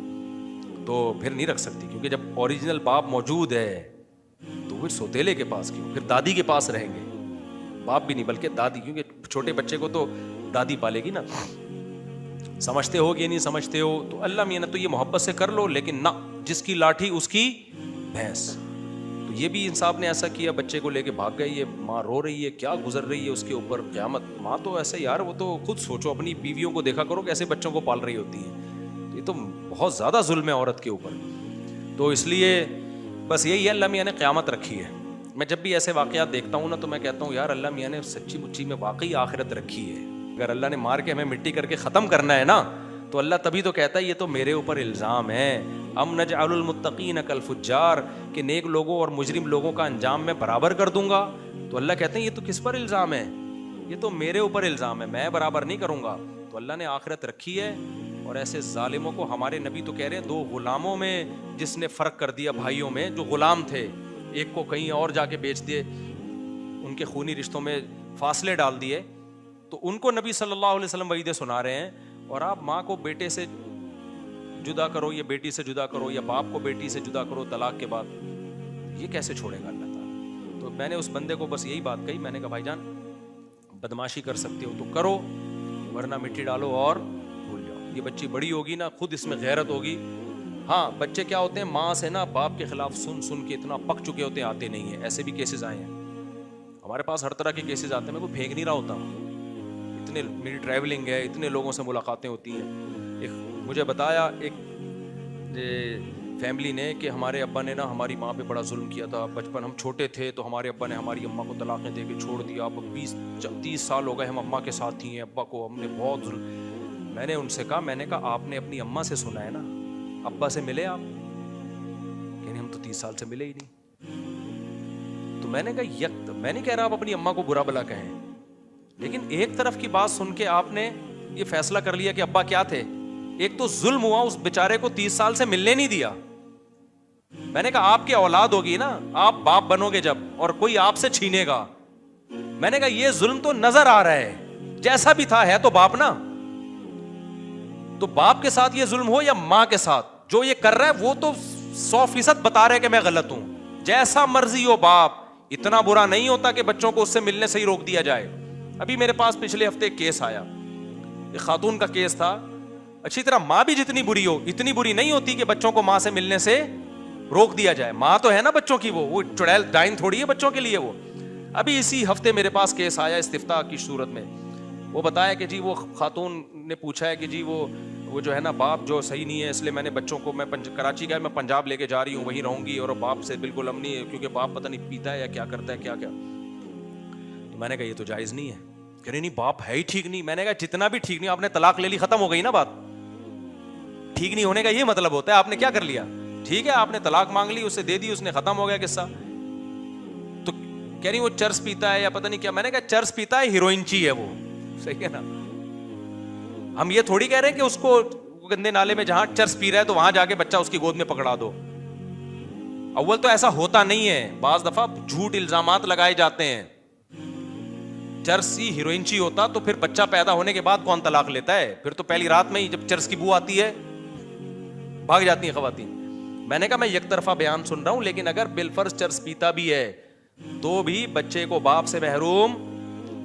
تو پھر نہیں رکھ سکتی, کیونکہ جب اوریجنل باپ موجود ہے تو پھر سوتیلے کے پاس کیوں, پھر دادی کے پاس رہیں گے. باپ بھی نہیں بلکہ دادی, کیونکہ چھوٹے بچے کو تو دادی پالے گی نا. سمجھتے ہو کہ نہیں سمجھتے ہو, تو اللہ میاں نے تو یہ محبت سے کر لو, لیکن نہ جس کی لاٹھی اس کی بھینس. تو یہ بھی انصاف نے ایسا کیا, بچے کو لے کے بھاگ گئے, یہ ماں رو رہی ہے, کیا گزر رہی ہے اس کے اوپر قیامت. ماں تو ایسے یار, وہ تو خود سوچو, اپنی بیویوں کو دیکھا کرو کیسے بچوں کو پال رہی ہوتی ہیں. یہ تو بہت زیادہ ظلم ہے عورت کے اوپر. تو اس لیے بس یہی ہے, اللہ میاں نے قیامت رکھی ہے. میں جب بھی ایسے واقعات دیکھتا ہوں نا تو میں کہتا ہوں یار اللہ میاں نے سچی مچی میں واقعی آخرت رکھی ہے. اگر اللہ نے مار کے ہمیں مٹی کر کے ختم کرنا ہے نا, تو اللہ تبھی تو کہتا ہے یہ تو میرے اوپر الزام ہے. ام نجعل المتقین کالفجار, کہ نیک لوگوں اور مجرم لوگوں کا انجام میں برابر کر دوں گا. تو اللہ کہتے ہیں یہ تو کس پر الزام ہے, یہ تو میرے اوپر الزام ہے, میں برابر نہیں کروں گا. تو اللہ نے آخرت رکھی ہے. اور ایسے ظالموں کو ہمارے نبی تو کہہ رہے ہیں, 2 غلاموں میں جس نے فرق کر دیا بھائیوں میں, جو غلام تھے, ایک کو کہیں اور جا کے بیچ دیے, ان کے خونی رشتوں میں فاصلے ڈال دیے, تو ان کو نبی صلی اللہ علیہ وسلم وعیدیں سنا رہے ہیں. اور آپ ماں کو بیٹے سے جدا کرو, یا بیٹی سے جدا کرو, یا باپ کو بیٹی سے جدا کرو طلاق کے بعد, یہ کیسے چھوڑے گا اللہ تعالیٰ. تو میں نے اس بندے کو بس یہی بات کہی, میں نے کہا بھائی جان بدماشی کر سکتے ہو تو کرو, ورنہ مٹی ڈالو اور بھول جاؤ. یہ بچی بڑی ہوگی نا, خود اس میں غیرت ہوگی. ہاں بچے کیا ہوتے ہیں, ماں سے نا باپ کے خلاف سن سن کے اتنا پک چکے ہوتے ہیں, آتے نہیں ہیں. ایسے بھی کیسز آئے ہیں ہمارے پاس, ہر طرح کے کیسز آتے ہیں. میں کو پھینک نہیں رہا ہوتا, اتنے میری ٹریولنگ ہے, اتنے لوگوں سے ملاقاتیں ہوتی ہیں. ایک مجھے بتایا ایک فیملی نے کہ ہمارے ابا نے نا ہماری ماں پہ بڑا ظلم کیا تھا. بچپن ہم چھوٹے تھے تو ہمارے ابا نے ہماری اماں کو طلاقیں دے کے چھوڑ دیا. اب 20-30 سال ہو گئے ہم اماں کے ساتھ ہی ہیں, ابا کو ہم نے بہت ظلم. میں نے ان سے کہا, میں نے کہا آپ نے اپنی اماں سے سنا ہے نا, ابا سے ملے آپ؟ کہ ہم تو 30 سال سے ملے ہی نہیں. تو میں نے کہا میں نہیں کہہ رہا آپ اپنی اماں کو برا بلا کہیں, لیکن ایک طرف کی بات سن کے آپ نے یہ فیصلہ کر لیا کہ ابا کیا تھے. ایک تو ظلم ہوا, اس بیچارے کو 30 سال سے ملنے نہیں دیا. میں نے کہا آپ کی اولاد ہوگی نا, آپ باپ بنو گے جب, اور کوئی آپ سے چھینے گا. میں نے کہا یہ ظلم تو نظر آ رہا ہے, جیسا بھی تھا ہے تو باپ نا. تو باپ کے ساتھ یہ ظلم ہو یا ماں کے ساتھ, جو یہ کر رہا ہے وہ تو 100% بتا رہے کہ میں غلط ہوں. جیسا مرضی ہو باپ, اتنا برا نہیں ہوتا کہ بچوں کو اس سے ملنے سے ہی روک دیا جائے. ابھی میرے پاس پچھلے ہفتے ایک کیس آیا, ایک خاتون کا کیس تھا. اچھی طرح ماں بھی جتنی بری ہو, اتنی بری نہیں ہوتی کہ بچوں کو ماں سے ملنے سے روک دیا جائے. ماں تو ہے نا بچوں کی, وہ چڑیل ڈائن تھوڑی ہے بچوں کے لیے وہ. ابھی اسی ہفتے میرے پاس کیس آیا استفتاء کی صورت میں. وہ بتایا کہ جی وہ خاتون نے پوچھا ہے کہ جی وہ جو ہے نا باپ جو صحیح نہیں ہے, اس لیے میں نے بچوں کو, میں کراچی گیا, میں پنجاب لے کے جا رہی ہوں, وہیں رہوں گی, اور باپ سے بالکل امنی ہے کیونکہ باپ پتہ نہیں پیتا ہے یا کیا کرتا ہے کیا کیا. تو میں نے کہا یہ تو جائز نہیں ہے. کہ نہیں باپ ہے ہی ٹھیک نہیں. میں نے کہا جتنا بھی ٹھیک نہیں, آپ نے طلاق لے لی, ختم ہو گئی نا بات. ٹھیک نہیں ہونے کا یہ مطلب ہوتا ہے آپ نے کیا کر لیا, ٹھیک ہے آپ نے طلاق مانگ لی, اسے دے دی, اس نے, ختم ہو گیا قصہ. تو کہہ رہی وہ چرس پیتا ہے یا پتہ نہیں کیا. میں نے کہا چرس پیتا ہے, ہیروئنچی ہے وہ, صحیح ہے نا. ہم یہ تھوڑی کہہ رہے ہیں کہ اس کو گندے نالے میں جہاں چرس پی رہا ہے تو وہاں جا کے بچہ اس کی گود میں پکڑا دو. اول تو ایسا ہوتا نہیں ہے, بعض دفعہ جھوٹ الزامات لگائے جاتے ہیں. چرس ہی ہیروئنچی ہوتا تو پھر بچہ پیدا ہونے کے بعد کون طلاق لیتا ہے؟ پھر تو پہلی رات میں ہی جب چرس کی بو آتی ہے بھاگ جاتی ہیں خواتین. میں نے کہا میں یک طرفہ بیان سن رہا ہوں, لیکن اگر بالفرض چرس پیتا بھی ہے تو بھی بچے کو باپ سے محروم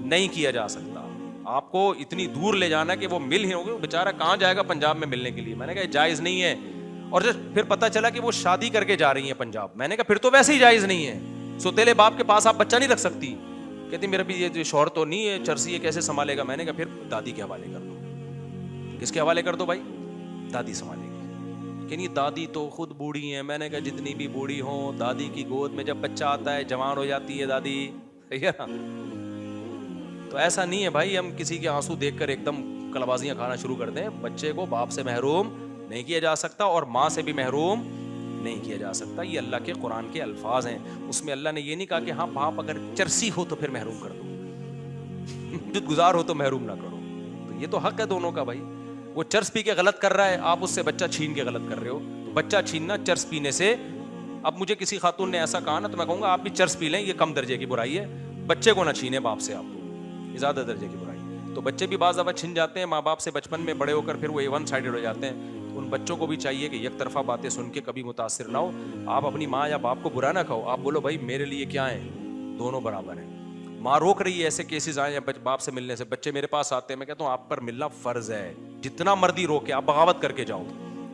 نہیں کیا جا سکتا. آپ کو اتنی دور لے جانا کہ وہ مل ہی ہوگی, بیچارہ کہاں جائے گا پنجاب میں ملنے کے لیے. میں نے کہا جائز نہیں ہے. اور جب پھر پتہ چلا کہ وہ شادی کر کے جا رہی ہیں پنجاب, میں نے کہا پھر تو ویسے ہی جائز نہیں ہے. سوتیلے باپ کے پاس آپ بچہ نہیں رکھ سکتی. کہتی میرا بھی یہ شوہر تو نہیں ہے چرسی، یہ کیسے سنبھالے گا؟ میں نے کہا پھر دادی کے حوالے کر دو۔ کس کے حوالے کر دو بھائی؟ دادی سنبھالے گی۔ کہ نہیں دادی تو خود بوڑھی ہیں۔ میں نے کہا جتنی بھی بوڑھی ہوں، دادی کی گود میں جب بچہ آتا ہے جوان ہو جاتی ہے دادی، صحیح ہے نا؟ تو ایسا نہیں ہے بھائی ہم کسی کے آنسو دیکھ کر ایک دم کلبازیاں کھانا شروع کر دیں۔ بچے کو باپ سے محروم نہیں کیا جا سکتا اور ماں سے بھی محروم نہیں کیا جا سکتا۔ یہ اللہ کے قرآن کے الفاظ ہیں، اس میں اللہ نے یہ نہیں کہا کہ ہاں باپ اگر چرسی ہو تو پھر محروم کر دو، جد گزار ہو تو محروم نہ کرو۔ تو یہ تو حق ہے دونوں کا بھائی۔ وہ چرس پی کے غلط کر رہا ہے، آپ اس سے بچہ چھین کے غلط کر رہے ہو۔ تو بچہ چھیننا چرس پینے سے، اب مجھے کسی خاتون نے ایسا کہا نا تو میں کہوں گا آپ بھی چرس پی لیں، یہ کم درجے کی برائی ہے۔ بچے کو نہ چھینے باپ سے، آپ یہ زیادہ درجے کی برائی۔ تو بچے بھی بعض دفعہ چھن جاتے ہیں ماں باپ سے بچپن میں، بڑے ہو کر پھر وہ ون سائیڈڈ ہو جاتے ہیں۔ ان بچوں کو بھی چاہیے کہ یک طرفہ باتیں سن کے کبھی متاثر نہ ہو۔ آپ اپنی ماں یا باپ کو برا نہ کہو، آپ بولو بھائی میرے لیے کیا ہے، دونوں برابر ہیں۔ ماں روک رہی ہے ایسے کیسز آئے یا باپ سے ملنے سے، بچے میرے پاس آتے ہیں، میں کہتا ہوں آپ پر ملنا فرض ہے، جتنا مرضی روکے، آپ بغاوت کر کے جاؤ،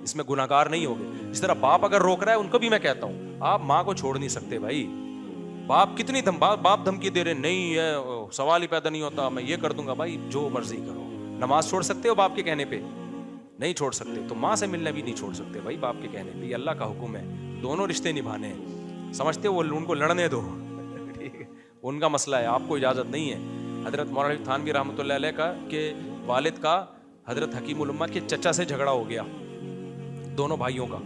اس میں گناہ گار نہیں ہوگے۔ اس طرح باپ اگر روک رہا ہے، ان کو بھی میں کہتا ہوں آپ ماں کو چھوڑ نہیں سکتے بھائی۔ باپ کتنی باپ دھمکی دے رہے، نہیں ہے سوال ہی پیدا نہیں ہوتا، میں یہ کر دوں گا۔ بھائی جو مرضی کرو، نماز چھوڑ سکتے ہو باپ کے کہنے پہ؟ نہیں چھوڑ سکتے، تو ماں سے ملنا بھی نہیں چھوڑ سکتے بھائی باپ کے کہنے پہ۔ یہ اللہ کا حکم ہے، دونوں رشتے نبھانے ہیں، سمجھتے ہو؟ ان کو لڑنے دو، ٹھیک ہے، ان کا مسئلہ ہے، آپ کو اجازت نہیں ہے۔ حضرت مولانا تھانوی رحمۃ اللہ علیہ کا کہ والد کا حضرت حکیم الامہ کے چچا سے جھگڑا ہو گیا، دونوں بھائیوں کا،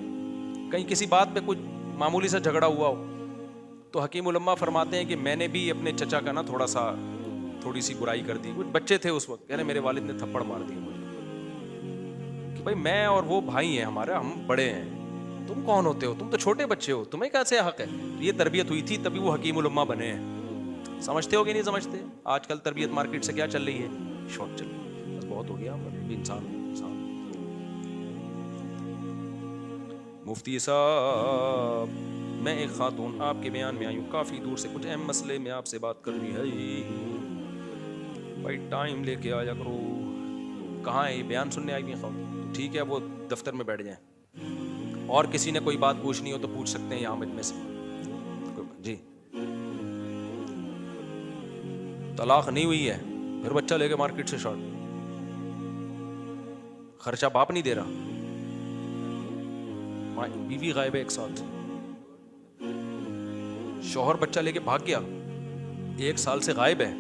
کہیں کسی بات پہ کچھ معمولی سا جھگڑا ہوا ہو، تو حکیم الامہ فرماتے ہیں کہ میں نے بھی اپنے چچا کا نا تھوڑی سی برائی کر دی، کچھ بچے تھے اس وقت، کہنے میرے والد نے تھپڑ مار دیا مجھے کہ بھائی میں اور وہ بھائی ہیں ہمارے، ہم بڑے ہیں، تم کون ہوتے ہو، تم تو چھوٹے بچے ہو، تمہیں کیسے حق ہے؟ یہ تربیت ہوئی تھی تبھی وہ حکیم الامہ بنے ہیں۔ سمجھتے ہو کہ نہیں سمجھتے؟ آج کل تربیت مارکیٹ سے کیا چل رہی ہے؟ شارٹ چل رہی ہے، بس بہت ہو گیا، انسان۔ مفتی صاحب میں ایک خاتون آپ کے بیان میں آئی ہوں، کافی دور سے، کچھ اہم مسئلے میں آپ سے بات کرنی ہے بھائی، ٹائم لے کے آیا کرو۔ کہاں ہے یہ بیان سننے آئی ہوئی خاتون؟ ٹھیک ہے وہ دفتر میں بیٹھ جائیں، اور کسی نے کوئی بات پوچھنی ہو تو پوچھ سکتے ہیں یہاں میں سے۔ جی طلاق نہیں ہوئی ہے، پھر بچہ لے کے مارکیٹ سے شارٹ، خرچہ باپ نہیں دے رہا، بیوی غائب ہے ایک سال سے، شوہر بچہ لے کے بھاگ گیا، 1 سال سے غائب ہے،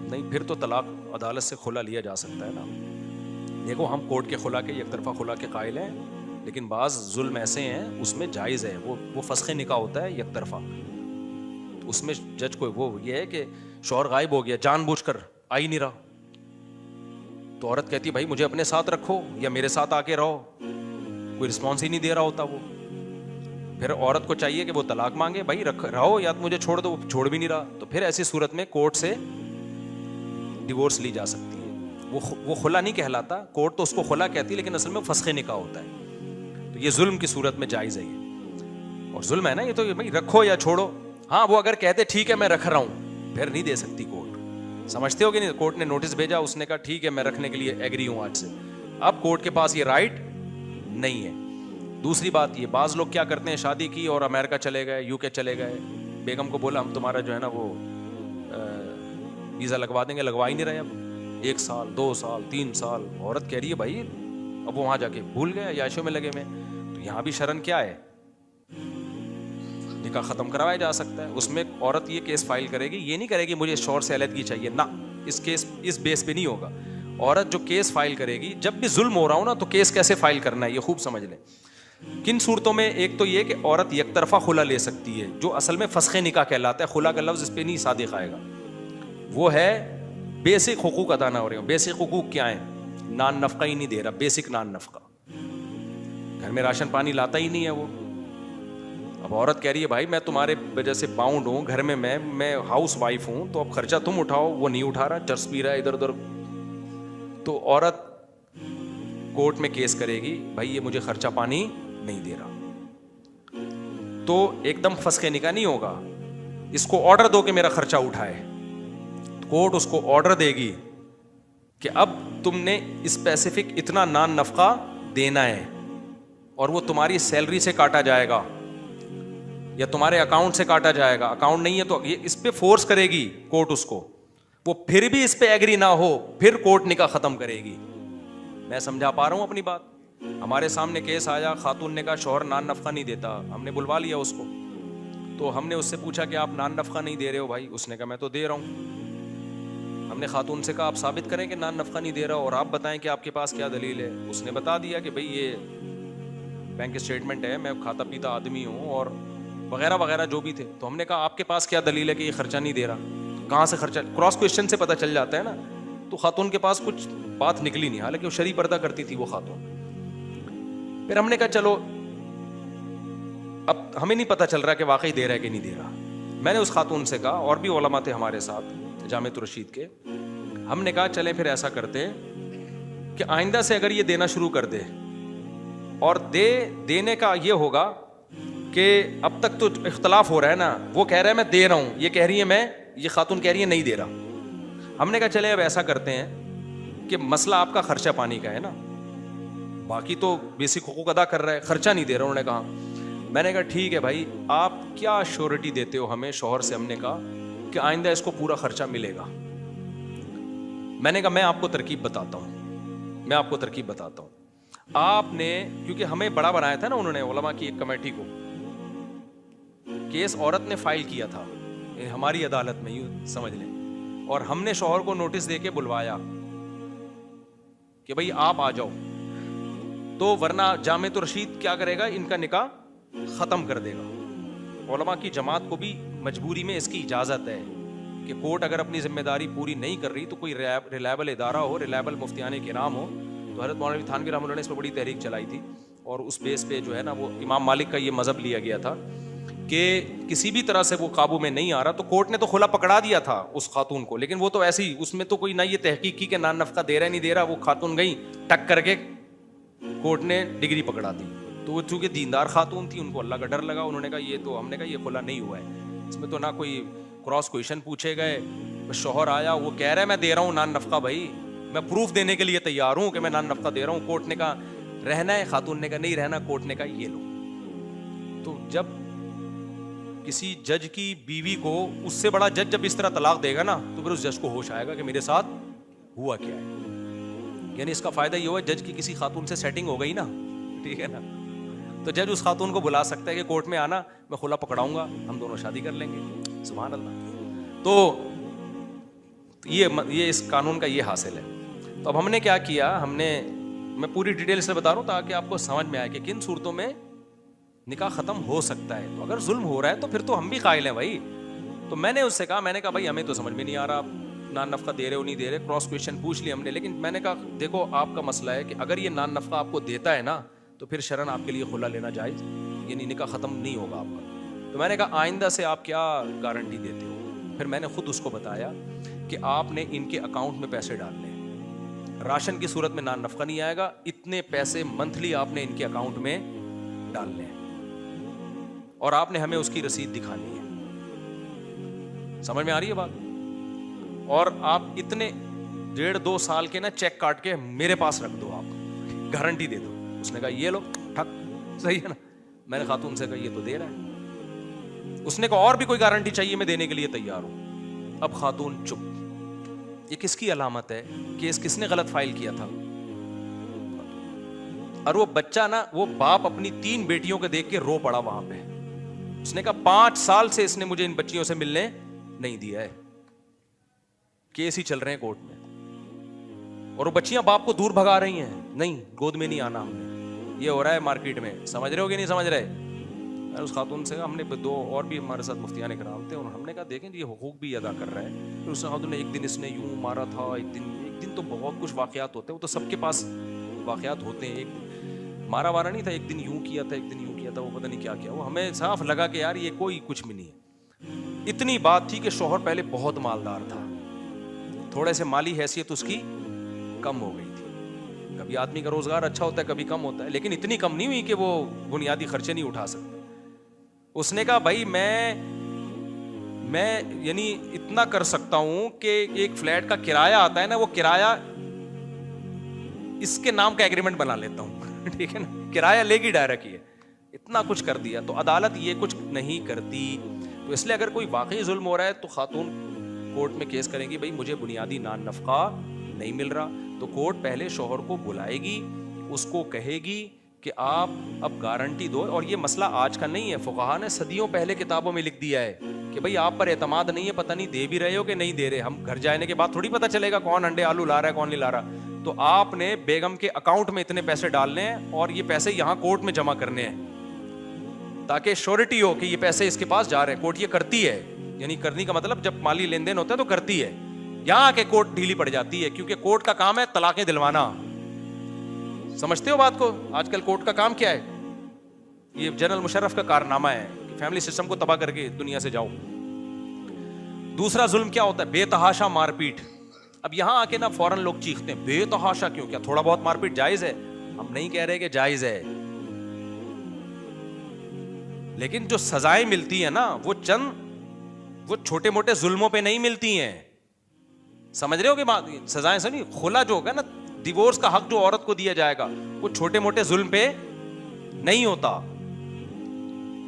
نہیں پھر تو طلاق عدالت سے خلا لیا جا سکتا ہے نا۔ دیکھو ہم کورٹ کے خلا کے، یک طرفہ خلا کے قائل ہیں، لیکن بعض ظلم ایسے ہیں اس میں جائز ہے، وہ فسخ نکاح ہوتا ہے یک طرفہ، اس میں جج کو وہ یہ ہے کہ شوہر غائب ہو گیا، جان بوجھ کر آ ہی نہیں رہا، تو عورت کہتی ہے بھائی مجھے اپنے ساتھ رکھو یا میرے ساتھ آ کے رہو، کوئی رسپانس ہی نہیں دے رہا ہوتا وہ، پھر عورت کو چاہیے کہ وہ طلاق مانگے، بھائی رہو یا مجھے چھوڑ دو، چھوڑ بھی نہیں رہا، تو پھر ایسی صورت میں کورٹ سے ڈیورس لی جا سکتی ہے۔ وہ خلا نہیں کہلاتا، کورٹ تو اس کو خلا کہتی ہے، لیکن اصل میں فسخ نکاح ہوتا ہے، تو یہ ظلم کی صورت میں جائز ہے یہ، اور ظلم ہے نا یہ تو، بھائی رکھو یا چھوڑو۔ ہاں وہ اگر کہتے ٹھیک ہے میں رکھ رہا ہوں، پھر نہیں دے سکتی کورٹ، سمجھتے ہو کہ نہیں؟ کورٹ نے نوٹس بھیجا، اس نے کہا ٹھیک ہے میں رکھنے کے لیے ایگری ہوں آج سے، اب کورٹ کے پاس یہ رائٹ نہیں ہے۔ دوسری بات یہ، بعض لوگ کیا کرتے ہیں، شادی کی اور امریکہ چلے گئے، UK چلے گئے، بیگم کو بولا ہم تمہارا جو ہے نا وہ ویزا لگوا دیں گے، لگوا ہی نہیں رہے، اب 1 سال 2 سال 3 سال، عورت کہہ رہی ہے بھائی اب وہ وہاں جا کے بھول گئے، عیاشیوں میں لگے ہوئے، تو یہاں بھی شرن کیا ہے، نکاح ختم کروایا جا سکتا ہے۔ اس میں عورت یہ کیس فائل کرے گی، یہ نہیں کرے گی مجھے شوہر سے علیحدگی چاہیے، نہ، اس بیس پہ نہیں ہوگا۔ عورت جو کیس فائل کرے گی، جب بھی ظلم ہو رہا ہو نا، تو کیس کیسے فائل کرنا ہے یہ خوب سمجھ لیں۔ کن صورتوں میں؟ ایک تو یہ کہ عورت یک طرفہ خلا لے سکتی ہے، جو اصل میں فسخ نکاح کہلاتا ہے، خلا کا لفظ اس پہ نہیں صادق آئے گا، وہ ہے بیسک حقوق ادا نہ ہو رہے ہوں۔ بیسک حقوق کیا ہیں؟ نان نفقہ ہی نہیں دے رہا، بیسک نان نفقہ، گھر میں راشن پانی لاتا ہی نہیں ہے وہ، اب عورت کہہ رہی ہے بھائی میں تمہارے وجہ سے باؤنڈ ہوں، گھر میں میں ہاؤس وائف ہوں، تو اب خرچہ تم اٹھاؤ، وہ نہیں اٹھا رہا، چرس پی رہا ہے ادھر ادھر، تو عورت کورٹ میں کیس کرے گی بھائی یہ مجھے خرچہ پانی نہیں دے رہا، تو ایک دم فسخ نکاح نہیں ہوگا، اس کو آرڈر دو کہ میرا خرچہ اٹھائے، کورٹ اس کو آرڈر دے گی کہ اب تم نے اسپیسیفک اتنا نان نفقہ دینا ہے، اور وہ تمہاری سیلری سے کاٹا جائے گا، یا تمہارے اکاؤنٹ سے کاٹا جائے گا, اکاؤنٹ نہیں ہے تو یہ اس پہ فورس کرے گی کورٹ اس کو, وہ پھر بھی اس پہ ایگری نہ ہو, پھر کورٹ نکاح ختم کرے گی. میں سمجھا پا رہا ہوں اپنی بات؟ ہمارے سامنے کیس آیا, خاتون نے کہا شوہر نان نفقہ نہیں دیتا, ہم نے بلوا لیا اس کو, تو ہم نے اس سے پوچھا کہ آپ نان نفقہ نہیں دے رہے ہو بھائی؟ اس نے کہا میں تو دے رہا ہوں. ہم نے خاتون سے کہا آپ ثابت کریں کہ نان نفقہ نہیں دے رہا, اور آپ بتائیں کہ آپ کے پاس کیا دلیل ہے. اس نے بتا دیا کہ بھائی یہ بینک اسٹیٹمنٹ ہے, میں کھاتا پیتا آدمی ہوں, اور وغیرہ وغیرہ جو بھی تھے. تو ہم نے کہا آپ کے پاس کیا دلیل ہے کہ یہ خرچہ نہیں دے رہا؟ کہاں سے خرچہ؟ کراس کویشچن سے پتہ چل جاتا ہے نا. تو خاتون کے پاس کچھ بات نکلی نہیں, حالانکہ وہ شرعی پردہ کرتی تھی وہ خاتون. پھر ہم نے کہا چلو اب ہمیں نہیں پتہ چل رہا کہ واقعی دے رہا ہے کہ نہیں دے رہا. میں نے اس خاتون سے کہا, اور بھی علماء تھے ہمارے ساتھ جامعۃ الرشید کے, ہم نے کہا چلیں پھر ایسا کرتے ہیں کہ آئندہ سے اگر یہ دینا شروع کر دے, اور دینے کا یہ ہوگا کہ اب تک تو اختلاف ہو رہا ہے نا, وہ کہہ رہا ہے میں دے رہا ہوں, یہ کہہ رہی ہے یہ خاتون کہہ رہی ہے نہیں دے رہا. ہم نے کہا چلے اب ایسا کرتے ہیں کہ مسئلہ آپ کا خرچہ پانی کا ہے نا, باقی تو بیسک حقوق ادا کر رہا ہے, خرچہ نہیں دے رہا. انہوں نے کہا, میں نے کہا ٹھیک ہے بھائی, آپ کیا شیورٹی دیتے ہو ہمیں شوہر سے؟ ہم نے کہا کہ آئندہ اس کو پورا خرچہ ملے گا. میں نے کہا میں آپ کو ترکیب بتاتا ہوں, آپ نے, کیونکہ ہمیں بڑا بنایا تھا نا انہوں نے, علماء کی ایک کمیٹی کو, کیس عورت نے فائل کیا تھا ہماری عدالت میں, یوں سمجھ لیں, اور ہم نے شوہر کو نوٹس دے کے بلوایا کہ بھائی آپ آ جاؤ, تو ورنہ جامعۃ الرشید کیا کرے گا, ان کا نکاح ختم کر دے گا. علماء کی جماعت کو بھی مجبوری میں اس کی اجازت ہے کہ کورٹ اگر اپنی ذمہ داری پوری نہیں کر رہی تو کوئی ریلائبل ادارہ ہو, ریلائبل مفتیان کرام ہو. تو حضرت مولانا تھانوی رحمۃ اللہ نے اس پہ بڑی تحریک چلائی تھی, اور اس بیس پہ جو ہے نا وہ امام مالک کا یہ مذہب لیا گیا تھا کہ کسی بھی طرح سے وہ قابو میں نہیں آ رہا, تو کورٹ نے تو کھلا پکڑا دیا تھا اس خاتون کو, لیکن وہ تو ایسے ہی, اس میں تو کوئی نہ یہ تحقیق کی کہ نان نفقہ دے رہا نہیں دے رہا. وہ خاتون گئی ٹک کر کے, کورٹ نے ڈگری پکڑا دی. تو وہ چونکہ دیندار خاتون تھی, ان کو اللہ کا ڈر لگا, انہوں نے کہا یہ تو, ہم نے کہا یہ کھلا نہیں ہوا ہے, اس میں تو نہ کوئی کراس کویشچن پوچھے گئے. شوہر آیا, وہ کہہ رہا ہے میں دے رہا ہوں نان نفقہ, بھائی میں پروف دینے کے لیے تیار ہوں کہ میں نان نفقہ دے رہا ہوں. کورٹ نے کہا رہنا ہے, خاتون نے کہا نہیں رہنا, کورٹ نے کہا یہ لو. تو جب کسی جج کی بیوی کو, اس سے بڑا جج جب اس طرح طلاق دے گا نا, تو پھر اس جج کو ہوش آئے گا کہ میرے ساتھ ہوا کیا ہے. یعنی اس کا فائدہ یہ ہوا جج کی کسی خاتون سے سیٹنگ ہو گئی نا, ٹھیک ہے نا, تو جج اس خاتون کو بلا سکتا ہے کہ کورٹ میں آنا, میں کھلا پکڑاؤں گا, ہم دونوں شادی کر لیں گے. سبحان اللہ. تو یہ اس قانون کا یہ حاصل ہے. تو اب ہم نے کیا کیا, میں پوری ڈیٹیل سے بتا رہا ہوں تاکہ آپ کو سمجھ میں آئے کہ کن صورتوں میں نکاح ختم ہو سکتا ہے. تو اگر ظلم ہو رہا ہے تو پھر تو ہم بھی قائل ہیں بھائی. تو میں نے اس سے کہا, میں نے کہا بھائی ہمیں تو سمجھ میں نہیں آ رہا آپ نان نفقہ دے رہے ہو نہیں دے رہے, کراس کویشچن پوچھ لیا ہم نے, لیکن میں نے کہا دیکھو آپ کا مسئلہ ہے کہ اگر یہ نان نفقہ آپ کو دیتا ہے نا, تو پھر شرعاً آپ کے لیے خلا لینا جائز, یعنی نکاح ختم نہیں ہوگا آپ کا. تو میں نے کہا آئندہ سے آپ کیا گارنٹی دیتے ہو؟ پھر میں نے خود اس کو بتایا کہ آپ نے ان کے اکاؤنٹ میں پیسے ڈالنے, راشن کی صورت میں نان نفقہ نہیں آئے گا, اتنے پیسے منتھلی آپ نے ان کے اکاؤنٹ میں ڈالنے ہیں, اور آپ نے ہمیں اس کی رسید دکھانی ہے. سمجھ میں آ رہی ہے بات؟ اور آپ اتنے 1.5-2 سال کے نا چیک کاٹ کے میرے پاس رکھ دو, آپ گارنٹی دے دو. اس نے کہا یہ لو, ٹھک, صحیح ہے نا. میں نے خاتون سے کہا یہ تو دے رہا ہے. اس نے کہا اور بھی کوئی گارنٹی چاہیے, میں دینے کے لیے تیار ہوں. اب خاتون چپ. یہ کس کی علامت ہے؟ کیس کس نے غلط فائل کیا تھا؟ اور وہ بچہ نا, وہ باپ اپنی 3 بیٹیوں کو دیکھ کے رو پڑا وہاں پہ. اس نے کہا 5 سال سے اس نے مجھے ان بچیوں سے ملنے نہیں دیا ہے, کیس ہی چل رہے ہیں کورٹ میں, اور وہ بچیاں باپ کو دور بھگا رہی ہیں, نہیں گود میں نہیں آنا ہم نے, یہ ہو رہا ہے مارکیٹ میں. سمجھ رہے ہو کہ نہیں سمجھ رہے؟ اس خاتون سے ہم نے 2 اور بھی ہمارے ساتھ مفتیان کرام تھے, اور ہم نے کہا دیکھیں یہ حقوق بھی ادا کر رہا ہے. پھر اس خاتون نے ایک دن اس نے یوں مارا تھا, ایک دن تو بہت کچھ واقعات ہوتے ہیں, وہ تو سب کے پاس واقعات ہوتے ہیں. ایک مارا وارا نہیں تھا, ایک دن یوں کیا تھا, ایک دن یوں کیا تھا, وہ پتہ نہیں کیا کیا. وہ ہمیں صاف لگا کہ یار یہ کوئی کچھ بھی نہیں ہے. اتنی بات تھی کہ شوہر پہلے بہت مالدار تھا, تھوڑے سے مالی حیثیت اس کی کم ہو گئی تھی. کبھی آدمی کا روزگار اچھا ہوتا ہے, کبھی کم ہوتا ہے, لیکن اتنی کم نہیں ہوئی کہ وہ بنیادی خرچے نہیں اٹھا سکتا. اس نے کہا بھائی میں یعنی اتنا کر سکتا ہوں کہ ایک فلیٹ کا کرایہ آتا ہے نا, وہ کرایہ اس کے نام کا ایگریمنٹ بنا لیتا ہوں. ٹھیک ہے نا, کرایہ لے گی ڈائریکٹ, یہ اتنا کچھ کر دیا. تو عدالت یہ کچھ نہیں کرتی. تو اس لیے اگر کوئی واقعی ظلم ہو رہا ہے تو خاتون کورٹ میں کیس کریں گی, بھائی مجھے بنیادی نان نفقہ نہیں مل رہا. تو کورٹ پہلے شوہر کو بلائے گی, اس کو کہے گی کہ آپ اب گارنٹی دو. اور یہ مسئلہ آج کا نہیں ہے, فقہا نے صدیوں پہلے کتابوں میں لکھ دیا ہے کہ بھائی آپ پر اعتماد نہیں ہے, پتہ نہیں دے بھی رہے ہو کہ نہیں دے رہے. ہم گھر جانے کے بعد تھوڑی پتہ چلے گا کون انڈے آلو لا رہا ہے کون نہیں لا رہا. تو آپ نے بیگم کے اکاؤنٹ میں اتنے پیسے ڈالنے ہیں اور یہ پیسے یہاں کورٹ میں جمع کرنے ہیں تاکہ شیورٹی ہو کہ یہ پیسے اس کے پاس جا رہے ہیں. کورٹ یہ کرتی ہے, یعنی کرنے کا مطلب جب مالی لین دین ہوتا ہے تو کرتی ہے. یہاں کے کورٹ ڈھیلی پڑ جاتی ہے کیونکہ کورٹ کا کام ہے طلاقیں دلوانا. سمجھتے ہو بات کو؟ آج کل کورٹ کا کام کیا ہے؟ یہ جنرل مشرف کا کارنامہ ہے کہ فیملی سسٹم کو تباہ کر کے دنیا سے جاؤ. دوسرا ظلم کیا ہوتا ہے؟ بے تحاشا مار پیٹ. اب یہاں آ کے نا فوراً لوگ چیختے ہیں بے تحاشا کیوں؟ کیا تھوڑا بہت مار پیٹ جائز ہے؟ ہم نہیں کہہ رہے کہ جائز ہے, لیکن جو سزائیں ملتی ہیں نا وہ چھوٹے موٹے ظلموں پہ نہیں ملتی ہیں. سمجھ رہے ہو کہ سزائیں سے نہیں, خلا جو ہوگا نا, ڈیورس کا حق جو عورت کو دیا جائے گا وہ چھوٹے موٹے ظلم پہ نہیں ہوتا.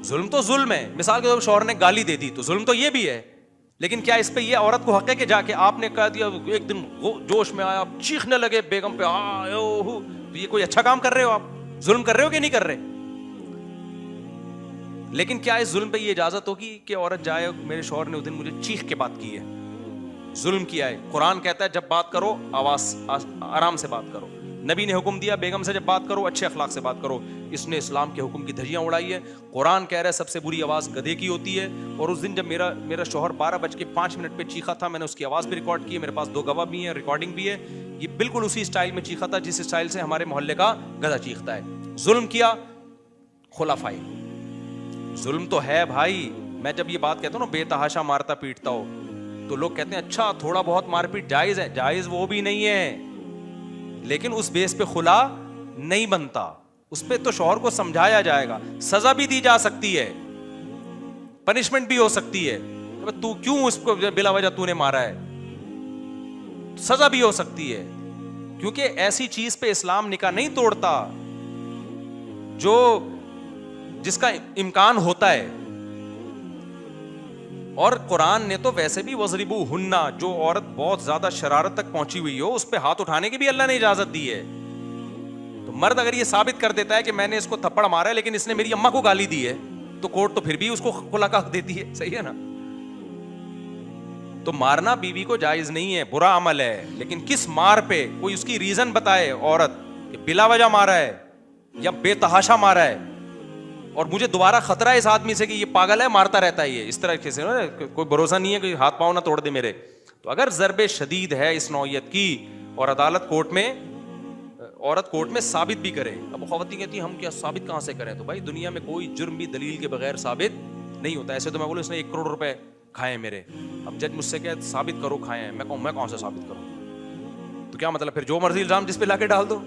ظلم تو ظلم ہے. مثال کے طور پر شوہر نے گالی دے دی تو ظلم تو یہ بھی ہے, لیکن کیا اس پہ یہ عورت کو حق ہے کہ جا کے آپ نے کہہ دیا, ایک دن جوش میں آیا چیخنے لگے بیگم پہ, تو یہ کوئی اچھا کام کر رہے ہو آپ؟ ظلم کر رہے ہو کہ نہیں کر رہے؟ لیکن کیا اس ظلم پہ یہ اجازت ہوگی کہ عورت جائے میرے شوہر نے اس دن مجھے چیخ کے بات کی ہے, ظلم کیا ہے؟ قرآن کہتا ہے جب بات کرو آواز آرام سے بات کرو. نبی نے حکم دیا بیگم سے جب بات کرو اچھے اخلاق سے بات کرو. اس نے اسلام کے حکم کی دھجیاں اڑائی ہے. قرآن کہہ رہا ہے سب سے بری آواز گدھے کی ہوتی ہے. اور اس دن جب میرا شوہر 12:05 پہ چیخا تھا, میں نے اس کی آواز بھی ریکارڈ کی ہے, میرے پاس 2 گواہ بھی ہیں, ریکارڈنگ بھی ہے. یہ بالکل اسی اسٹائل میں چیخا تھا جس اسٹائل سے ہمارے محلے کا گدھا چیختا ہے. ظلم کیا؟ خلافائی ظلم تو ہے بھائی. میں جب یہ بات کہتا ہوں نا بے تحاشا مارتا پیٹتا ہو, تو لوگ کہتے ہیں اچھا تھوڑا بہت مار پیٹ جائز ہے. جائز وہ بھی نہیں ہے, لیکن اس بیس پہ خلا نہیں بنتا. اس پہ تو شوہر کو سمجھایا جائے گا, سزا بھی دی جا سکتی ہے, پنشمنٹ بھی ہو سکتی ہے. تو کیوں اس کو بلا وجہ تو نے مارا ہے, سزا بھی ہو سکتی ہے. کیونکہ ایسی چیز پہ اسلام نکاح نہیں توڑتا جس کا امکان ہوتا ہے. اور قرآن نے تو ویسے بھی وَضْرِبُوهُنَّ, جو عورت بہت زیادہ شرارت تک پہنچی ہوئی ہو اس پہ ہاتھ اٹھانے کی بھی اللہ نے اجازت دی ہے. تو مرد اگر یہ ثابت کر دیتا ہے کہ میں نے اس کو تھپڑ مارا ہے لیکن اس نے میری اماں کو گالی دی ہے, تو کورٹ تو پھر بھی اس کو خلا کا حق دیتی ہے. صحیح ہے نا؟ تو مارنا بیوی کو جائز نہیں ہے, برا عمل ہے. لیکن کس مار پہ, کوئی اس کی ریزن بتائے عورت کہ بلا وجہ مارا ہے یا بے تحاشا مارا ہے, اور مجھے دوبارہ خطرہ ہے اس آدمی سے کہ یہ پاگل ہے مارتا رہتا ہے, یہ اس طرح سے کوئی بھروسہ نہیں ہے کہ ہاتھ پاؤں نہ توڑ دے میرے. تو اگر ضرب شدید ہے اس نوعیت کی اور عدالت عورت کورٹ میں ثابت بھی کرے. اب خواتین کہتی ہیں ہم کیا ثابت کہاں سے کریں؟ تو بھائی دنیا میں کوئی جرم بھی دلیل کے بغیر ثابت نہیں ہوتا. ایسے تو میں بولوں اس نے 1 کروڑ روپے کھائے میرے, اب جج مجھ سے کہ ثابت کرو کھائے ہیں, میں کہوں میں کون سے ثابت کروں؟ تو کیا مطلب پھر جو مرضی الزام جس پہ لا کے ڈال دو.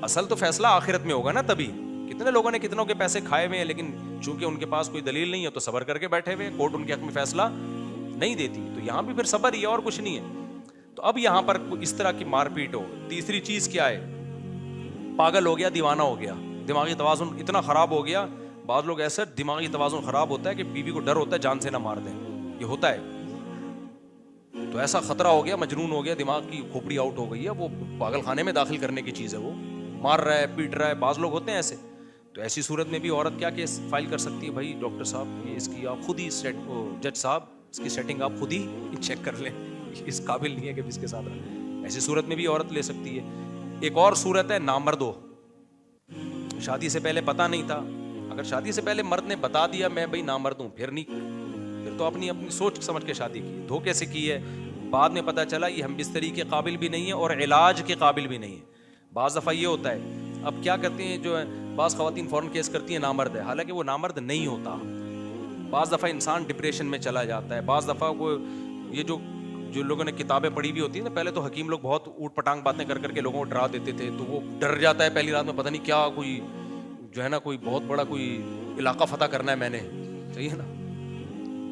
اصل تو فیصلہ آخرت میں ہوگا نا. تبھی کتنے لوگوں نے کتنوں کے پیسے کھائے ہوئے ہیں, لیکن چونکہ ان کے پاس کوئی دلیل نہیں ہے تو صبر کر کے بیٹھے ہوئے, کورٹ ان کے حق میں فیصلہ نہیں دیتی. تو یہاں بھی پھر صبر ہی ہے اور کچھ نہیں ہے. تو اب یہاں پر اس طرح کی مار پیٹ ہو. تیسری چیز کیا ہے؟ پاگل ہو گیا, دیوانہ ہو گیا, دماغی توازن اتنا خراب ہو گیا. بعض لوگ ایسے دماغی توازن خراب ہوتا ہے کہ بیوی کو ڈر ہوتا ہے جان سے نہ مار دیں, یہ ہوتا ہے. تو ایسا خطرہ ہو گیا, مجنون ہو گیا, دماغ کی کھوپڑی آؤٹ ہو گئی ہے, وہ پاگل خانے میں داخل کرنے کی چیز ہے, وہ مار رہا ہے پیٹ رہا ہے. بعض لوگ ہوتے ہیں ایسے. تو ایسی صورت میں بھی عورت کیا کیس فائل کر سکتی ہے؟ بھائی ڈاکٹر صاحب یہ اس کی آپ خود ہی جج صاحب اس کی سیٹنگ آپ خود ہی چیک کر لیں, اس قابل نہیں ہے کہ اس کے ساتھ رہے. ایسی صورت میں بھی عورت لے سکتی ہے. ایک اور صورت ہے نامرد ہو, شادی سے پہلے پتہ نہیں تھا. اگر شادی سے پہلے مرد نے بتا دیا میں بھائی نامرد ہوں, پھر تو اپنی سوچ سمجھ کے شادی کی, دھوکے سے کی ہے. بعد میں پتہ چلا یہ ہم بستری کے قابل بھی نہیں ہے اور علاج کے قابل بھی نہیں ہے. بعض دفعہ یہ ہوتا ہے. اب کیا کرتے ہیں جو بعض خواتین فوراً کیس کرتی ہیں نامرد ہے, حالانکہ وہ نامرد نہیں ہوتا. بعض دفعہ انسان ڈپریشن میں چلا جاتا ہے. بعض دفعہ وہ یہ جو لوگوں نے کتابیں پڑھی بھی ہوتی ہیں نا, پہلے تو حکیم لوگ بہت اوٹ پٹانگ باتیں کر کے لوگوں کو ڈرا دیتے تھے, تو وہ ڈر جاتا ہے پہلی رات میں, پتہ نہیں کیا کوئی جو ہے نا کوئی بہت بڑا کوئی علاقہ فتح کرنا ہے میں نے. صحیح ہے نا؟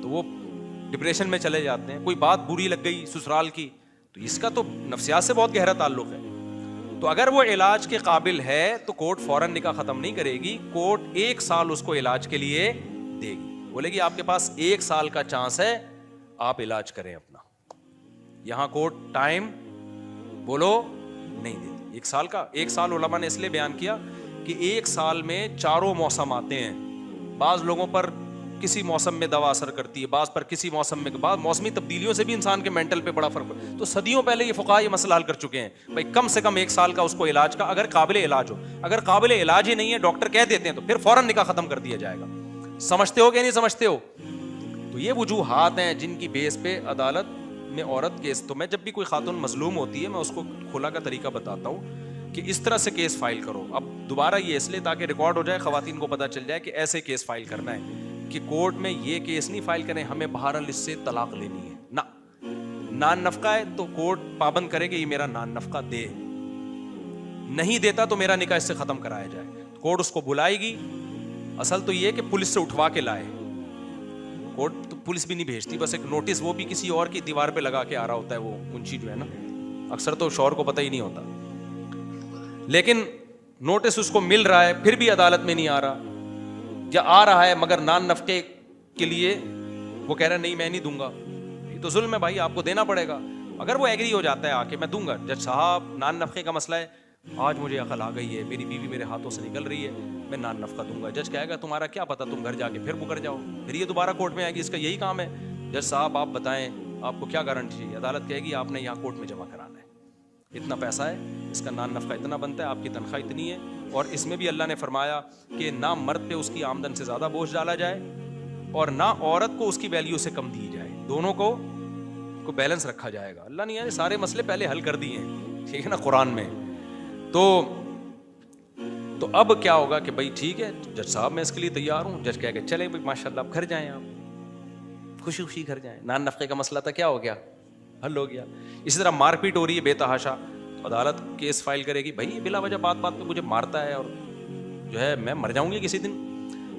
تو وہ ڈپریشن میں چلے جاتے ہیں. کوئی بات بری لگ گئی سسرال کی, تو اس کا تو نفسیات سے بہت گہرا تعلق ہے. تو اگر وہ علاج کے قابل ہے تو کورٹ فوراً نکاح ختم نہیں کرے گی, کورٹ 1 سال اس کو علاج کے لیے دے گی, بولے گی آپ کے پاس 1 سال کا چانس ہے, آپ علاج کریں اپنا. یہاں کورٹ ٹائم بولو نہیں دیتی 1 سال کا. 1 سال علماء نے اس لیے بیان کیا کہ 1 سال میں 4 موسم آتے ہیں. بعض لوگوں پر کسی موسم میں دوا اثر کرتی ہے, بعض پر کسی موسم میں, بعض موسمی تبدیلیوں سے بھی انسان کے مینٹل پہ بڑا فرق پڑتا ہے. تو صدیوں پہلے یہ فقہاء یہ مسئلہ حل کر چکے ہیں بھائی کم سے کم 1 سال کا اس کو علاج کا, اگر قابل علاج ہو. اگر قابل علاج ہی نہیں ہے, ڈاکٹر کہہ دیتے ہیں, تو پھر فوراً نکاح ختم کر دیا جائے گا. سمجھتے ہو کہ نہیں سمجھتے ہو؟ تو یہ وجوہات ہیں جن کی بیس پہ عدالت میں عورت کیس, تو میں جب بھی کوئی خاتون مظلوم ہوتی ہے میں اس کو خلا کا طریقہ بتاتا ہوں کہ اس طرح سے کیس فائل کرو. اب دوبارہ یہ اس لیے تاکہ ریکارڈ ہو جائے, خواتین کو پتہ چل جائے کہ ایسے کیس فائل کرنا ہے, کہ کورٹ میں یہ کیس نہیں فائل کریں ہمیں بہرحال اس سے طلاق لینی ہے. نہ, نان نفقہ ہے تو کورٹ پابند کرے کہ یہ میرا نان نفقہ دے, نہیں دیتا تو میرا نکاح اس سے ختم کرایا جائے. کورٹ اس کو بلائے گی. اصل تو یہ کہ پولیس سے اٹھوا کے لائے, کورٹ تو پولیس بھی نہیں بھیجتی, بس ایک نوٹس وہ بھی کسی اور کی دیوار پہ لگا کے آ رہا ہوتا ہے وہ منشی جو ہے نا, اکثر تو شوہر کو پتہ ہی نہیں ہوتا, لیکن نوٹس اس کو مل رہا ہے پھر بھی عدالت میں نہیں آ رہا, یا آ رہا ہے مگر نان نفقے کے لیے وہ کہہ رہا ہے نہیں میں نہیں دوں گا. یہ تو ظلم ہے بھائی, آپ کو دینا پڑے گا. اگر وہ ایگری ہو جاتا ہے آ کے میں دوں گا, جج صاحب نان نفقے کا مسئلہ ہے, آج مجھے عقل آ گئی ہے, میری بیوی میرے ہاتھوں سے نکل رہی ہے, میں نان نفقہ دوں گا. جج کہے گا تمہارا کیا پتا, تم گھر جا کے پھر مکر جاؤ, پھر یہ دوبارہ کورٹ میں آئے گی, اس کا یہی کام ہے. جج صاحب آپ بتائیں آپ کو کیا گارنٹی چاہیے. عدالت کہے گی آپ نے یہاں کورٹ میں جمع کرانا ہے, اتنا پیسہ ہے, اس کا نان نفقہ اتنا بنتا ہے, آپ کی تنخواہ اتنی ہے. اور اس میں بھی اللہ نے فرمایا کہ نہ مرد پہ اس کی آمدن سے زیادہ بوجھ ڈالا جائے اور نہ عورت کو اس کی ویلیو سے کم دی جائے, دونوں کو بیلنس رکھا جائے گا. اللہ نے یعنی سارے مسئلے پہلے حل کر دیے ہیں, ٹھیک ہے نا, قرآن میں. تو اب کیا ہوگا کہ بھائی ٹھیک ہے جج صاحب میں اس کے لیے تیار ہوں. جج کہے کہ چلے بھائی ماشاء اللہ آپ گھر جائیں, آپ خوشی خوشی گھر جائیں. نان نفقے کا مسئلہ تھا, کیا ہو گیا, حل ہو گیا. اسی طرح مار پیٹ ہو رہی ہے بے تحاشا, عدالت کیس فائل کرے گی, بھائی بلا وجہ بات پہ مجھے مارتا ہے اور جو ہے میں مر جاؤں گی کسی دن,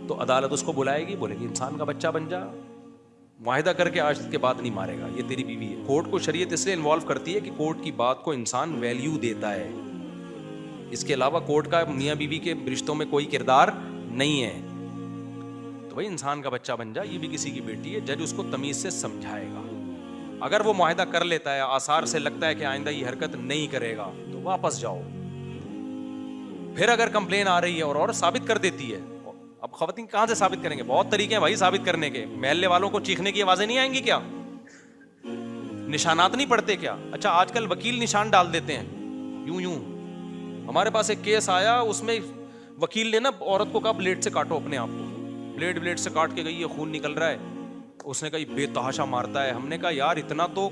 تو عدالت اس کو بلائے گی, بولے گی انسان کا بچہ بن جا, معاہدہ کر کے آج کے بعد نہیں مارے گا, یہ تیری بیوی ہے. کورٹ کو شریعت اس لیے انوالو کرتی ہے کہ کورٹ کی بات کو انسان ویلیو دیتا ہے, اس کے علاوہ کورٹ کا میاں بیوی کے رشتوں میں کوئی کردار نہیں ہے. تو بھائی انسان کا بچہ بن جا, یہ بھی کسی کی بیٹی ہے, جج اس کو تمیز سے سمجھائے گا. اگر وہ معاہدہ کر لیتا ہے, آثار سے لگتا ہے کہ آئندہ یہ حرکت نہیں کرے گا, تو واپس جاؤ. پھر اگر کمپلین آ رہی ہے اور ثابت کر دیتی ہے, اب خواتین کہاں سے ثابت کریں گے, بہت طریقے ہیں بھائی ثابت کرنے کے. محلے والوں کو چیخنے کی آوازیں نہیں آئیں گی کیا, نشانات نہیں پڑتے کیا. اچھا آج کل وکیل نشان ڈال دیتے ہیں یوں یوں. ہمارے پاس ایک کیس آیا, اس میں وکیل نے نا عورت کو کہا بلیڈ سے کاٹو اپنے آپ کو, بلیڈ سے کاٹ کے گئی ہے, خون نکل رہا ہے. اس نے کہا بے تحاشا مارتا ہے. ہم نے کہا یار اتنا تو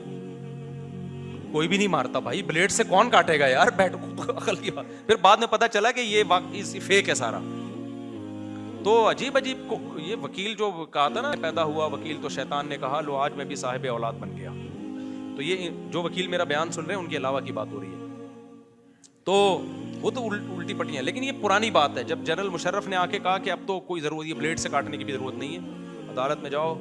کوئی بھی نہیں مارتا بھائی, بلیڈ سے کون کاٹے گا یار, بیٹھ عقل کی بات. پھر بعد میں پتا چلا کہ یہ واقعی فیک ہے سارا. تو عجیب یہ وکیل جو کہا تھا نا پیدا ہوا وکیل تو شیطان نے کہا لو آج میں بھی صاحب اولاد بن گیا. تو یہ جو وکیل میرا بیان سن رہے ہیں ان کے علاوہ کی بات ہو رہی ہے. تو وہ تو الٹی پٹیاں, لیکن یہ پرانی بات ہے. جب جنرل مشرف نے آ کے کہا کہ اب تو کوئی ضرورت, یہ بلیڈ سے کاٹنے کی بھی ضرورت نہیں ہے, عدالت میں جاؤ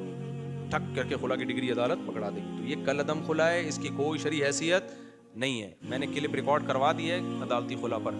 ٹھک کر کے خلا کی ڈگری عدالت پکڑا دے گی. تو یہ کل عدم خلا ہے, اس کی کوئی شرعی حیثیت نہیں ہے. میں نے کلپ ریکارڈ کروا دی ہے عدالتی خلا پر.